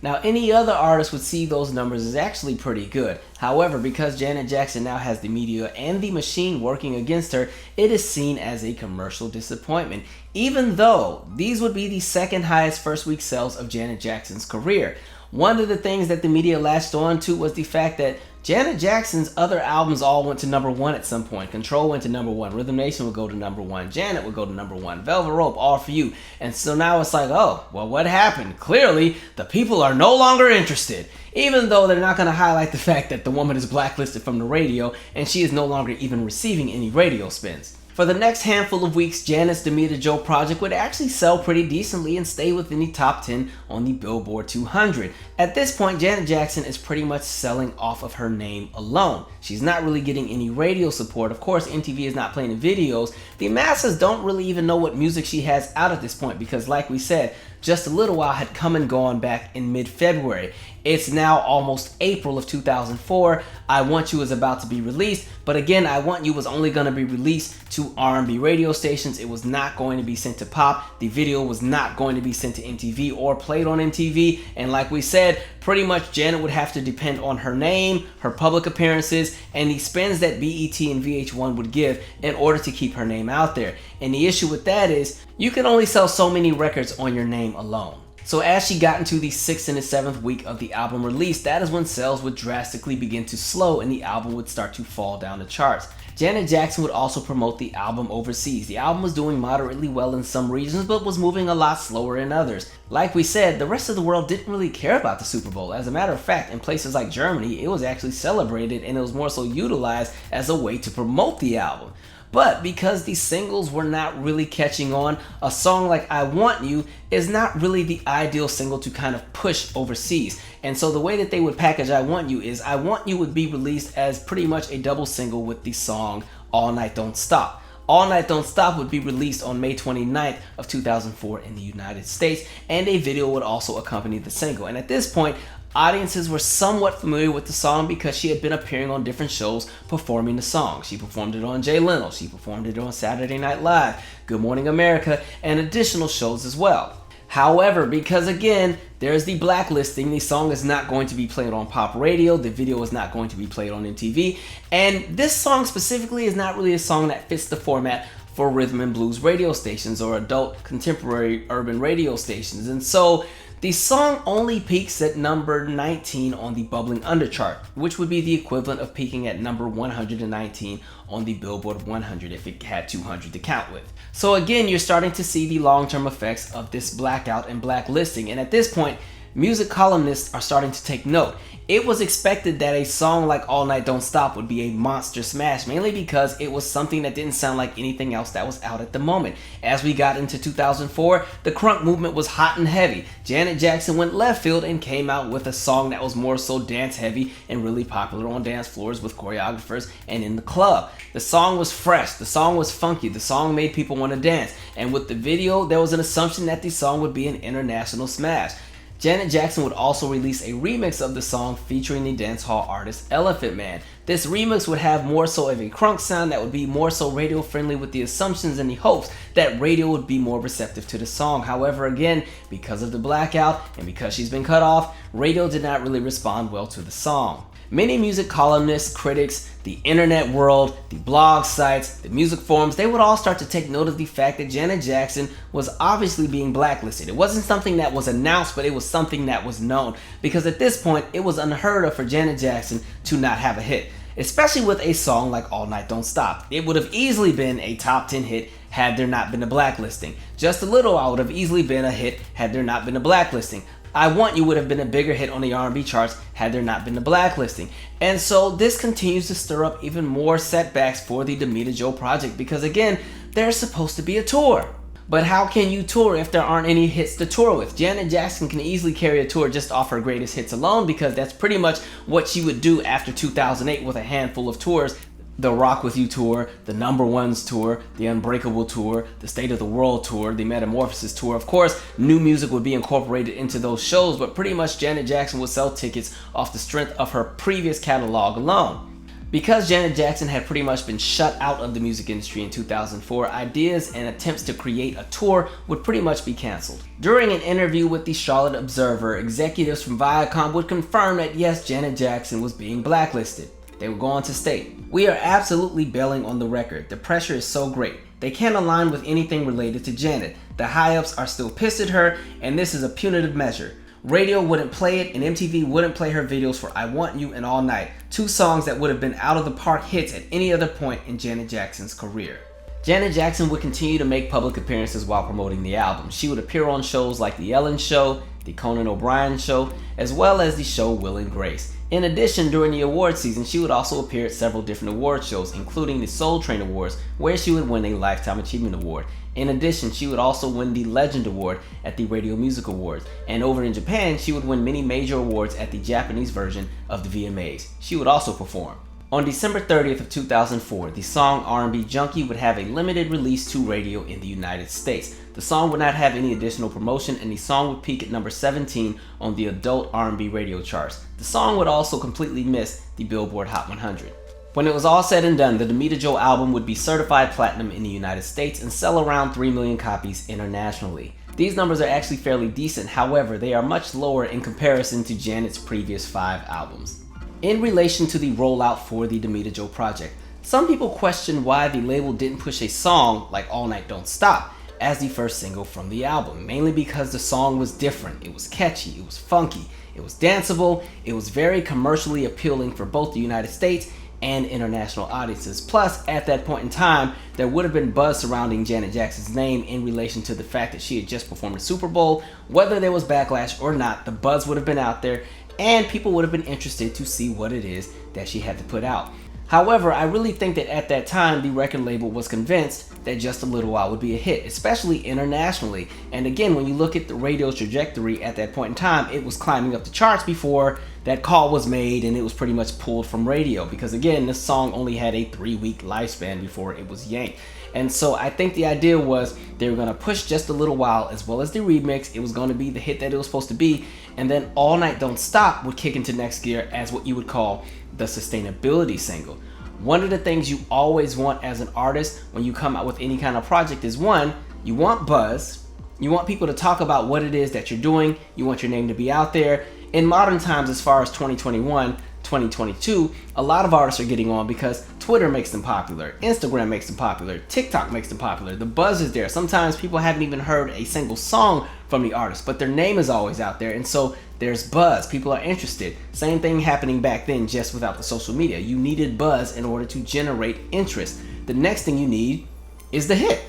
Now, any other artist would see those numbers as actually pretty good. However, because Janet Jackson now has the media and the machine working against her, it is seen as a commercial disappointment, even though these would be the second highest first week sales of Janet Jackson's career. One of the things that the media latched on to was the fact that Janet Jackson's other albums all went to #1 at some point. Control went to #1, Rhythm Nation would go to #1, Janet would go to #1, Velvet Rope, All For You. And so now it's like, oh, well, what happened? Clearly, the people are no longer interested. Even though they're not going to highlight the fact that the woman is blacklisted from the radio and she is no longer even receiving any radio spins. For the next handful of weeks, Janet's Damita Jo project would actually sell pretty decently and stay within the top 10 on the Billboard 200. At this point, Janet Jackson is pretty much selling off of her name alone. She's not really getting any radio support. Of course, MTV is not playing the videos. The masses don't really even know what music she has out at this point because, like we said, just a little while had come and gone back in mid-February. It's now almost April of 2004. I Want You is about to be released, but again, I Want You was only going to be released to R&B radio stations. It was not going to be sent to pop. The video was not going to be sent to MTV or played on MTV, and like we said, pretty much Janet would have to depend on her name, her public appearances, and the spins that BET and VH1 would give in order to keep her name out there. And the issue with that is, you can only sell so many records on your name alone. So as she got into the 6th and the 7th week of the album release, that is when sales would drastically begin to slow and the album would start to fall down the charts. Janet Jackson would also promote the album overseas. The album was doing moderately well in some regions, but was moving a lot slower in others. Like we said, the rest of the world didn't really care about the Super Bowl. As a matter of fact, in places like Germany, it was actually celebrated and it was more so utilized as a way to promote the album. But because these singles were not really catching on, a song like I Want You is not really the ideal single to kind of push overseas. And so the way that they would package I Want You is I Want You would be released as pretty much a double single with the song All Night Don't Stop. All Night Don't Stop would be released on May 29th of 2004 in the United States, and a video would also accompany the single. And at this point, audiences were somewhat familiar with the song because she had been appearing on different shows performing the song. She performed it on Jay Leno, she performed it on Saturday Night Live, Good Morning America, and additional shows as well. However, because again, there's the blacklisting, the song is not going to be played on pop radio, the video is not going to be played on MTV, and this song specifically is not really a song that fits the format for rhythm and blues radio stations or adult contemporary urban radio stations. And so the song only peaks at number 19 on the Bubbling Under chart, which would be the equivalent of peaking at number 119 on the Billboard 100 if it had 200 to count with. So again, you're starting to see the long-term effects of this blackout and blacklisting, and at this point, music columnists are starting to take note. It was expected that a song like All Night Don't Stop would be a monster smash, mainly because it was something that didn't sound like anything else that was out at the moment. As we got into 2004, the crunk movement was hot and heavy. Janet Jackson went left field and came out with a song that was more so dance heavy and really popular on dance floors with choreographers and in the club. The song was fresh, the song was funky, the song made people want to dance, and with the video, there was an assumption that the song would be an international smash. Janet Jackson would also release a remix of the song featuring the dancehall artist Elephant Man. This remix would have more so of a crunk sound that would be more so radio friendly, with the assumptions and the hopes that radio would be more receptive to the song. However, again, because of the blackout and because she's been cut off, radio did not really respond well to the song. Many music columnists, critics, the internet world, the blog sites, the music forums, they would all start to take note of the fact that Janet Jackson was obviously being blacklisted. It wasn't something that was announced, but it was something that was known, because at this point, it was unheard of for Janet Jackson to not have a hit, especially with a song like All Night Don't Stop. It would have easily been a top 10 hit had there not been a blacklisting. Just a Little While would have easily been a hit had there not been a blacklisting. I Want You would have been a bigger hit on the R&B charts had there not been the blacklisting. And so this continues to stir up even more setbacks for the Damita Jo project, because again, there's supposed to be a tour. But how can you tour if there aren't any hits to tour with? Janet Jackson can easily carry a tour just off her greatest hits alone, because that's pretty much what she would do after 2008 with a handful of tours. The Rock With You tour, the Number Ones tour, the Unbreakable tour, the State of the World tour, the Metamorphosis tour. Of course, new music would be incorporated into those shows, but pretty much Janet Jackson would sell tickets off the strength of her previous catalog alone. Because Janet Jackson had pretty much been shut out of the music industry in 2004, ideas and attempts to create a tour would pretty much be canceled. During an interview with the Charlotte Observer, executives from Viacom would confirm that yes, Janet Jackson was being blacklisted. They would go on to state, "We are absolutely bailing on the record. The pressure is so great. They can't align with anything related to Janet. The high-ups are still pissed at her, and this is a punitive measure. Radio wouldn't play it, and MTV wouldn't play her videos for I Want You and All Night, two songs that would have been out of the park hits at any other point in Janet Jackson's career." Janet Jackson would continue to make public appearances while promoting the album. She would appear on shows like The Ellen Show, The Conan O'Brien Show, as well as the show Will and Grace. In addition, during the award season, she would also appear at several different award shows, including the Soul Train Awards, where she would win a Lifetime Achievement Award. In addition, she would also win the Legend Award at the Radio Music Awards. And over in Japan, she would win many major awards at the Japanese version of the VMAs. She would also perform. On December 30th of 2004, the song R&B Junkie would have a limited release to radio in the United States. The song would not have any additional promotion, and the song would peak at number 17 on the adult R&B radio charts. The song would also completely miss the Billboard Hot 100. When it was all said and done, the Damita Jo album would be certified platinum in the United States and sell around 3 million copies internationally. These numbers are actually fairly decent, however, they are much lower in comparison to Janet's previous 5 albums. In relation to the rollout for the Damita Jo project, some people question why the label didn't push a song like All Night Don't Stop as the first single from the album, mainly because the song was different. It was catchy, it was funky, it was danceable, it was very commercially appealing for both the United States and international audiences. Plus, at that point in time, there would have been buzz surrounding Janet Jackson's name in relation to the fact that she had just performed the Super Bowl. Whether there was backlash or not, the buzz would have been out there, and people would have been interested to see what it is that she had to put out. However, I really think that at that time, the record label was convinced that Just a Little While would be a hit, especially internationally. And again, when you look at the radio's trajectory at that point in time, it was climbing up the charts before that call was made, and it was pretty much pulled from radio. Because again, this song only had a 3-week lifespan before it was yanked. And so I think the idea was they were going to push Just a Little While as well as the remix. It was going to be the hit that it was supposed to be. And then All Night Don't Stop would kick into next gear as what you would call the sustainability single. One of the things you always want as an artist when you come out with any kind of project is, one, you want buzz. You want people to talk about what it is that you're doing. You want your name to be out there. In modern times, as far as 2021, 2022, a lot of artists are getting on because Twitter makes them popular, Instagram makes them popular, TikTok makes them popular. The buzz is there. Sometimes people haven't even heard a single song from the artist, but their name is always out there, and so there's buzz. People are interested. Same thing happening back then, just without the social media. You needed buzz in order to generate interest. The next thing you need is the hit.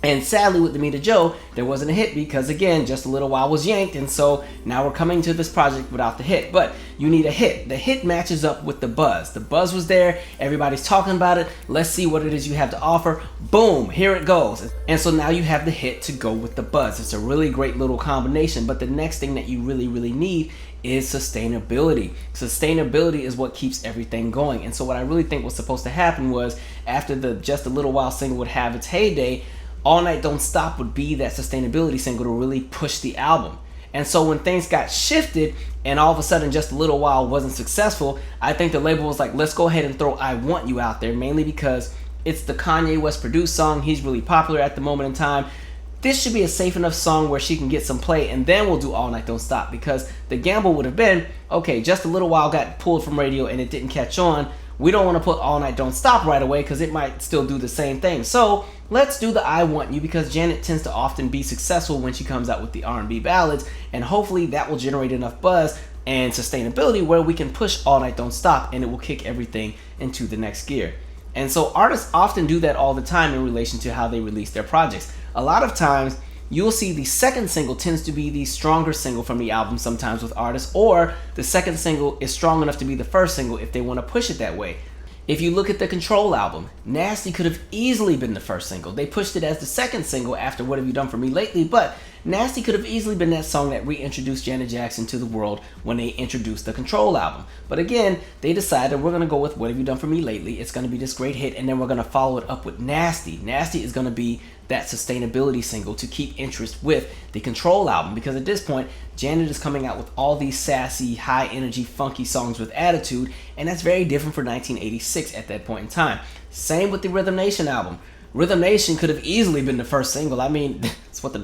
And sadly, with Damita Jo, there wasn't a hit because, again, Just a Little While was yanked, and so now we're coming to this project without the hit. But you need a hit. The hit matches up with the buzz. The buzz was there. Everybody's talking about it. Let's see what it is you have to offer. Boom, here it goes. And so now you have the hit to go with the buzz. It's a really great little combination. But the next thing that you really, really need is sustainability. Sustainability is what keeps everything going. And so what I really think was supposed to happen was, after the Just a Little While single would have its heyday, All Night Don't Stop would be that sustainability single to really push the album. And so when things got shifted and all of a sudden Just a Little While wasn't successful, I think the label was like, let's go ahead and throw I Want You out there, mainly because it's the Kanye West produced song. He's really popular at the moment in time. This should be a safe enough song where she can get some play, and then we'll do All Night Don't Stop, because the gamble would have been, okay, Just a Little While got pulled from radio and it didn't catch on. We don't want to put All Night Don't Stop right away because it might still do the same thing. So let's do the I Want You, because Janet tends to often be successful when she comes out with the R&B ballads, and hopefully that will generate enough buzz and sustainability where we can push All Night Don't Stop and it will kick everything into the next gear. And so artists often do that all the time in relation to how they release their projects. A lot of times you'll see the second single tends to be the stronger single from the album sometimes with artists, or the second single is strong enough to be the first single if they want to push it that way. If you look at the Control album, Nasty could have easily been the first single. They pushed it as the second single after What Have You Done For Me Lately, but Nasty could have easily been that song that reintroduced Janet Jackson to the world when they introduced the Control album. But again, they decided we're going to go with What Have You Done For Me Lately. It's going to be this great hit, and then we're going to follow it up with Nasty. Nasty is going to be that sustainability single to keep interest with the Control album, because at this point, Janet is coming out with all these sassy, high energy, funky songs with attitude, and that's very different for 1986 at that point in time. Same with the Rhythm Nation album. Rhythm Nation could have easily been the first single. I mean, it's what the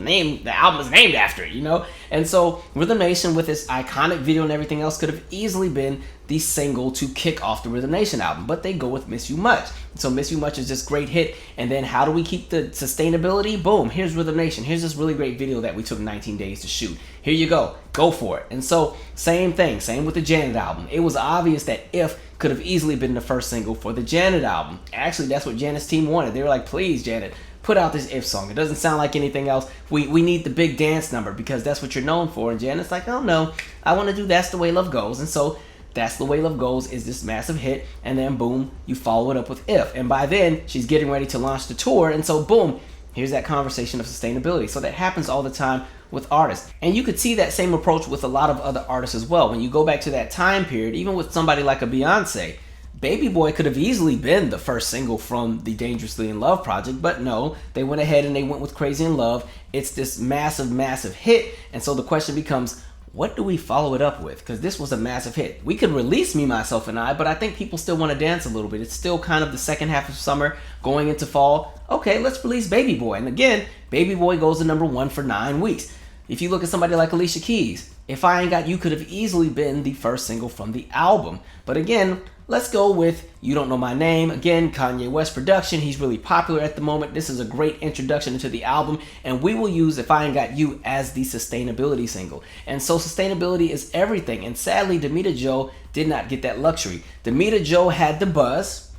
album is named after, you know? And so Rhythm Nation, with its iconic video and everything else, could have easily been the single to kick off the Rhythm Nation album, but they go with Miss You Much. So Miss You Much is this great hit, and then how do we keep the sustainability? Boom, here's Rhythm Nation. Here's this really great video that we took 19 days to shoot. Here you go for it. And so same thing, same with the Janet album. It was obvious that If could have easily been the first single for the Janet album. Actually, that's what Janet's team wanted. They were like, please, Janet, put out this If song. It doesn't sound like anything else. We need the big dance number because that's what you're known for. And Janet's like, oh no, I want to do That's the Way Love Goes. And so That's the Way Love Goes is this massive hit, and then boom, you follow it up with If. And by then, she's getting ready to launch the tour, and so boom, here's that conversation of sustainability. So that happens all the time with artists. And you could see that same approach with a lot of other artists as well. When you go back to that time period, even with somebody like a Beyonce, Baby Boy could have easily been the first single from the Dangerously in Love project, but no, they went ahead and they went with Crazy in Love. It's this massive, massive hit, and so the question becomes, what do we follow it up with? Because this was a massive hit. We could release Me, Myself, and I, but I think people still want to dance a little bit. It's still kind of the second half of summer going into fall. Okay, let's release Baby Boy. And again, Baby Boy goes to #1 for 9 weeks. If you look at somebody like Alicia Keys, If I Ain't Got You could have easily been the first single from the album. But again, let's go with You Don't Know My Name. Again, Kanye West production. He's really popular at the moment. This is a great introduction into the album, and we will use If I Ain't Got You as the sustainability single. And so sustainability is everything, and sadly, Damita Jo did not get that luxury. Damita Jo had the buzz.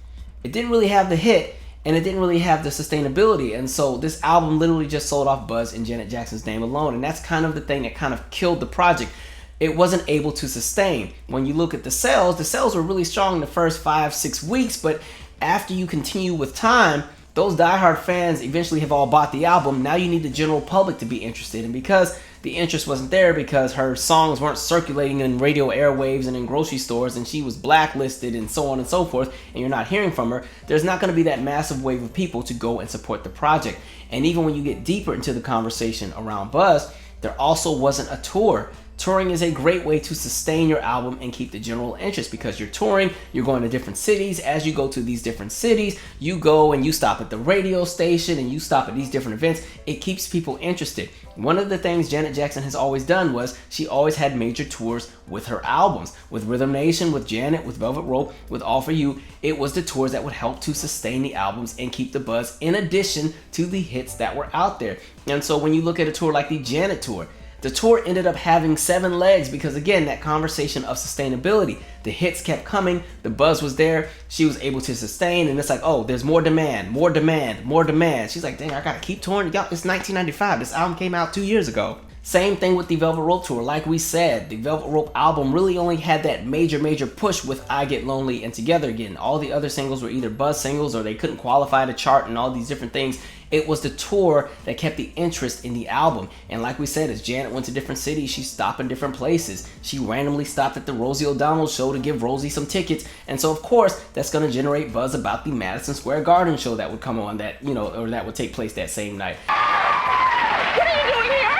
It didn't really have the hit, and it didn't really have the sustainability. And so this album literally just sold off buzz in Janet Jackson's name alone, and that's kind of the thing that kind of killed the project. It wasn't able to sustain. When you look at the sales were really strong in the first 5-6 weeks, but after you continue with time, those diehard fans eventually have all bought the album. Now you need the general public to be interested, and because the interest wasn't there, because her songs weren't circulating in radio airwaves and in grocery stores, and she was blacklisted and so on and so forth, and you're not hearing from her, there's not going to be that massive wave of people to go and support the project. And even when you get deeper into the conversation around buzz, there also wasn't a tour. Touring is a great way to sustain your album and keep the general interest, because you're touring, you're going to different cities. As you go to these different cities, you go and you stop at the radio station and you stop at these different events. It keeps people interested. One of the things Janet Jackson has always done was she always had major tours with her albums. With Rhythm Nation, with Janet, with Velvet Rope, with All For You, it was the tours that would help to sustain the albums and keep the buzz in addition to the hits that were out there. And so when you look at a tour like the Janet tour, the tour ended up having 7 legs because, again, that conversation of sustainability. The hits kept coming, the buzz was there, she was able to sustain, and it's like, oh, there's more demand, more demand, more demand. She's like, dang, I gotta keep touring. It's 1995, this album came out 2 years ago. Same thing with the Velvet Rope tour. Like we said, the Velvet Rope album really only had that major push with I Get Lonely and Together Again. All the other singles were either buzz singles or they couldn't qualify to chart and all these different things. It was the tour that kept the interest in the album. And like we said, as Janet went to different cities, she stopped in different places. She randomly stopped at the Rosie O'Donnell show to give Rosie some tickets. And so, of course, that's going to generate buzz about the Madison Square Garden show that would come on that, you know, or that would take place that same night. What are you doing here?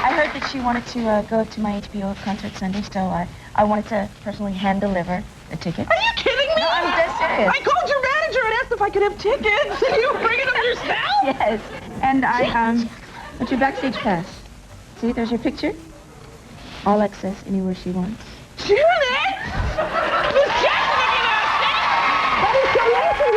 I heard that she wanted to go to my HBO concert Sunday, so I wanted to personally hand-deliver a ticket. Are you kidding me? No, I'm dead serious. I called your manager and asked if I could have tickets. And you were bringing them yourself? Yes. And I, what's your backstage pass? See, there's your picture. All access anywhere she wants. Janet! Miss Jackson, that is so nice of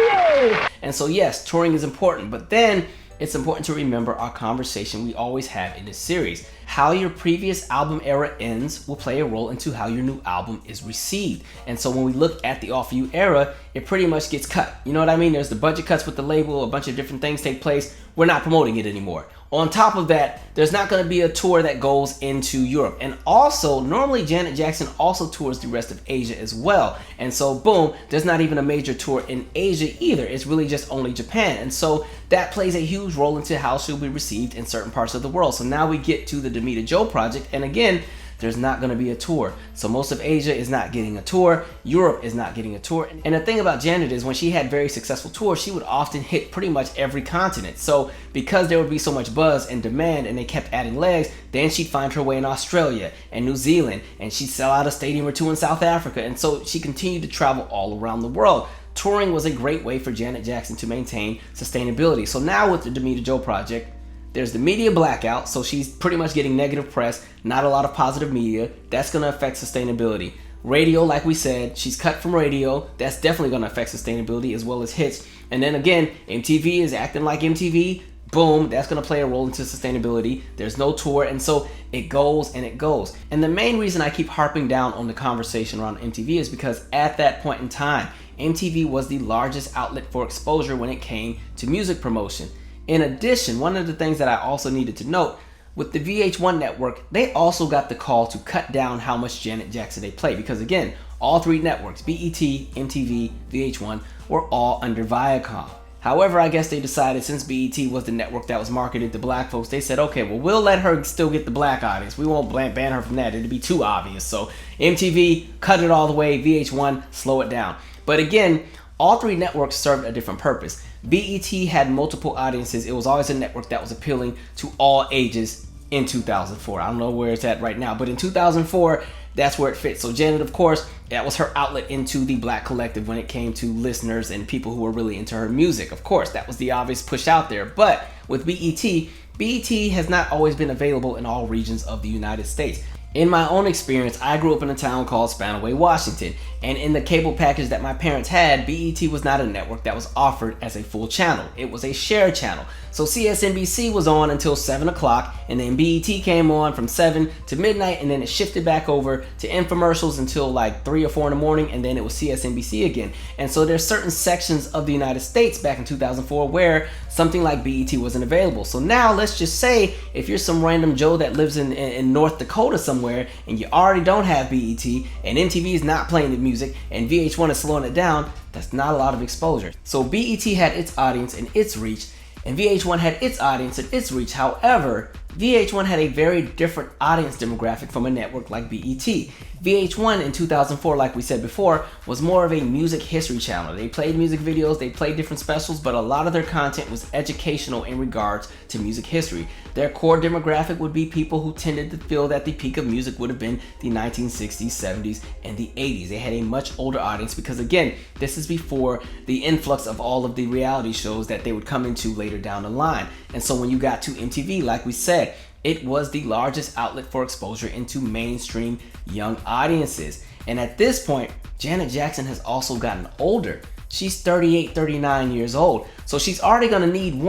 you! And so, yes, touring is important, but then it's important to remember our conversation we always have in this series. How your previous album era ends will play a role into how your new album is received. And so when we look at the All For You era, it pretty much gets cut. You know what I mean? There's the budget cuts with the label, a bunch of different things take place. We're not promoting it anymore. On top of that, there's not going to be a tour that goes into Europe. And also, normally Janet Jackson also tours the rest of Asia as well. And so, boom, there's not even a major tour in Asia either. It's really just only Japan. And so that plays a huge role into how she'll be received in certain parts of the world. So now we get to the Damita Jo project. And again, there's not going to be a tour. So most of Asia is not getting a tour. Europe is not getting a tour. And the thing about Janet is when she had very successful tours, she would often hit pretty much every continent. So because there would be so much buzz and demand and they kept adding legs, then she'd find her way in Australia and New Zealand, and she'd sell out a stadium or two in South Africa. And so she continued to travel all around the world. Touring was a great way for Janet Jackson to maintain sustainability. So now with the Damita Jo project, there's the media blackout, so she's pretty much getting negative press, not a lot of positive media. That's going to affect sustainability. Radio, like we said, she's cut from radio. That's definitely going to affect sustainability as well as hits. And then again, MTV is acting like MTV. Boom, that's going to play a role into sustainability. There's no tour, and so it goes and it goes. And the main reason I keep harping down on the conversation around MTV is because at that point in time, MTV was the largest outlet for exposure when it came to music promotion. In addition, one of the things that I also needed to note, with the VH1 network, they also got the call to cut down how much Janet Jackson they play, because again, all three networks, BET, MTV, VH1, were all under Viacom. However, I guess they decided since BET was the network that was marketed to black folks, they said, okay, well, we'll let her still get the black audience. We won't ban her from that. It'd be too obvious. So MTV, cut it all the way. VH1, slow it down. But again, all three networks served a different purpose. BET had multiple audiences. It was always a network that was appealing to all ages in 2004. I don't know where it's at right now, but in 2004, that's where it fits. So Janet, of course, that was her outlet into the black collective when it came to listeners and people who were really into her music. Of course, that was the obvious push out there. But with BET has not always been available in all regions of the United States. In my own experience, I grew up in a town called Spanaway, Washington, and in the cable package that my parents had, BET was not a network that was offered as a full channel. It was a shared channel. So CSNBC was on until 7 o'clock, and then BET came on from 7 to midnight, and then it shifted back over to infomercials until like 3 or 4 in the morning, and then it was CSNBC again. And so there's certain sections of the United States back in 2004 where something like BET wasn't available. So now let's just say if you're some random Joe that lives in North Dakota somewhere, and you already don't have BET, and MTV is not playing the music, and VH1 is slowing it down, that's not a lot of exposure. So BET had its audience and its reach, and VH1 had its audience and its reach. However, VH1 had a very different audience demographic from a network like BET. VH1 in 2004, like we said before, was more of a music history channel. They played music videos, they played different specials, but a lot of their content was educational in regards to music history. Their core demographic would be people who tended to feel that the peak of music would have been the 1960s, 70s, and the 80s. They had a much older audience because, again, this is before the influx of all of the reality shows that they would come into later down the line. And so when you got to MTV, like we said, it was the largest outlet for exposure into mainstream young audiences. And at this point, Janet Jackson has also gotten older. She's 38, 39 years old. So she's already gonna need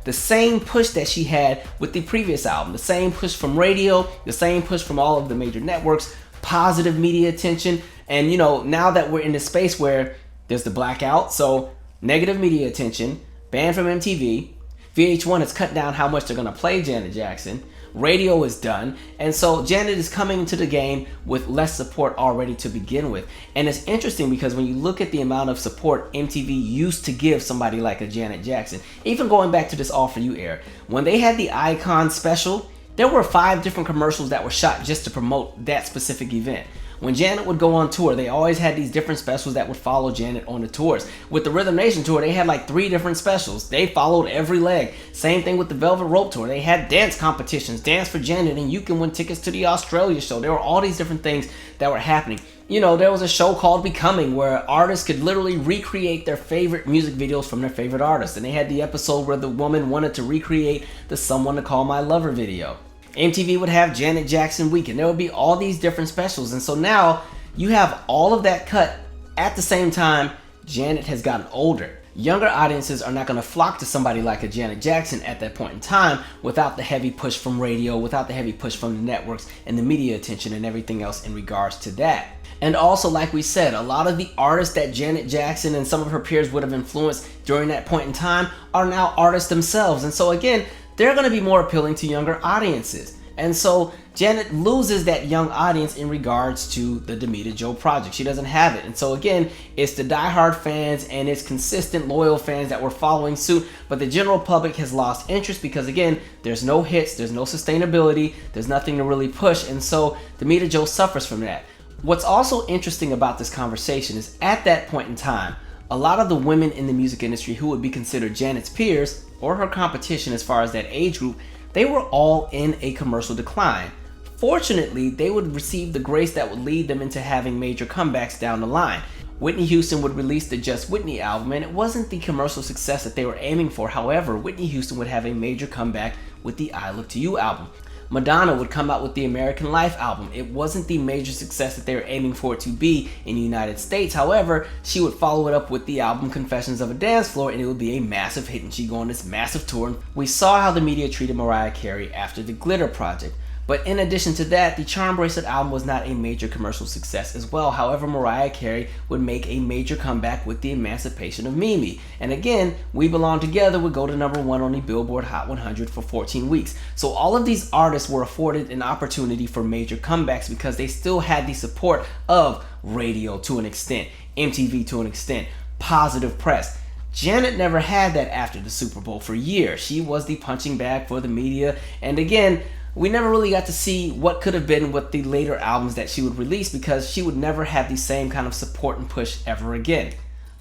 the same push that she had with the previous album, the same push from radio, the same push from all of the major networks, positive media attention. And you know, now that we're in this space where there's the blackout, so negative media attention, banned from MTV, VH1 has cut down how much they're gonna play Janet Jackson, radio is done, and so Janet is coming into the game with less support already to begin with. And it's interesting because when you look at the amount of support MTV used to give somebody like a Janet Jackson, even going back to this All For You era, when they had the Icon special, there were 5 different commercials that were shot just to promote that specific event. When Janet would go on tour, they always had these different specials that would follow Janet on the tours. With the Rhythm Nation tour, they had like 3 different specials. They followed every leg. Same thing with the Velvet Rope tour. They had dance competitions, Dance for Janet, and you can win tickets to the Australia show. There were all these different things that were happening. You know, there was a show called Becoming where artists could literally recreate their favorite music videos from their favorite artists. And they had the episode where the woman wanted to recreate the Someone to Call My Lover video. MTV would have Janet Jackson Week, and there would be all these different specials. And so now you have all of that cut at the same time. Janet has gotten older. Younger audiences are not going to flock to somebody like a Janet Jackson at that point in time without the heavy push from radio, without the heavy push from the networks and the media attention and everything else in regards to that. And also, like we said, a lot of the artists that Janet Jackson and some of her peers would have influenced during that point in time are now artists themselves. And so again, they're going to be more appealing to younger audiences. And so Janet loses that young audience in regards to the Damita Jo project. She doesn't have it. And so again, it's the diehard fans and it's consistent, loyal fans that were following suit. But the general public has lost interest because again, there's no hits, there's no sustainability, there's nothing to really push. And so Damita Jo suffers from that. What's also interesting about this conversation is at that point in time, a lot of the women in the music industry who would be considered Janet's peers or her competition as far as that age group, they were all in a commercial decline. Fortunately, they would receive the grace that would lead them into having major comebacks down the line. Whitney Houston would release the Just Whitney album, and it wasn't the commercial success that they were aiming for. However, Whitney Houston would have a major comeback with the I Look to You album. Madonna would come out with the American Life album. It wasn't the major success that they were aiming for it to be in the United States. However, she would follow it up with the album Confessions of a Dance Floor, and it would be a massive hit, and she'd go on this massive tour. We saw how the media treated Mariah Carey after the Glitter Project. But in addition to that, the Charm Bracelet album was not a major commercial success as well. However, Mariah Carey would make a major comeback with the Emancipation of Mimi. And again, We Belong Together would go to #1 on the Billboard Hot 100 for 14 weeks. So all of these artists were afforded an opportunity for major comebacks because they still had the support of radio to an extent, MTV to an extent, positive press. Janet never had that after the Super Bowl for years. She was the punching bag for the media. And again, we never really got to see what could have been with the later albums that she would release because she would never have the same kind of support and push ever again.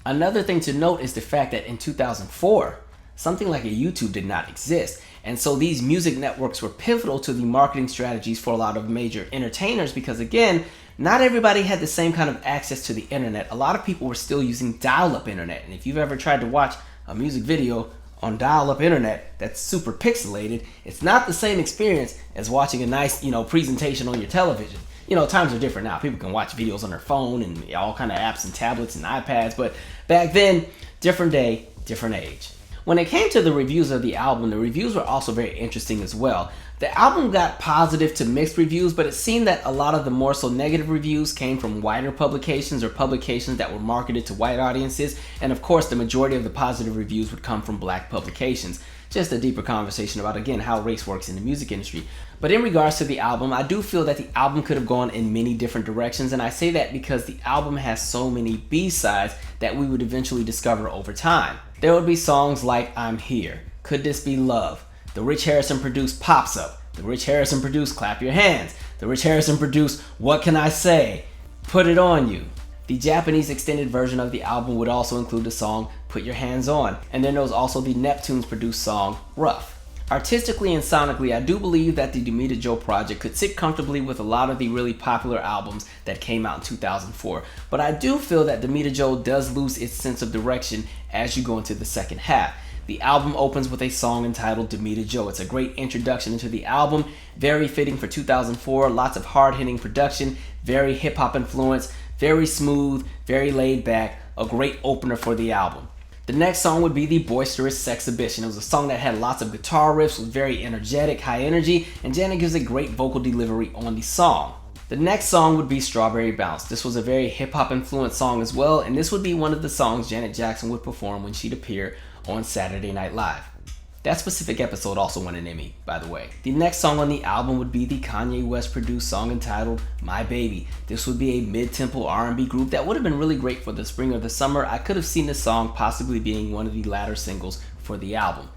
Another thing to note is the fact that in 2004, something like a YouTube did not exist. And so these music networks were pivotal to the marketing strategies for a lot of major entertainers because again, not everybody had the same kind of access to the internet. A lot of people were still using dial-up internet. And if you've ever tried to watch a music video on dial-up internet that's super pixelated, it's not the same experience as watching a nice, presentation on your television. Times are different now. People can watch videos on their phone and all kind of apps and tablets and iPads, but back then, different day, different age. When it came to the reviews of the album, the reviews were also very interesting as well. The album got positive to mixed reviews, but it seemed that a lot of the more so negative reviews came from whiter publications or publications that were marketed to white audiences. And of course, the majority of the positive reviews would come from black publications. Just a deeper conversation about, again, how race works in the music industry. But in regards to the album, I do feel that the album could have gone in many different directions. And I say that because the album has so many B-sides that we would eventually discover over time. There would be songs like I'm Here, Could This Be Love? The Rich Harrison produced Pops Up. The Rich Harrison produced Clap Your Hands. The Rich Harrison produced What Can I Say? Put It On You. The Japanese extended version of the album would also include the song Put Your Hands On. And then there was also the Neptunes produced song Rough. Artistically and sonically, I do believe that the Damita Jo project could sit comfortably with a lot of the really popular albums that came out in 2004. But I do feel that Damita Jo does lose its sense of direction as you go into the second half. The album opens with a song entitled Damita Jo. It's a great introduction into the album, very fitting for 2004, lots of hard-hitting production, very hip-hop influence, very smooth, very laid back, a great opener for the album. The next song would be the Boisterous Sexhibition. It was a song that had lots of guitar riffs, was very energetic, high energy, and Janet gives a great vocal delivery on the song. The next song would be Strawberry Bounce. This was a very hip-hop influenced song as well, and this would be one of the songs Janet Jackson would perform when she'd appear on Saturday Night Live. That specific episode also won an Emmy, by the way. The next song on the album would be the Kanye West produced song entitled My Baby. This would be a mid-tempo R&B group that would have been really great for the spring or the summer. I could have seen this song possibly being one of the latter singles for the album.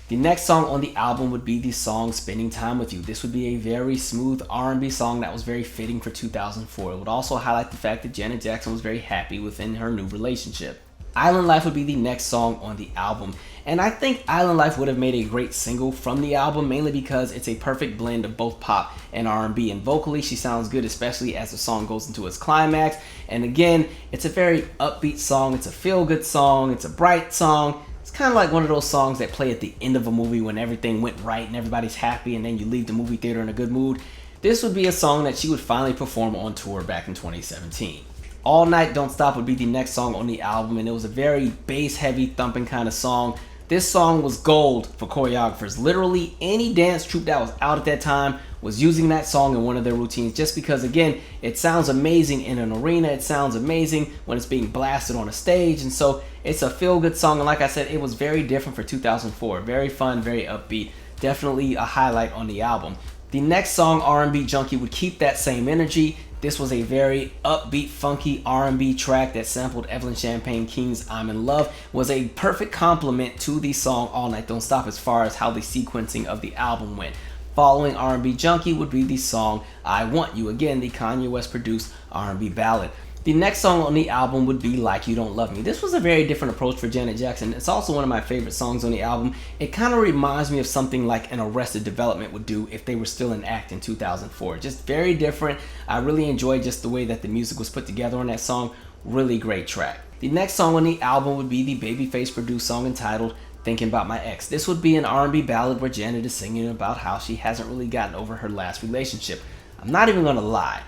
The next song on the album would be the song Spending Time With You. This would be a very smooth R&B song that was very fitting for 2004. It would also highlight the fact that Janet Jackson was very happy within her new relationship. Island Life would be the next song on the album, and I think Island Life would have made a great single from the album, mainly because it's a perfect blend of both pop and R&B, and vocally she sounds good, especially as the song goes into its climax. And again, it's a very upbeat song, it's a feel-good song, it's a bright song. It's kind of like one of those songs that play at the end of a movie when everything went right and everybody's happy and then you leave the movie theater in a good mood. This would be a song that she would finally perform on tour back in 2017. All Night Don't Stop would be the next song on the album, and it was a very bass heavy thumping kind of song. This song was gold for choreographers. Literally any dance troupe that was out at that time was using that song in one of their routines, just because again, it sounds amazing in an arena, it sounds amazing when it's being blasted on a stage, and so it's a feel-good song. And like I said, it was very different for 2004. Very fun, very upbeat. definitely a highlight on the album. The next song, R&B Junkie, would keep that same energy. This was a very upbeat, funky R&B track that sampled Evelyn Champagne King's I'm in Love. Was a perfect complement to the song All Night Don't Stop as far as how the sequencing of the album went. Following R&B Junkie would be the song I Want You, again the Kanye West produced R&B ballad. The next song on the album would be Like You Don't Love Me. This was a very different approach for Janet Jackson. It's also one of my favorite songs on the album. It kind of reminds me of something like an Arrested Development would do if they were still in act in 2004. Just very different. I really enjoyed just the way that the music was put together on that song. Really great track. The next song on the album would be the Babyface produced song entitled Thinking About My Ex. This would be an R&B ballad where Janet is singing about how she hasn't really gotten over her last relationship. I'm not even gonna lie.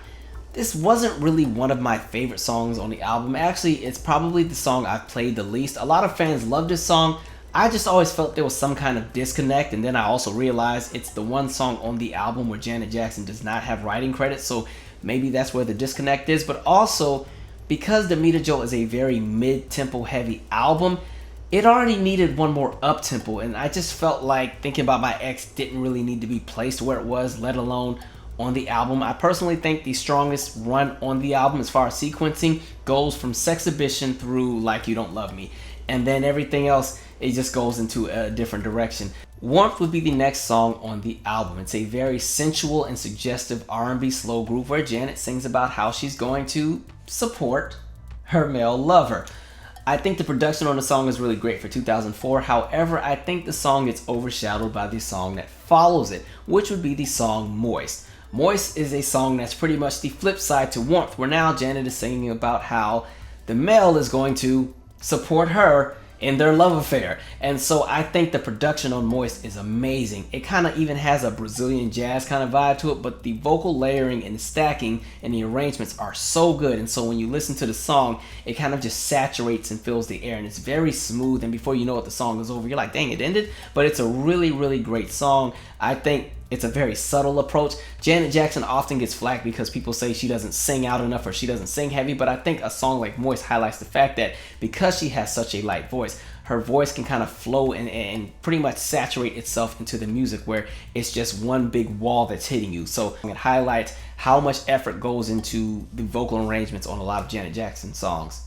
This wasn't really one of my favorite songs on the album. Actually, it's probably the song I've played the least. A lot of fans love this song. I just always felt there was some kind of disconnect, and then I also realized it's the one song on the album where Janet Jackson does not have writing credits, so maybe that's where the disconnect is. But also, because Damita Jo is a very mid-tempo heavy album, it already needed one more up-tempo, and I just felt like Thinking About My Ex didn't really need to be placed where it was, let alone on the album. I personally think the strongest run on the album as far as sequencing goes from Sexhibition through Like You Don't Love Me, and then everything else, it just goes into a different direction. Warmth would be the next song on the album. It's a very sensual and suggestive R&B slow groove where Janet sings about how she's going to support her male lover. I think the production on the song is really great for 2004. However, I think the song gets overshadowed by the song that follows it, which would be the song Moist. Moist is a song that's pretty much the flip side to Warmth, where now Janet is singing about how the male is going to support her in their love affair. And so I think the production on Moist is amazing. It kind of even has a Brazilian jazz kind of vibe to it, but the vocal layering and the stacking and the arrangements are so good. And so when you listen to the song, it kind of just saturates and fills the air, and it's very smooth, and before you know it, the song is over. You're like, dang, it ended? But it's a really, really great song. I think it's a very subtle approach. Janet Jackson often gets flack because people say she doesn't sing out enough or she doesn't sing heavy, but I think a song like Moist highlights the fact that because she has such a light voice, her voice can kind of flow and pretty much saturate itself into the music where it's just one big wall that's hitting you. So it highlights how much effort goes into the vocal arrangements on a lot of Janet Jackson songs.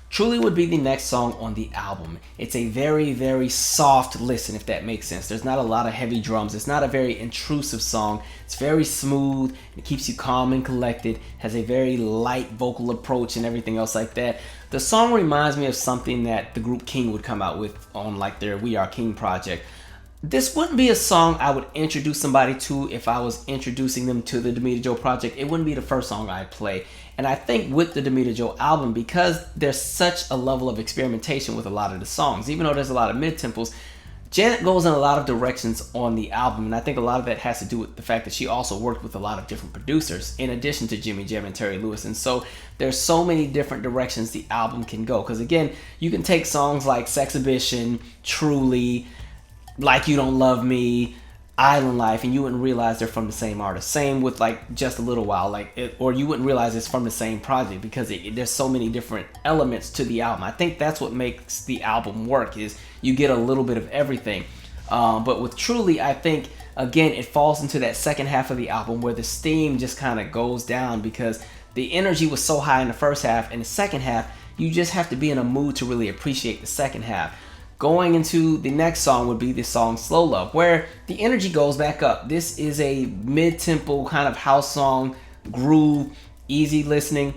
Truly would be the next song on the album. It's a very, very soft listen, if that makes sense. There's not a lot of heavy drums. It's not a very intrusive song. It's very smooth. It keeps you calm and collected. Has a very light vocal approach and everything else like that. The song reminds me of something that the group King would come out with on like their We Are King project. This wouldn't be a song I would introduce somebody to if I was introducing them to the Damita Jo project. It wouldn't be the first song I'd play. And I think with the Damita Jo album, because there's such a level of experimentation with a lot of the songs, even though there's a lot of mid-tempos, Janet goes in a lot of directions on the album, and I think a lot of that has to do with the fact that she also worked with a lot of different producers in addition to Jimmy Jam and Terry Lewis. And so there's so many different directions the album can go, because again, you can take songs like Sexhibition, Truly, Like You Don't Love Me, Island Life, and you wouldn't realize they're from the same artist. Same with like Just a Little While, or you wouldn't realize it's from the same project because there's so many different elements to the album. I think that's what makes the album work, is you get a little bit of everything. But with Truly, I think again it falls into that second half of the album where the steam just kind of goes down because the energy was so high in the first half, and the second half you just have to be in a mood to really appreciate the second half. Going into the next song would be the song Slow Love, where the energy goes back up. This is a mid-tempo kind of house song, groove, easy listening.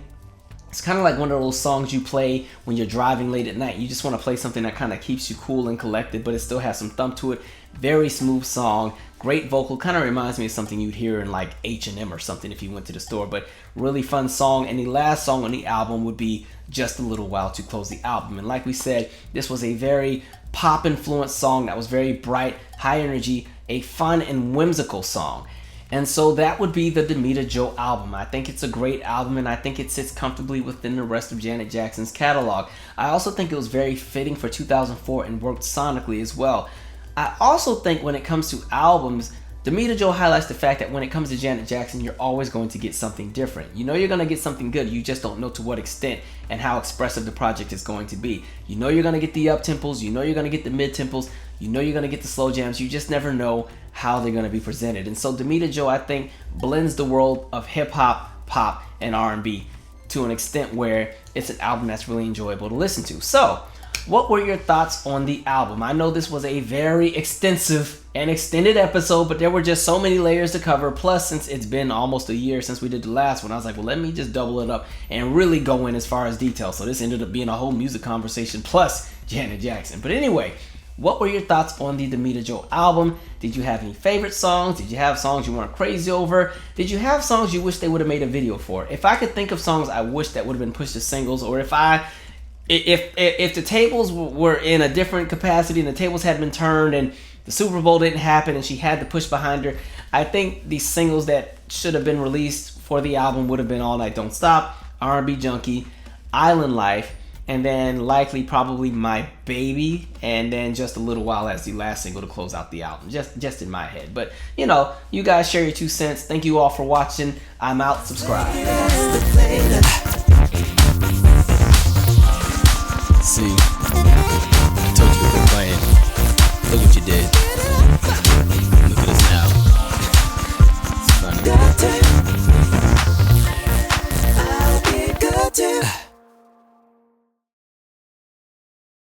It's kind of like one of those songs you play when you're driving late at night. You just want to play something that kind of keeps you cool and collected, but it still has some thump to it. Very smooth song, great vocal. Kind of reminds me of something you'd hear in like H&M or something if you went to the store, but really fun song. And the last song on the album would be Just a Little While to close the album. And like we said, this was a very pop influenced song that was very bright, high energy, a fun and whimsical song. And so that would be the Damita Jo album. I think it's a great album, and I think it sits comfortably within the rest of Janet Jackson's catalog. I also think it was very fitting for 2004 and worked sonically as well. I also think when it comes to albums, Damita Jo highlights the fact that when it comes to Janet Jackson, you're always going to get something different. You know you're going to get something good, you just don't know to what extent and how expressive the project is going to be. You know you're going to get the up tempos, you know you're going to get the mid tempos, you know you're going to get the slow jams, you just never know how they're going to be presented. And so Damita Jo, I think, blends the world of hip-hop, pop, and R&B to an extent where it's an album that's really enjoyable to listen to. So, what were your thoughts on the album? I know this was a very extensive and extended episode, but there were just so many layers to cover. Plus, since it's been almost a year since we did the last one, I was like, well, let me just double it up and really go in as far as detail. So this ended up being a whole music conversation plus Janet Jackson. But anyway, what were your thoughts on the Damita Jo album? Did you have any favorite songs? Did you have songs you weren't crazy over? Did you have songs you wish they would have made a video for? If I could think of songs I wish that would have been pushed as singles, or if the tables were in a different capacity and the tables had been turned and the Super Bowl didn't happen and she had the push behind her, I think the singles that should have been released for the album would have been All Night Don't Stop, R&B Junkie, Island Life, and then likely probably My Baby, and then Just a Little While as the last single to close out the album, just in my head. But you know, you guys share your 2 cents. Thank you all for watching. I'm out. Subscribe. See, I told you to quit playing. Look what you did.